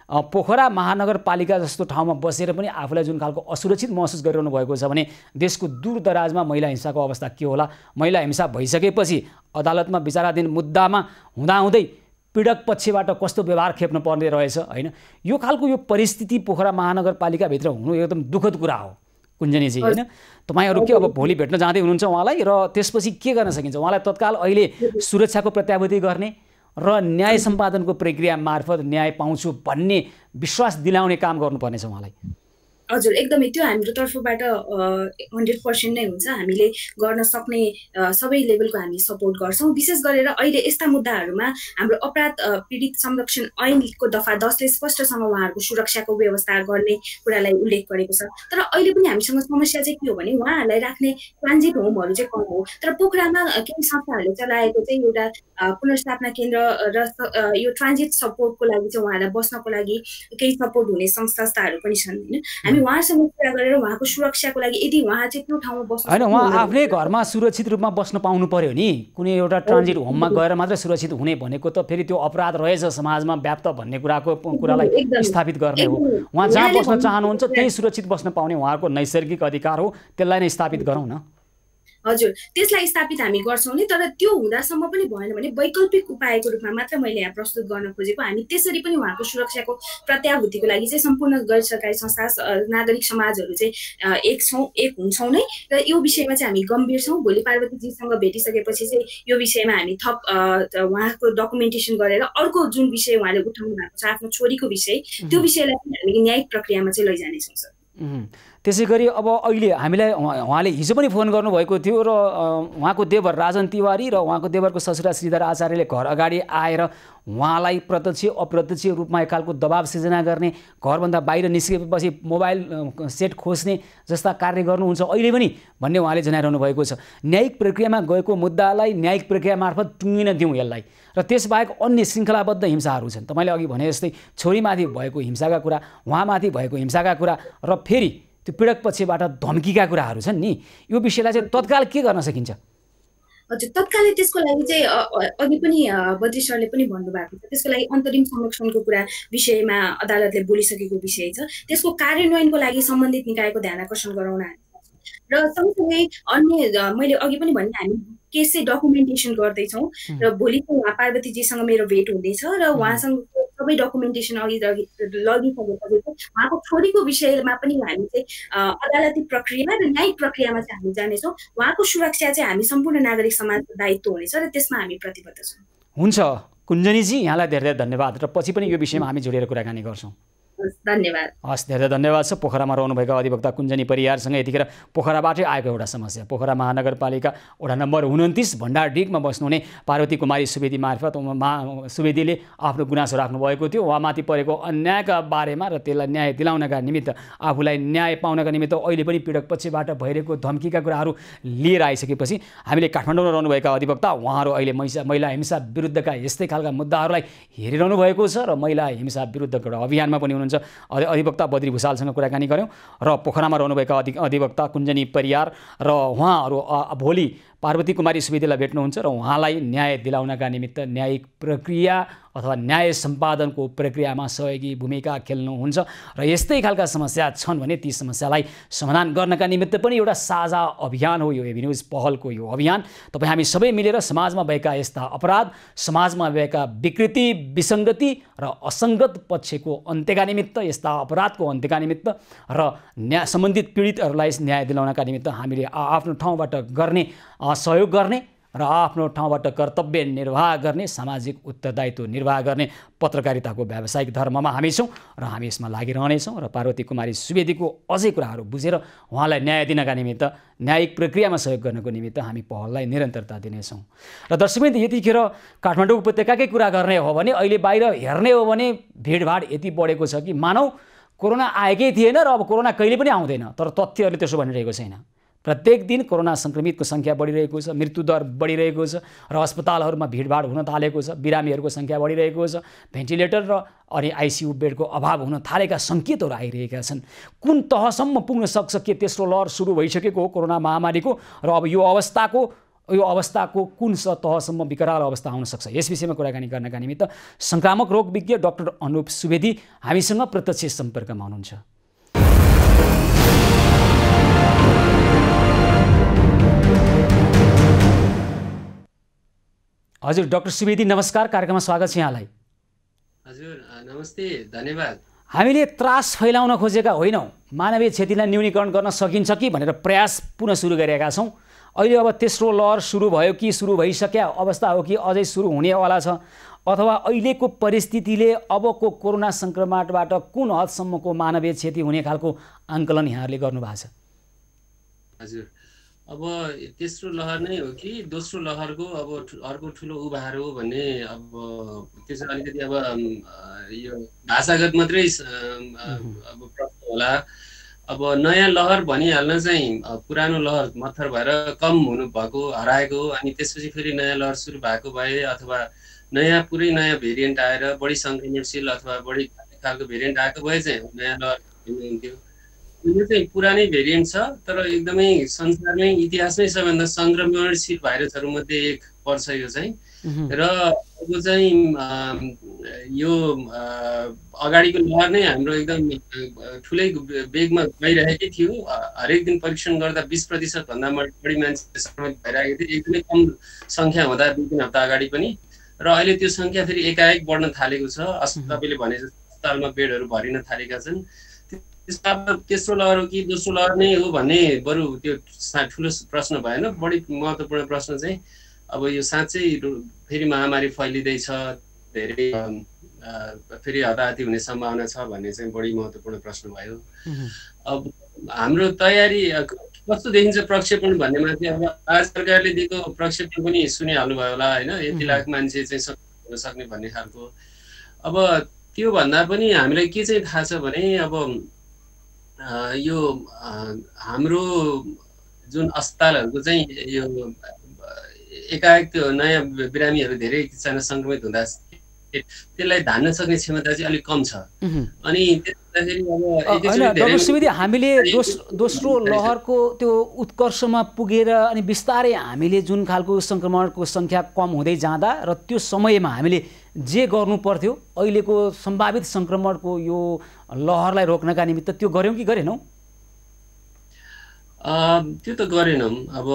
पोखरा महानगरपालिका जस्तो ठाउँमा बसेर पनि आफूलाई जुन खालको असुरक्षित महसुस गरिरहनु भएको छ भने देशको दूरदराजमा महिला हिंसाको अवस्था के होला? महिला हिंसा भइसकेपछि अदालतमा विचाराधीन मुद्दामा हुँदाहुँदै पीडक पक्षबाट कस्तो व्यवहार खेप्नु पर्ने रहेछ होइन? यो खालको यो परिस्थिति पोखरा महानगरपालिकाभित्र हुनु एकदम दुःखद कुरा हो कुञ्जनीजी होइन? तपाईँहरू के अब भोलि भेट्न जाँदै हुनुहुन्छ उहाँलाई र त्यसपछि के गर्न सकिन्छ? उहाँलाई तत्काल अहिले सुरक्षाको प्रत्याभूति गर्ने र न्याय सम्पादनको प्रक्रिया मार्फत न्याय पाउँछु भन्ने विश्वास दिलाउने काम गर्नुपर्नेछ उहाँलाई। हजुर, एकदमै त्यो हाम्रो तर्फबाट 100% नै हुन्छ। हामीले गर्न सक्ने सबै लेभलको हामी सपोर्ट गर्छौँ। विशेष गरेर अहिले यस्ता मुद्दाहरूमा हाम्रो अपराध पीडित संरक्षण ऐनको दफा 10ले स्पष्टसँग उहाँहरूको सुरक्षाको व्यवस्था गर्ने कुरालाई उल्लेख गरेको छ। तर अहिले पनि हामीसँग समस्या चाहिँ के हो भने उहाँहरूलाई राख्ने ट्रान्जिट होमहरू चाहिँ कम हो। तर पोखरामा केही संस्थाहरूले चलाएको चाहिँ एउटा पुनर्स्थापना केन्द्र र यो ट्रान्जिट सपोर्टको लागि चाहिँ उहाँहरूलाई बस्नको लागि केही सपोर्ट हुने संस्थाहरू पनि छन् होइन। उहाँसँग कुरा गरेर उहाँको सुरक्षाको लागि यदि उहाँ चाहिँ त्यो ठाउँमा बस्नु होइन, उहाँ आफ्नै घरमा सुरक्षित रूपमा बस्नु पाउनु पर्यो नि। कुनै एउटा ट्रान्जिट होममा गएर मात्रै सुरक्षित हुने भनेको त फेरि त्यो अपराध रहेछ समाजमा व्याप्त भन्ने कुरालाई स्थापित गर्ने हो। उहाँ जहाँ बस्न चाहनुहुन्छ त्यही सुरक्षित बस्न पाउने उहाँहरूको नैसर्गिक अधिकार हो, त्यसलाई नै स्थापित गरौँ न। हजुर, त्यसलाई स्थापित हामी गर्छौँ नि। तर त्यो हुँदासम्म पनि भएन भने वैकल्पिक उपायको रूपमा मात्र मैले यहाँ प्रस्तुत गर्न खोजेको। हामी त्यसरी पनि उहाँको सुरक्षाको प्रत्याभूतिको लागि चाहिँ सम्पूर्ण गैर सरकारी संस्था नागरिक समाजहरू चाहिँ एक हुन्छौँ नै र यो विषयमा चाहिँ हामी गम्भीर छौँ। भोलि पार्वतीजीसँग भेटिसकेपछि चाहिँ यो विषयमा हामी थप उहाँको डकुमेन्टेसन गरेर अर्को जुन विषय उहाँले उठाउनु भएको छ आफ्नो छोरीको विषय, त्यो विषयलाई पनि हामी न्यायिक प्रक्रियामा चाहिँ लैजानेछौँ सर। त्यसै गरी अब अहिले हामीलाई उहाँले हिजो पनि फोन गर्नुभएको थियो र उहाँको देवर राजन तिवारी र उहाँको देवरको ससुरा श्रीधर आचार्यले घर अगाडि आएर उहाँलाई प्रत्यक्ष अप्रत्यक्ष रूपमा एक खालको दबाब सिर्जना गर्ने, घरभन्दा बाहिर निस्केपछि मोबाइल सेट खोज्ने जस्ता कार्य गर्नुहुन्छ अहिले पनि भन्ने उहाँले जनाइरहनु भएको छ। न्यायिक प्रक्रियामा गएको मुद्दालाई न्यायिक प्रक्रिया मार्फत टुङ्गिन दिउँ यसलाई र त्यसबाहेक अन्य श्रृङ्खलाबद्ध हिंसाहरू छन्। तपाईँले अघि भने जस्तै छोरीमाथि भएको हिंसाका कुरा, उहाँमाथि भएको हिंसाका कुरा र फेरि त्यो पीडक पक्षबाट धम्कीका कुराहरू छन् नि, यो विषयलाई चाहिँ तत्काल के गर्न सकिन्छ? हजुर, तत्कालै त्यसको लागि चाहिँ अघि पनि बद्री सरले पनि भन्नुभएको छ, त्यसको लागि अन्तरिम संरक्षणको कुरा विषयमा अदालतले बोलिसकेको विषय छ। त्यसको कार्यान्वयनको लागि सम्बन्धित निकायको ध्यान आकर्षण गराउन र सँगसँगै अन्य मैले अघि पनि भने हामी केस चाहिँ डकुमेन्टेसन गर्दैछौँ र भोलि चाहिँ पार्वतीजीसँग मेरो भेट हुँदैछ र उहाँसँग सबै डकुमेन्टेसन अघि लगिसकेपछि उहाँको छोरीको विषयमा पनि हामी चाहिँ अदालती प्रक्रिया र न्यायिक प्रक्रियामा चाहिँ हामी जानेछौँ। उहाँको सुरक्षा चाहिँ हामी सम्पूर्ण नागरिक समाजको दायित्व हुनेछ र त्यसमा हामी प्रतिबद्ध छौँ। हुन्छ कुञ्जनीजी, यहाँलाई धेरै धेरै धन्यवाद र पछि पनि यो विषयमा हामी जोडेर कुराकानी गर्छौँ। धन्यवाद। हस्, धेरै धन्यवाद छ। पोखरामा रहनुभएका अधिवक्ता कुञ्जनी परियारसँग यतिखेर पोखराबाटै आएको एउटा समस्या, पोखरा महानगरपालिका वडा नम्बर 29 भण्डारडिगमा बस्नुहुने पार्वती कुमारी सुवेदी मार्फत सुवेदीले आफ्नो गुनासो राख्नुभएको थियो। उहाँमाथि परेको अन्यायका बारेमा र त्यसलाई न्याय दिलाउनका निमित्त, आफूलाई न्याय पाउनका निमित्त अहिले पनि पीडक पक्षबाट भइरहेको धम्कीका कुराहरू लिएर आइसकेपछि हामीले काठमाडौँमा रहनुभएका अधिवक्ता उहाँहरू अहिले महिला हिंसा विरुद्धका यस्तै खालका मुद्दाहरूलाई हेरिरहनु भएको छ र महिला हिंसा विरुद्धको एउटा अभियानमा पनि हुनुहुन्छ। अधिवक्ता बद्री भुषालसँग कुराकानी गऱ्यौँ र पोखरामा रहनुभएका अधिवक्ता कुञ्जनी परियार र उहाँहरू भोलि पार्वती कुमारी सुवेदीलाई भेट्नुहुन्छ र उहाँलाई न्याय दिलाउनका निमित्त न्यायिक प्रक्रिया अथवा न्याय सम्पादनको प्रक्रियामा सहयोगी भूमिका खेल्नुहुन्छ र यस्तै खालका समस्या छन् भने ती समस्यालाई समाधान गर्नका निमित्त पनि एउटा साझा अभियान हो यो एबी न्युज पहलको यो अभियान। तपाईँ हामी सबै मिलेर समाजमा भएका यस्ता अपराध, समाजमा भएका विकृति, विसङ्गति र असङ्गत पक्षको अन्त्यका निमित्त, यस्ता अपराधको अन्त्यका निमित्त र सम्बन्धित पीडितहरूलाई न्याय दिलाउनका निमित्त हामीले आफ्नो ठाउँबाट गर्ने सहयोग गर्ने र आफ्नो ठाउँबाट कर्तव्य निर्वाह गर्ने, सामाजिक उत्तरदायित्व निर्वाह गर्ने पत्रकारिताको व्यावसायिक धर्ममा हामी छौँ र हामी यसमा लागिरहनेछौँ र पार्वती कुमारी सुवेदीको अझै कुराहरू बुझेर उहाँलाई न्याय दिनका निमित्त, न्यायिक प्रक्रियामा सहयोग गर्नको निमित्त हामी पहललाई निरन्तरता दिनेछौँ। र दर्शकवृन्द, यतिखेर काठमाडौँ उपत्यकाकै कुरा गर्ने हो भने अहिले बाहिर हेर्ने हो भने भिडभाड यति बढेको छ कि मानौ कोरोना आएकै थिएन र अब कोरोना कहिले पनि आउँदैन। तर तथ्यहरूले त्यसो भनिरहेको छैन। प्रत्येक दिन कोरोना सङ्क्रमितको सङ्ख्या बढिरहेको छ, मृत्युदर बढिरहेको छ र अस्पतालहरूमा भिडभाड हुन थालेको छ, बिरामीहरूको सङ्ख्या बढिरहेको छ, भेन्टिलेटर र अनि आइसियु बेडको अभाव हुन थालेका सङ्केतहरू आइरहेका छन्। कुन तहसम्म पुग्न सक्छ? के तेस्रो लहर सुरु भइसकेको हो कोरोना महामारीको र अब यो अवस्थाको कुन तहसम्म विकराल अवस्था आउन सक्छ? यस विषयमा कुराकानी गर्नका निमित्त सङ्क्रामक रोग विज्ञ डाक्टर अनुप सुवेदी हामीसँग प्रत्यक्ष सम्पर्कमा हुनुहुन्छ। हजुर डाक्टर सुवेदी, नमस्कार, कार्यक्रममा स्वागत छ यहाँलाई। हजुर नमस्ते, धन्यवाद। हामीले त्रास फैलाउन खोजेका होइनौँ, मानवीय क्षतिलाई न्यूनीकरण गर्न सकिन्छ कि भनेर प्रयास पुनः सुरु गरेका छौँ। अहिले अब तेस्रो लहर सुरु भयो कि सुरु भइसक्या अवस्था हो कि अझै सुरु हुनेवाला छ, अथवा अहिलेको परिस्थितिले अबको कोरोना सङ्क्रमणबाट कुन हदसम्मको मानवीय क्षति हुने खालको आङ्कलन यहाँहरूले गर्नुभएको छ? हजुर, अब तेस्रो लहर नै हो कि दोस्रो लहरको अब अर्को ठुलो उभार हो भन्ने अब त्यो चाहिँ अलिकति अब यो भाषागत मात्रै अब प्रश्न होला। अब नयाँ लहर भनिहाल्न चाहिँ पुरानो लहर मत्थर भएर कम हुनु भएको, हराएको, अनि त्यसपछि फेरि नयाँ लहर सुरु भएको भए अथवा पुरै नयाँ भेरिएन्ट आएर बढी सङ्क्रमणशील अथवा बढी खालको भेरिएन्ट आएको भए चाहिँ नयाँ लहर हुन्थ्यो। यो चाहिँ पुरानै भेरिएन्ट छ, तर एकदमै संसारमै इतिहासमै सबैभन्दा सङ्क्रमणशील भाइरसहरूमध्ये एक पर्छ यो चाहिँ। र अब चाहिँ यो अगाडिको लहर नै हाम्रो एकदम ठुलै वेगमा गइरहेकै थियो। हरेक दिन परीक्षण गर्दा 20% भन्दा बढी मान्छे सङ्क्रमित भइरहेको थियो, एकदमै कम सङ्ख्या हुँदा 2-3 हप्ता अगाडि पनि। र अहिले त्यो सङ्ख्या फेरि एकाएक बढ्न थालेको छ। तपाईँले भने जस्तो अस्पतालमा बेडहरू भरिन थालेका छन्। तेस्रो लहर हो कि दोस्रो लहर नै हो भन्ने बरु त्यो ठुलो प्रश्न भएन। बढी महत्त्वपूर्ण प्रश्न चाहिँ अब यो साँच्चै फेरि महामारी फैलिँदैछ, धेरै फेरि हताहती हुने सम्भावना छ भन्ने चाहिँ बढी महत्त्वपूर्ण प्रश्न भयो। अब हाम्रो तयारी कस्तो देखिन्छ प्रक्षेपण भन्नेमा चाहिँ अब आज सरकारले दिएको प्रक्षेपण पनि सुनिहाल्नुभयो होला होइन, यति लाख मान्छे चाहिँ हुन सक्ने भन्ने खालको। अब त्यो भन्दा पनि हामीलाई के चाहिँ थाहा छ भने अब यो हाम्रो जुन अस्पतालहरूको चाहिँ यो एकाएक त्यो नयाँ बिरामीहरू धेरैजना सङ्क्रमित हुँदा त्यसलाई धान्न सक्ने क्षमता चाहिँ अलिक कम छ। अनि त्यसदाखेरि अब डाक्टर सुवेदी, हामीले दोस्रो लहरको त्यो उत्कर्षमा पुगेर अनि बिस्तारै हामीले जुन खालको सङ्क्रमणको सङ्ख्या कम हुँदै जाँदा र त्यो समयमा हामीले जे गर्नु पर्थ्यो अहिलेको सम्भावित सङ्क्रमणको यो लहरलाई रोक्नका निमित्त त्यो गऱ्यौँ कि गरेनौँ? त्यो त गरेनौँ। अब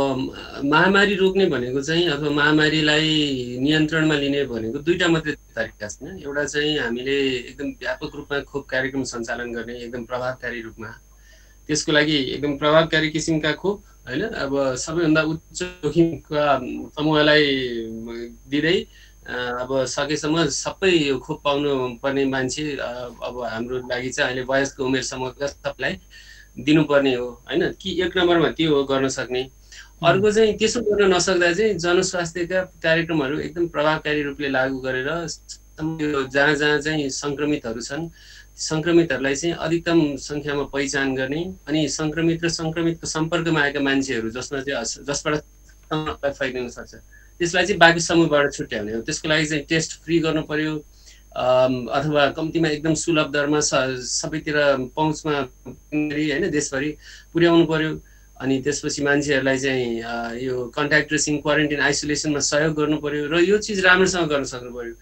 महामारी रोक्ने भनेको चाहिँ अथवा महामारीलाई नियन्त्रणमा लिने भनेको दुईटा मात्रै तरिका छन्। एउटा चाहिँ हामीले एकदम व्यापक रूपमा खोप कार्यक्रम सञ्चालन गर्ने, एकदम प्रभावकारी रूपमा, त्यसको लागि एकदम प्रभावकारी किसिमका खोप होइन, अब सबैभन्दा उच्च जोखिमका समूहलाई दिँदै अब सकेसम्म सबै यो खोप पाउनु पर्ने मान्छे अब हाम्रो लागि चाहिँ अहिले वयस्क उमेर समूहका सबलाई दिनुपर्ने हो हैन कि एक नम्बरमा त्यो हो गर्न सक्ने। अर्को चाहिँ त्यसो गर्न नसक्दा चाहिँ जनस्वास्थ्यका कार्यक्रमहरू एकदम प्रभावकारी रूपले लागू गरेर जहाँ जहाँ चाहिँ सङ्क्रमितहरू छन् सङ्क्रमितहरूलाई चाहिँ अधिकतम सङ्ख्यामा पहिचान गर्ने अनि सङ्क्रमित र सङ्क्रमितको सम्पर्कमा आएका मान्छेहरू जसबाट फैलिन सक्छ त्यसलाई चाहिँ बाँकी समूहबाट छुट्याउने हो। त्यसको लागि चाहिँ टेस्ट फ्री गर्नु पर्यो अथवा कम्तीमा एकदम सुलभ दरमा सबैतिर पहुँचमा हैन देशभरि पुर्याउनु पर्यो। अनि त्यसपछि मान्छेहरूलाई चाहिँ यो कन्ट्याक्ट ट्रेसिङ क्वारेन्टाइन आइसोलेसनमा सहयोग गर्नु पर्यो र यो चिज राम्रोसँग गर्न सक्नु पर्यो।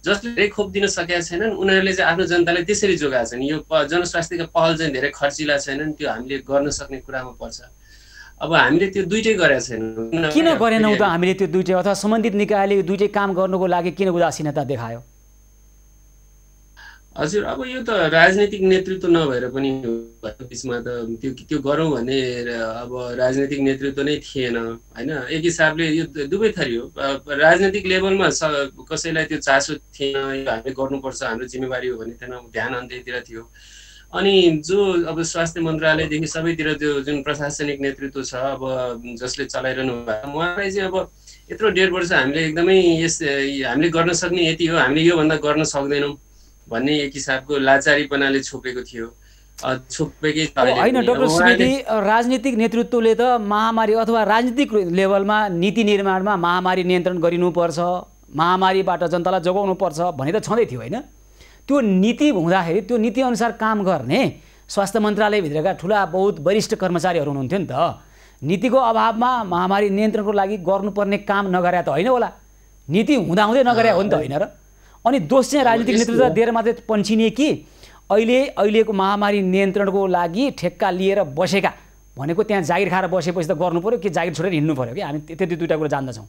जसले खोप दिन सकेका छैनन् उनीहरूले चाहिँ आफ्नो जनतालाई त्यसरी जोगाएका छन्। यो जनस्वास्थ्यका पहल चाहिँ धेरै खर्चिला छैनन्, त्यो हामीले गर्न सक्ने कुरामा पर्छ। अब हामीले त्यो दुइटै गरेका छैनौँ। किन गरेनौँ त हामीले त्यो दुइटै, अथवा सम्बन्धित निकायले यो दुइटै काम गर्नुको लागि किन उदासीनता देखायो? हजुर अब यो त राजनीतिक नेतृत्व नभएर पनि बिचमा त त्यो गरौँ भन्ने अब राजनीतिक नेतृत्व नै थिएन हैन। एक हिसाबले यो दुवै थरी हो। राजनीतिक लेभलमा कसैलाई त्यो चासो थिएन, यो हामीले गर्नुपर्छ हाम्रो जिम्मेवारी हो भन्ने थिएन, ध्यान अन्त्यतिर थियो। अनि जो अब स्वास्थ्य मन्त्रालयदेखि सबैतिर त्यो जुन प्रशासनिक नेतृत्व छ अब जसले चलाइरहनु भएको उहाँलाई चाहिँ अब यत्रो 1.5 वर्ष हामीले एकदमै हामीले गर्न सक्ने यति हो, हामीले योभन्दा गर्न सक्दैनौँ भन्ने एक हिसाबको लाचारीपनाले छोपेको थियो। छोपेकै होइन डाक्टर सुवेदी, राजनीतिक नेतृत्वले त महामारी अथवा राजनीतिक लेभलमा नीति निर्माणमा महामारी नियन्त्रण गरिनुपर्छ, महामारीबाट जनतालाई जोगाउनुपर्छ भन्ने त छँदै थियो होइन। त्यो नीति हुँदाखेरि त्यो नीति अनुसार काम गर्ने स्वास्थ्य मन्त्रालयभित्रका ठुला बहुत वरिष्ठ कर्मचारीहरू हुनुहुन्थ्यो नि त। नीतिको अभावमा महामारी नियन्त्रणको लागि गर्नुपर्ने काम नगरे त होइन होला, नीति हुँदाहुँदै नगरे हो नि त होइन र? अनि दोष चाहिँ राजनीतिक नेतृत्व दिएर मात्रै पन्छिने कि अहिलेको महामारी नियन्त्रणको लागि ठेक्का लिएर बसेका भनेको त्यहाँ जागिर खाएर बसेपछि त गर्नु पर्यो कि जागिर छोडेर हिँड्नु पर्यो कि? हामी त्यति दुईवटा कुरा जान्दछौँ।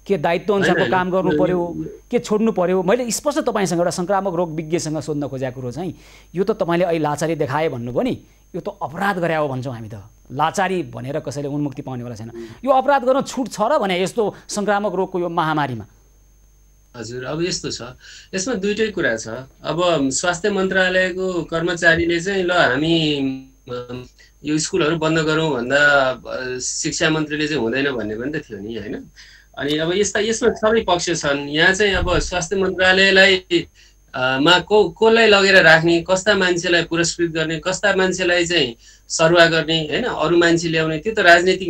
के दायित्व अनुसारको काम गर्नु पर्यो के छोड्नु पर्यो? मैले स्पष्ट तपाईँसँग एउटा सङ्क्रामक रोग विज्ञसँग सोध्न खोजेको कुरो चाहिँ यो त तपाईँले अहिले लाचारी देखाए भन्नु पनि यो त अपराध गरे हो भन्छौँ हामी त। लाचारी भनेर कसैले उन्मुक्ति पाउनेवाला छैन। यो अपराध गर्न छुट छ र भने यस्तो सङ्क्रामक रोगको यो महामारीमा? हजुर अब यस्तो छ, यसमा दुईटै कुरा छ। अब स्वास्थ्य मन्त्रालयको कर्मचारीले चाहिँ ल हामी यो स्कुलहरू बन्द गरौँ भन्दा शिक्षा मन्त्रीले चाहिँ हुँदैन भन्ने पनि त थियो नि होइन। अनि अब यसमा सबै पक्ष छन्। यहाँ चाहिँ अब स्वास्थ्य मन्त्रालयलाई कसलाई लगेर राख्ने, कस्ता मान्छेलाई पुरस्कृत गर्ने, कस्ता मान्छेलाई चाहिँ सरुवा गर्ने होइन, अरू मान्छे ल्याउने, त्यो त राजनीतिक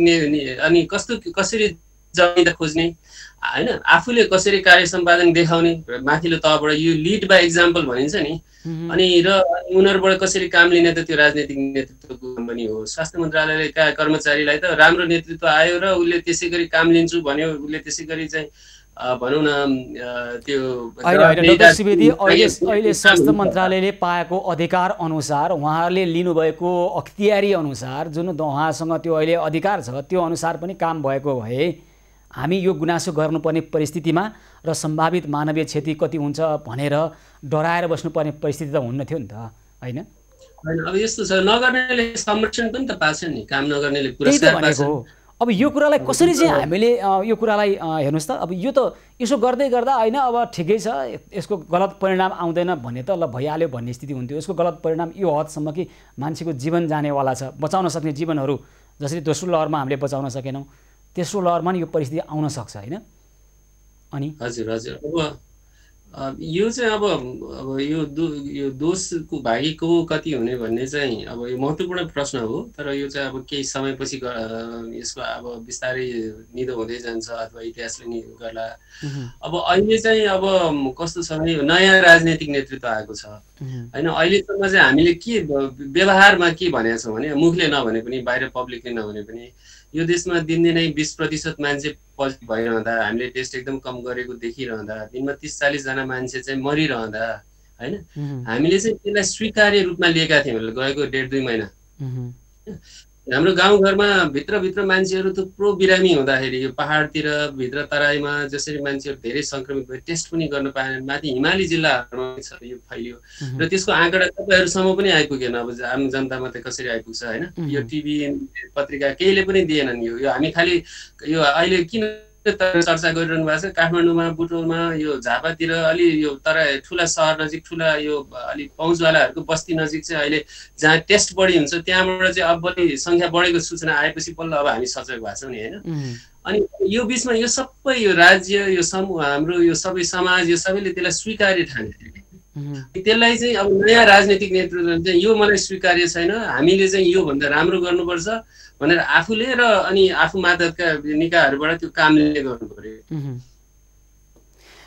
अनि कसरी जमिन खोज्ने हैन, आफूले कसरी कार्य सम्पादन देखाउने माथिल्लो तहबाट यो लिड बाई एक्जाम्पल भनिन्छ नि। अनि र उनीहरूबाट कसरी काम लिने त त्यो राजनीतिक नेतृत्वको काम पनि हो। स्वास्थ्य मन्त्रालयका कर्मचारीलाई त राम्रो नेतृत्व आयो र उसले त्यसै गरी काम लिन्छु भन्यो, उसले त्यसै गरी चाहिँ भनौँ न त्यो डाक्टर सुवेदी अहिले स्वास्थ्य मन्त्रालयले पाएको अधिकार अनुसार उहाँहरूले लिनुभएको अख्तियारी अनुसार जुन उहाँसँग त्यो अहिले अधिकार छ त्यो अनुसार पनि काम भएको भए हामी यो गुनासो गर्नुपर्ने परिस्थितिमा र सम्भावित मानवीय क्षति कति हुन्छ भनेर डराएर बस्नुपर्ने परिस्थिति त हुन्न थियो नि त होइन? अब यस्तो छ, नगर्नेले संरक्षण पनि त पाछ नि, काम नगर्नेले पुरस्कार पाछ। अब यो कुरालाई कसरी चाहिँ हामीले यो कुरालाई हेर्नुहोस् त, अब यो त यसो गर्दै गर्दा होइन अब ठिकै छ यसको गलत परिणाम आउँदैन भने त ल भइहाल्यो भन्ने स्थिति हुन्थ्यो। यसको गलत परिणाम यो हदसम्म कि मान्छेको जीवन जानेवाला छ, बचाउन सक्ने जीवनहरू जसरी दोस्रो लहरमा हामीले बचाउन सकेनौँ तेस्रो लहरमा यो परिस्थिति आउन सक्छ होइन? अनि हजुर हजुर अब यो चाहिँ अब यो दोषको भागी को कति हुने भन्ने चाहिँ अब यो महत्त्वपूर्ण प्रश्न हो। तर यो चाहिँ अब केही समयपछि यसको अब बिस्तारै निधो हुँदै जान्छ अथवा इतिहासले निधो गर्ला। अब अहिले चाहिँ अब कस्तो छ भने नयाँ राजनीतिक नेतृत्व आएको छ होइन। अहिलेसम्म चाहिँ हामीले के व्यवहारमा के भनेका छौँ भने मुखले नभने पनि बाहिर पब्लिकले नभने पनि यो देशमा दिनदिनै 20% मान्छे पोजिटिभ भइरहँदा, हामीले टेस्ट एकदम कम गरेको देखिरहँदा, दिनमा 30-40 जना मान्छे चाहिँ मरिरहँदा होइन हामीले चाहिँ त्यसलाई स्वीकार्य रूपमा लिएका थियौँ गएको 1.5-2 महिना। हाम्रो गाउँघरमा भित्रभित्र मान्छेहरू थुप्रो बिरामी हुँदाखेरि यो पहाडतिर भित्र तराईमा जसरी मान्छेहरू धेरै सङ्क्रमित भए टेस्ट पनि गर्न पाएन, माथि हिमाली जिल्लाहरूमा यो फैलियो र त्यसको आँकडा तपाईँहरूसम्म पनि आइपुगेन। अब आम जनतामा त कसरी आइपुग्छ होइन? यो टिभी पत्रिका केहीले पनि दिएनन्। यो हामी खालि यो अहिले किन चर्चा गरिरहनु भएको छ। काठमाडौँमा, बुटवलमा, यो झापातिर अलि यो तर ठुला सहर नजिक, ठुला यो अलि पहुँचवालाहरूको बस्ती नजिक चाहिँ अहिले जहाँ टेस्ट बढी हुन्छ त्यहाँबाट चाहिँ अब बढी सङ्ख्या बढेको सूचना आएपछि बल्ल अब हामी सचेत भएको छौँ नि, होइन? अनि यो बिचमा यो सबै यो राज्य, यो समूह, हाम्रो यो सबै समाज, यो सबैले त्यसलाई स्वीकार्य ठाने। त्यसलाई चाहिँ अब नयाँ राजनीतिक नेतृत्वले चाहिँ यो मलाई स्वीकार्य छैन, हामीले चाहिँ योभन्दा राम्रो गर्नुपर्छ भनेर आफूले र अनि आफू मातहतका निकायहरूबाट त्यो कामले गर्नु पर्यो।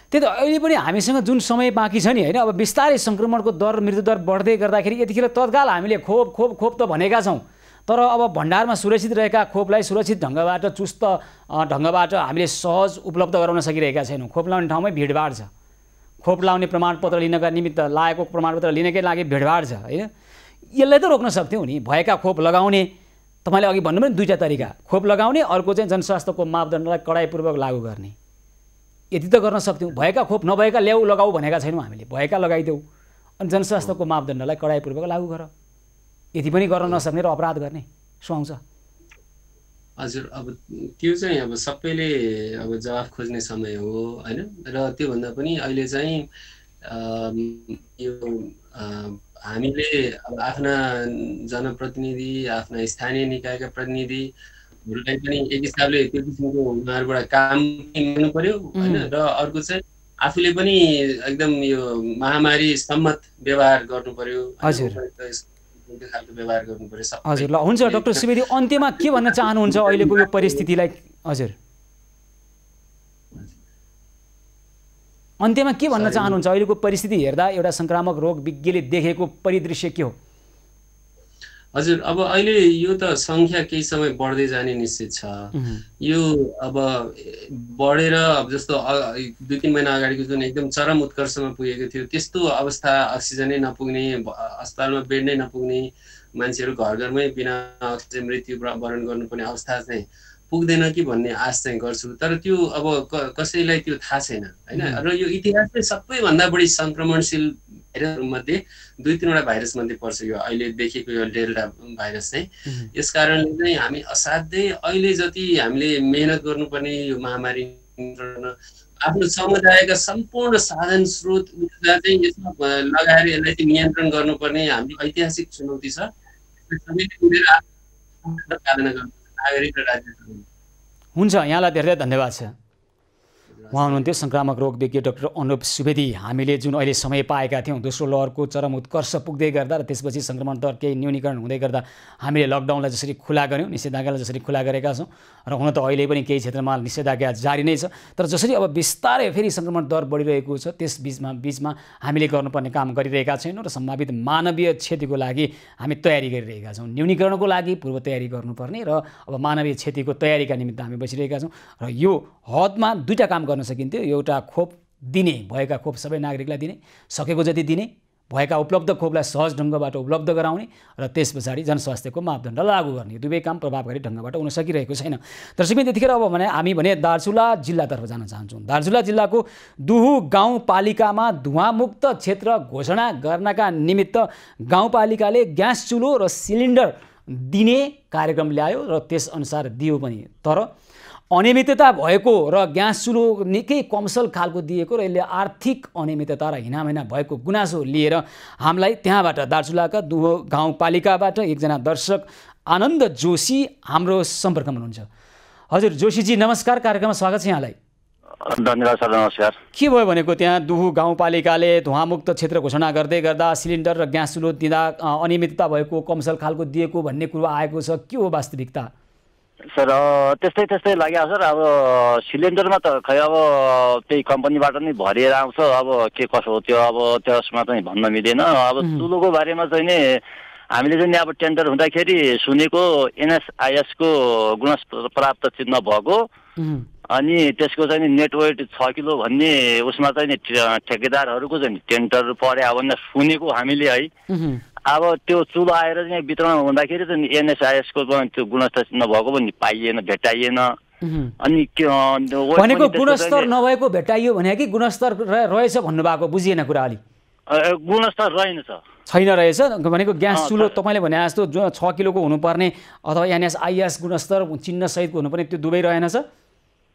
त्यही त अहिले पनि हामीसँग जुन समय बाँकी छ नि, होइन? अब बिस्तारै सङ्क्रमणको दर, मृत्युदर बढ्दै गर्दाखेरि यतिखेर तत्काल हामीले खोप त भनेका छौँ, तर अब भण्डारमा सुरक्षित रहेका खोपलाई सुरक्षित ढङ्गबाट, चुस्त ढङ्गबाट हामीले सहज उपलब्ध गराउन सकिरहेका छैनौँ। खोप लाउने ठाउँमै भिडभाड छ, खोप लाउने प्रमाणपत्र लिनका निमित्त लागेको प्रमाणपत्र लिनकै लागि भिडभाड छ, होइन? यसलाई त रोक्न सक्थ्यौँ नि। भएका खोप लगाउने, तपाईँले अघि भन्नुभयो नि दुईवटा तरिका, खोप लगाउने, अर्को चाहिँ जनस्वास्थ्यको मापदण्डलाई कडाइपूर्वक लागू गर्ने। यति त गर्न सक्थ्यौँ। भएका खोप नभएका ल्याऊ लगाऊ भनेका छैनौँ हामीले, भएका लगाइदेऊ अनि जनस्वास्थ्यको मापदण्डलाई कडाइपूर्वक लागू गर। यति पनि गर्न नसक्ने र अपराध गर्ने सुहाउँछ। हजुर, अब त्यो चाहिँ अब सबैले अब जवाफ खोज्ने समय हो, होइन? र त्योभन्दा पनि अहिले चाहिँ यो हामीले अब आफ्ना जनप्रतिनिधि, आफ्ना स्थानीय निकायका प्रतिनिधिहरूलाई पनि एक हिसाबले त्यो किसिमको उनीहरूबाट काम गर्नु पर्यो, होइन? र अर्को चाहिँ आफूले पनि एकदम यो महामारी सम्मत व्यवहार गर्नु पर्यो। हजुर, व्यवहार गर्नु पर्यो। हजुर, ल हुन्छ डाक्टर सुवेदी, अन्त्यमा के भन्न चाहनुहुन्छ अहिलेको यो परिस्थितिलाई? हजुर, अन्त्यमा के भन्न चाहनुहुन्छ? अहिलेको परिस्थिति हेर्दा एउटा संक्रामक रोग विज्ञले देखेको परिदृश्य के हो? हजुर, अब अहिले यो त सङ्ख्या केही समय बढ्दै जाने निश्चित छ। यो अब बढेर अब जस्तो 2-3 महिना अगाडिको जुन एकदम चरम उत्कर्षमा पुगेको थियो त्यस्तो अवस्था, अक्सिजनै नपुग्ने, अस्पतालमा बेड नै नपुग्ने, मान्छेहरू घर घरमै बिना अक्सिजन मृत्यु वरण गर्नुपर्ने अवस्था चाहिँ पुग्दैन कि भन्ने आश चाहिँ गर्छु। तर त्यो अब कसैलाई त्यो थाहा छैन, होइन? र यो इतिहासले सबैभन्दा बढी सङ्क्रमणशील भाइरसमध्ये 2-3वटा भाइरस मध्ये पर्छ यो अहिले देखेको यो डेल्टा भाइरस चाहिँ। यस कारणले चाहिँ हामी असाध्यै अहिले जति हामीले मेहनत गर्नुपर्ने यो महामारी आफ्नो समुदायका सम्पूर्ण साधन स्रोत चाहिँ यसमा लगाएर यसलाई चाहिँ नियन्त्रण गर्नुपर्ने हाम्रो ऐतिहासिक चुनौती छ। हुन्छ, यहाँलाई धेरै धन्यवाद छ। उहाँ हुनुहुन्थ्यो संक्रामक रोग विज्ञ डाक्टर अनुप सुवेदी। हामीले जुन अहिले समय पाएका थियौँ, दोस्रो लहरको चरम उत्कर्ष पुग्दै गर्दा र त्यसपछि सङ्क्रमण दर केही न्यूनीकरण हुँदै गर्दा हामीले लकडाउनलाई जसरी खुला गऱ्यौँ, निषेधाज्ञालाई जसरी खुला गरेका छौँ, र हुन त अहिले पनि केही क्षेत्रमा निषेधाज्ञा जारी नै छ, तर जसरी अब बिस्तारै फेरि सङ्क्रमण दर बढिरहेको छ त्यस बिचमा हामीले गर्नुपर्ने काम गरिरहेका छैनौँ र सम्भावित मानवीय क्षतिको लागि हामी तयारी गरिरहेका छौँ। न्यूनीकरणको लागि पूर्व तयारी गर्नुपर्ने र अब मानवीय क्षतिको तयारीका निमित्त हामी बसिरहेका छौँ र यो हदमा दुईवटा काम गर्न सकिन्थ्यो। एउटा खोप दिने, भएका खोप सबै नागरिकलाई दिने, सकेको जति दिने, भएका उपलब्ध खोपलाई सहज ढङ्गबाट उपलब्ध गराउने र त्यस पछाडि जनस्वास्थ्यको मापदण्ड लागू गर्ने। दुवै काम प्रभावकारी ढङ्गबाट हुन सकिरहेको छैन। दर्शक त्यतिखेर अब हामी दार्चुला जिल्लातर्फ जान चाहन्छौँ। दार्चुला जिल्लाको दुहु गाउँपालिकामा धुवामुक्त क्षेत्र घोषणा गर्नका निमित्त गाउँपालिकाले ग्यास चुलो र सिलिन्डर दिने कार्यक्रम ल्यायो र त्यसअनुसार दियो पनि, तर अनियमितता भएको र ग्यास चुलो निकै कमसल खालको दिएको र यसले आर्थिक अनियमितता र हिनामिना भएको गुनासो लिएर हामीलाई त्यहाँबाट दार्चुलाका दुहु गाउँपालिकाबाट एकजना दर्शक आनन्द जोशी हाम्रो सम्पर्कमा हुनुहुन्छ। हजुर जोशीजी नमस्कार, कार्यक्रममा स्वागत छ यहाँलाई। धन्यवाद सर, नमस्कार। के भयो भनेको त्यहाँ दुहु गाउँपालिकाले धुवामुक्त क्षेत्र घोषणा गर्दै गर्दा सिलिन्डर र ग्यास चुलो दिँदा अनियमितता भएको, कमसल खालको दिएको भन्ने कुरो आएको छ, के हो वास्तविकता? सर त्यस्तै लाग्यो सर। अब सिलिन्डरमा त खै अब त्यही कम्पनीबाट नै भरिएर आउँछ, अब के कसो हो त्यो अब त्यसमा चाहिँ भन्न मिलेन। अब चुलोको बारेमा चाहिँ नि हामीले चाहिँ अब टेन्डर हुँदाखेरि सुनेको एनएसआइएसको गुणस्तर प्राप्त चिन्ह भएको अनि त्यसको चाहिँ नेट वेट 6 किलो भन्ने उसमा चाहिँ नि ठेकेदारहरूको चाहिँ टेन्डर पर्यो भनेर सुनेको हामीले है। अब त्यो चुलो आएर चाहिँ वितरण हुँदाखेरि चाहिँ एनएसआइएसको त्यो गुणस्तर नभएको पनि पाइएन, भेटाइएन। अनि भनेको गुणस्तर नभएको भेटाइयो भने कि गुणस्तर रहेछ भन्नुभएको? बुझिएन कुरा अलि। गुणस्तर छैन रहेछ भनेको ग्यास चुलो तपाईँले भने जस्तो जो 6 किलोको हुनुपर्ने अथवा एनएसआइएस गुणस्तर चिन्ह सहितको हुनुपर्ने त्यो दुवै रहेनछ?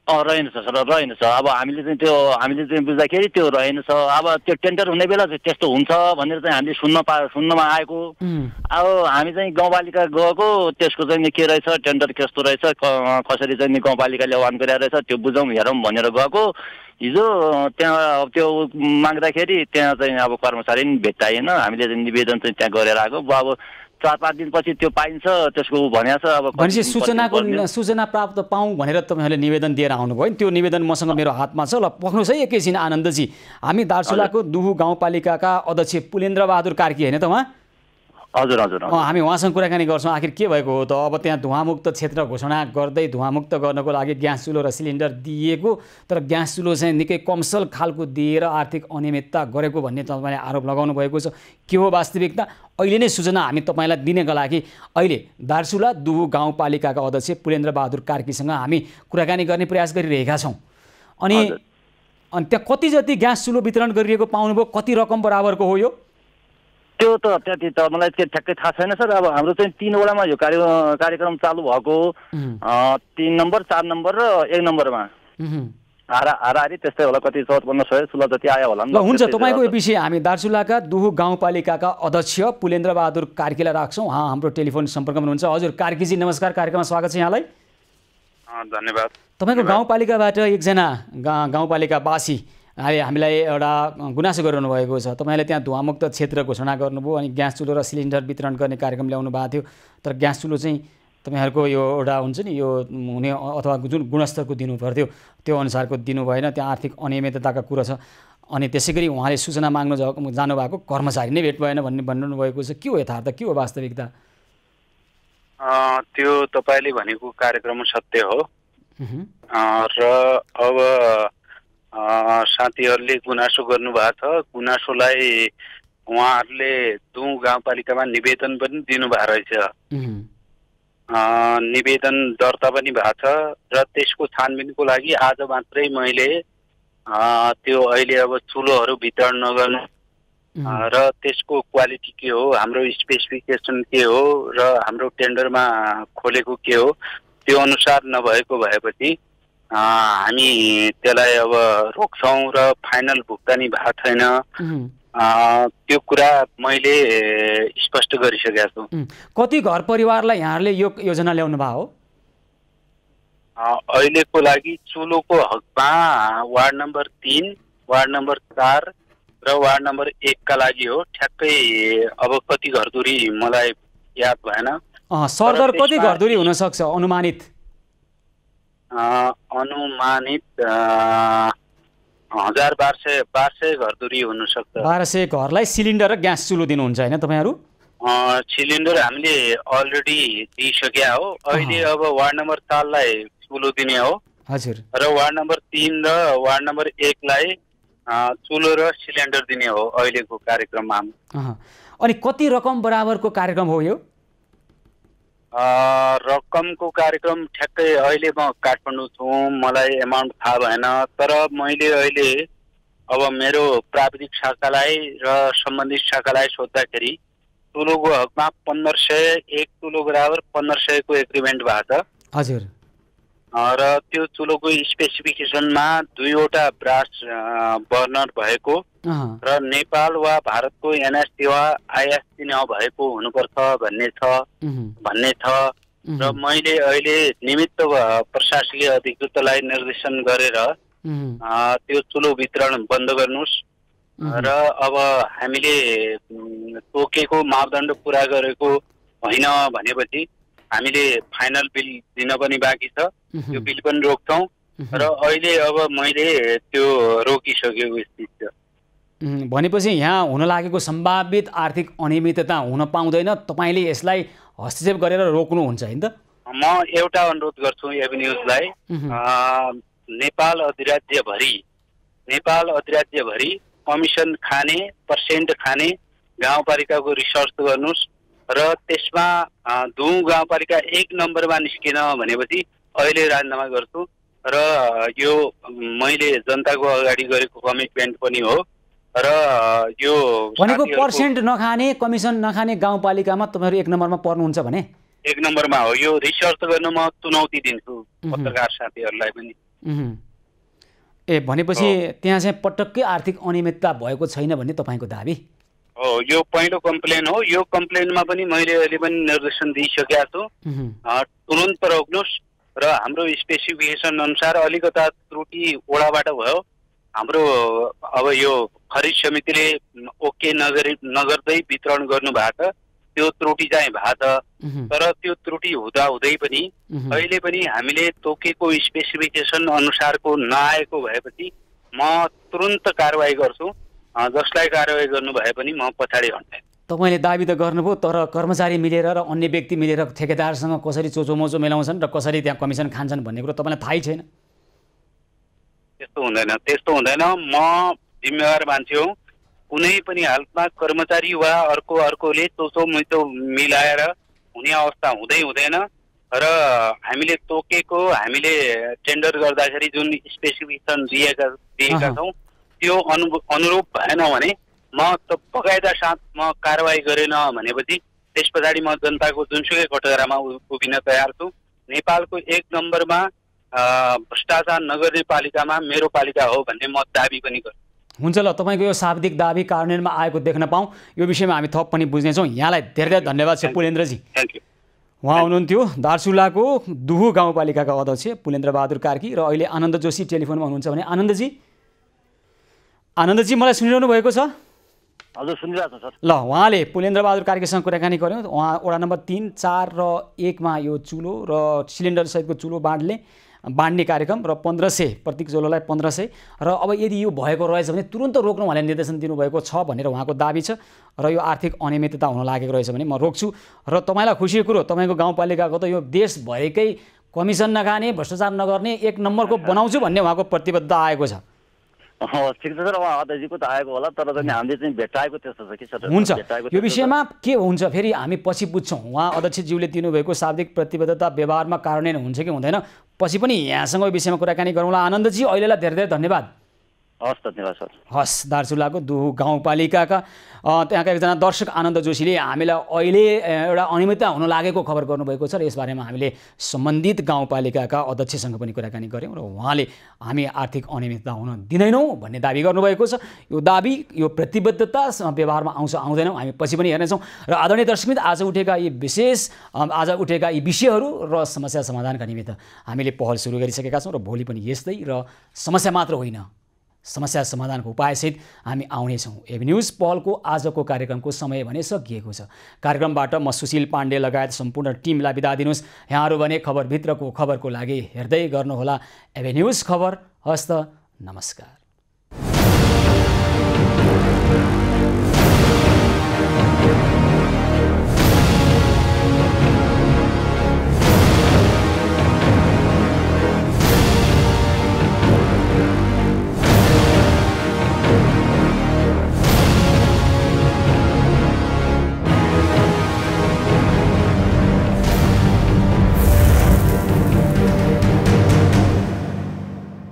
रहेनछ सर, रहेनछ। अब हामीले चाहिँ बुझ्दाखेरि त्यो रहेनछ। अब त्यो टेन्डर हुने बेला चाहिँ त्यस्तो हुन्छ भनेर चाहिँ हामीले सुन्नमा आएको। अब हामी चाहिँ गाउँपालिका गएको, त्यसको चाहिँ के रहेछ, टेन्डर कस्तो रहेछ, कसरी चाहिँ गाउँपालिकाले आह्वान गरेर रहेछ त्यो बुझौँ हेरौँ भनेर गएको। हिजो त्यहाँ त्यो माग्दाखेरि त्यहाँ चाहिँ अब कर्मचारी पनि भेट्टाएन। हामीले चाहिँ निवेदन चाहिँ त्यहाँ गरेर आएको। अब 4-5 दिनपछि त्यो पाइन्छ त्यसको भनेको छ। अब भनेपछि सूचना प्राप्त पाऊँ भनेर तपाईँहरूले निवेदन दिएर आउनुभयो नि। त्यो निवेदन मसँग मेरो हातमा छ। ल पक्नुहोस् है एकैछिन आनन्दजी। हामी दार्चुलाको दुहु गाउँपालिकाका अध्यक्ष पुलेन्द्र बहादुर कार्की होइन त उहाँ? हजुर हजुर। हामी उहाँसँग कुराकानी गर्छौँ आखिर के भएको हो त। अब त्यहाँ धुवामुक्त क्षेत्र घोषणा गर्दै धुवामुक्त गर्नको लागि ग्यास चुलो र सिलिन्डर दिएको, तर ग्यास चुलो चाहिँ निकै कमसल खालको दिएर आर्थिक अनियमितता गरेको भन्ने तपाईँले आरोप लगाउनु भएको छ। के हो वास्तविकता? अहिले नै सूचना हामी तपाईँलाई दिनेका लागि अहिले दार्चुला दुहु गाउँपालिकाका अध्यक्ष पुलेन्द्र बहादुर कार्कीसँग हामी कुराकानी गर्ने प्रयास गरिरहेका छौँ। अनि त्यहाँ कति जति ग्यास चुलो वितरण गरिएको पाउनुभयो? कति रकम बराबरको हो यो? त्यो त त्यति त मलाई ठ्याक्कै थाहा छैन सर। अब हाम्रो चाहिँ 3 वडामा यो कार्यक्रम चालु भएको 3 नम्बर, 4 नम्बर र 1 नम्बरमा हाराहारी त्यस्तै होला। कति 54-16 जति आयो होला। ल हुन्छ, तपाईँको यो विषय हामी दार्चुलाका दुहु गाउँपालिकाका अध्यक्ष पुलेन्द्र बहादुर कार्कीलाई राख्छौँ। हाम्रो टेलिफोन सम्पर्कमा हुनुहुन्छ। हजुर कार्कीजी नमस्कार, कार्यक्रममा स्वागत छ यहाँलाई। धन्यवाद। तपाईँको गाउँपालिकाबाट एकजना गाउँपालिकावासी हामीलाई एउटा गुनासो गरिरहनु भएको छ। तपाईँले त्यहाँ धुवामुक्त क्षेत्र घोषणा गर्नुभयो अनि ग्यास चुलो र सिलिन्डर वितरण गर्ने कार्यक्रम ल्याउनु भएको थियो, तर ग्यास चुलो चाहिँ तपाईँहरूको यो एउटा हुन्छ नि यो हुने अथवा जुन गुणस्तरको दिनु पर्थ्यो त्यो अनुसारको दिनु भएन। त्यहाँ आर्थिक अनियमितताका कुरा छ। अनि त्यसै गरी उहाँले सूचना माग्न जानुभएको कर्मचारी नै भेट भएन भन्नु भएको छ। के हो यथार्थ, के हो वास्तविकता? त्यो तपाईँले भनेको कार्यक्रम सत्य हो। र अब साथीहरूले गुनासो गर्नुभएको छ। गुनासोलाई उहाँहरूले दुहु गाउँपालिकामा निवेदन पनि दिनुभएको रहेछ। निवेदन दर्ता पनि भएको छ र त्यसको छानबिनको लागि आज मात्रै मैले त्यो अहिले अब चुलोहरू वितरण नगर्नु र त्यसको क्वालिटी के हो, हाम्रो स्पेसिफिकेसन के हो र हाम्रो टेन्डरमा खोलेको के हो त्यो अनुसार नभएको भएपछि हामी त्यसलाई अब रोक्छौँ र फाइनल भुक्तानी भएको छैन। त्यो कुरा मैले स्पष्ट गरिसकेको छु। कति घर परिवारलाई यहाँहरूले यो योजना ल्याउनु भयो हो? अहिलेको लागि चुलोको हकमा वार्ड नम्बर 3, वार्ड नम्बर 4 र वार्ड नम्बर 1 का लागि हो। ठ्याक्कै अब कति घरधुरी मलाई याद भएन। सरदर कति घरधुरी हुन सक्छ अनुमानित? अनुमानित 1200 घरधुरी हुन सक्छ। 1200 घरलाई सिलिन्डर र ग्यास चुलो दिनुहुन्छ होइन तपाईँहरू? सिलिन्डर हामीले अलरेडी दिइसक्या हो। अहिले अब वार्ड नम्बर 4 लाई चुलो दिने हो। हजुर। र वार्ड नम्बर 3 र वार्ड नम्बर 1 लाई चुलो र सिलिन्डर दिने हो अहिलेको कार्यक्रममा। अनि कति रकम बराबरको कार्यक्रम हो यो? रकमको कार्यक्रम ठ्याक्कै अहिले म काठमाडौँ छु, मलाई एमाउन्ट थाहा भएन। तर मैले अहिले अब मेरो प्राविधिक शाखालाई र सम्बन्धित शाखालाई सोद्धाखेरि चुलोको हकमा 1500, 1 चुलो बराबर 1500 को एग्रिमेन्ट भएको छ। हजुर। र त्यो चुलोको स्पेसिफिकेसनमा 2 वटा ब्रास बर्नर भएको र नेपाल वा भारतको एनएसटी वा आइएसटी नभएको हुनुपर्छ भन्ने छ। र मैले अहिले निमित्त प्रशासकीय अधिकृतलाई निर्देशन गरेर त्यो चुलो वितरण बन्द गर्नुहोस् र अब हामीले तोकेको मापदण्ड पुरा गरेको होइन भनेपछि हामीले फाइनल बिल दिन पनि बाँकी छ। त्यो बिल पनि रोक्छौँ र अहिले अब मैले त्यो रोकिसकेको स्थिति छ। भनेपछि यहाँ हुन लागेको सम्भावित आर्थिक अनियमितता हुन पाउँदैन, तपाईँले यसलाई हस्तक्षेप गरेर रोक्नुहुन्छ होइन त? म एउटा अनुरोध गर्छु एभिन्युजलाई, नेपाल अधिराज्यभरि कमिसन खाने, पर्सेन्ट खाने गाउँपालिकाको रिसर्च गर्नुहोस् र त्यसमा दुहु गाउँपालिका 1 नम्बरमा निस्किन भनेपछि अहिले राजीनामा गर्छु र यो मैले जनताको अगाडि गरेको कमिटमेन्ट पनि हो। र यो भनेको पर्सेन्ट नखाने, कमिसन नखाने गाउँपालिकामा तपाईँहरू 1 नम्बरमा पर्नुहुन्छ भने? 1 नम्बरमा हो। यो रिसर्च गर्न म चुनौती दिन्छु पत्रकार साथीहरूलाई पनि। ए भनेपछि त्यहाँ चाहिँ पटक्कै आर्थिक अनियमितता भएको छैन भन्ने तपाईँको दाबी हो। यो पहिलो कम्प्लेन हो। यो कम्प्लेनमा पनि मैले अहिले पनि निर्देशन दिइसकेका छु, तुरन्त रोक्नुहोस् र हाम्रो स्पेसिफिकेसन अनुसार अलिकता त्रुटि वडाबाट भयो। हाम्रो अब यो खरिद समितिले ओके नगर्दै वितरण गर्नुभएको छ, त्यो त्रुटि चाहिँ भएको छ। तर त्यो त्रुटि हुँदाहुँदै पनि अहिले पनि हामीले तोकेको स्पेसिफिकेसन अनुसारको नआएको भएपछि म तुरन्त कारवाही गर्छु। जसलाई कारवाही गर्नु भए पनि म पछाडि हट्दैन। तपाईँले दाबी त गर्नुभयो, तर कर्मचारी मिलेर र अन्य व्यक्ति मिलेर ठेकेदारसँग कसरी चोचोमोचो मिलाउँछन् र कसरी त्यहाँ कमिसन खान्छन् भन्ने कुरो तपाईँलाई थाहै छैन? त्यस्तो हुँदैन, त्यस्तो हुँदैन। म जिम्मेवार मान्छे हो। कुनै पनि हालतमा कर्मचारी वा अर्कोले चोचोमोचो मिलाएर हुने अवस्था हुँदैन र हामीले तोकेको, हामीले टेन्डर गर्दाखेरि जुन स्पेसिफिकेसन दिएका छौँ त्यो अनुरूप भएन भने म त बकायदा साथ म कारवाही गरेन भनेपछि त्यस पछाडि म जनताको जुनसुकै कटघरामा उभिन तयार छु। नेपालको 1 नम्बरमा भ्रष्टाचार नगर्ने पालिकामा मेरो पालिका हो भन्ने म दाबी पनि गर्छु। हुन्छ ल, तपाईँको यो शाब्दिक दाबी कार्यान्वयनमा आएको देख्न पाऊँ, यो विषयमा हामी थप पनि बुझ्नेछौँ। यहाँलाई धेरै धन्यवाद छ पुलेन्द्रजी। Thank you. उहाँ हुनुहुन्थ्यो दार्चुलाको दुहु गाउँपालिकाका अध्यक्ष पुलेन्द्र बहादुर कार्की र अहिले आनन्द जोशी टेलिफोनमा हुनुहुन्छ भने आनन्दजी मलाई सुनिरहनु भएको छ? हजुर, सुनिरहेको छ सर। ल, उहाँले पुलेन्द्र बहादुर कार्कीसँग कुराकानी गर्यौँ। उहाँ वडा नम्बर 3, 4 र 1 मा यो चुलो र सिलिन्डर सहितको चुलो बाँड्ने कार्यक्रम र 1500 प्रत्येक चुलोलाई 1500 र अब यदि यो भएको रहेछ भने तुरन्त रोक्नु उहाँले निर्देशन दिनुभएको छ भनेर उहाँको दाबी छ र यो आर्थिक अनियमितता हुन लागेको रहेछ भने म रोक्छु। र तपाईँलाई खुसीको कुरो, तपाईँको गाउँपालिकाको त यो देशभरिकै कमिसन नखाने, भ्रष्टाचार नगर्ने 1 नम्बरको बनाउँछु भन्ने उहाँको प्रतिबद्धता आएको छ। ठिक छ सर, उहाँ अध्यक्षजीको त आएको होला, तर चाहिँ हामीले चाहिँ भेटाएको त्यस्तो छ कि सर। हुन्छ, यो विषयमा के हुन्छ फेरि हामी पछि बुझ्छौँ। उहाँ अध्यक्षज्यूले दिनुभएको शाब्दिक प्रतिबद्धता व्यवहारमा कार्यान्वयन हुन्छ कि हुँदैन पछि पनि यहाँसँग यो विषयमा कुराकानी गरौँला। आनन्दजी, अहिलेलाई धेरै धेरै धन्यवाद। हस्, धन्यवाद सर। हस्, दार्चुलाको दुहु गाउँपालिकाका त्यहाँका एकजना दर्शक आनन्द जोशीले हामीलाई अहिले एउटा अनियमितता हुन लागेको खबर गर्नुभएको छ र यसबारेमा हामीले सम्बन्धित गाउँपालिकाका अध्यक्षसँग पनि कुराकानी गऱ्यौँ र उहाँले हामी आर्थिक अनियमितता हुन दिँदैनौँ भन्ने दाबी गर्नुभएको छ। यो दाबी, यो प्रतिबद्धता व्यवहारमा आउँछ आउँदैनौँ हामी पछि पनि हेर्नेछौँ। र आदरणीय दर्शकमित्र, आज उठेका यी विषयहरू र समस्या समाधानका निमित्त हामीले पहल सुरु गरिसकेका छौँ र भोलि पनि यस्तै र समस्या मात्र होइन, समस्या समाधानको उपायसहित हामी आउनेछौँ। एभेन्यूज पहलको आजको कार्यक्रमको समय भने सकिएको छ। कार्यक्रमबाट म सुशील पाण्डे लगायत सम्पूर्ण टिमलाई बिदा दिनुहोस्। यहाँहरू भने खबरभित्रको खबरको लागि हेर्दै गर्नुहोला एभेन्यूज खबर। हस्त, नमस्कार।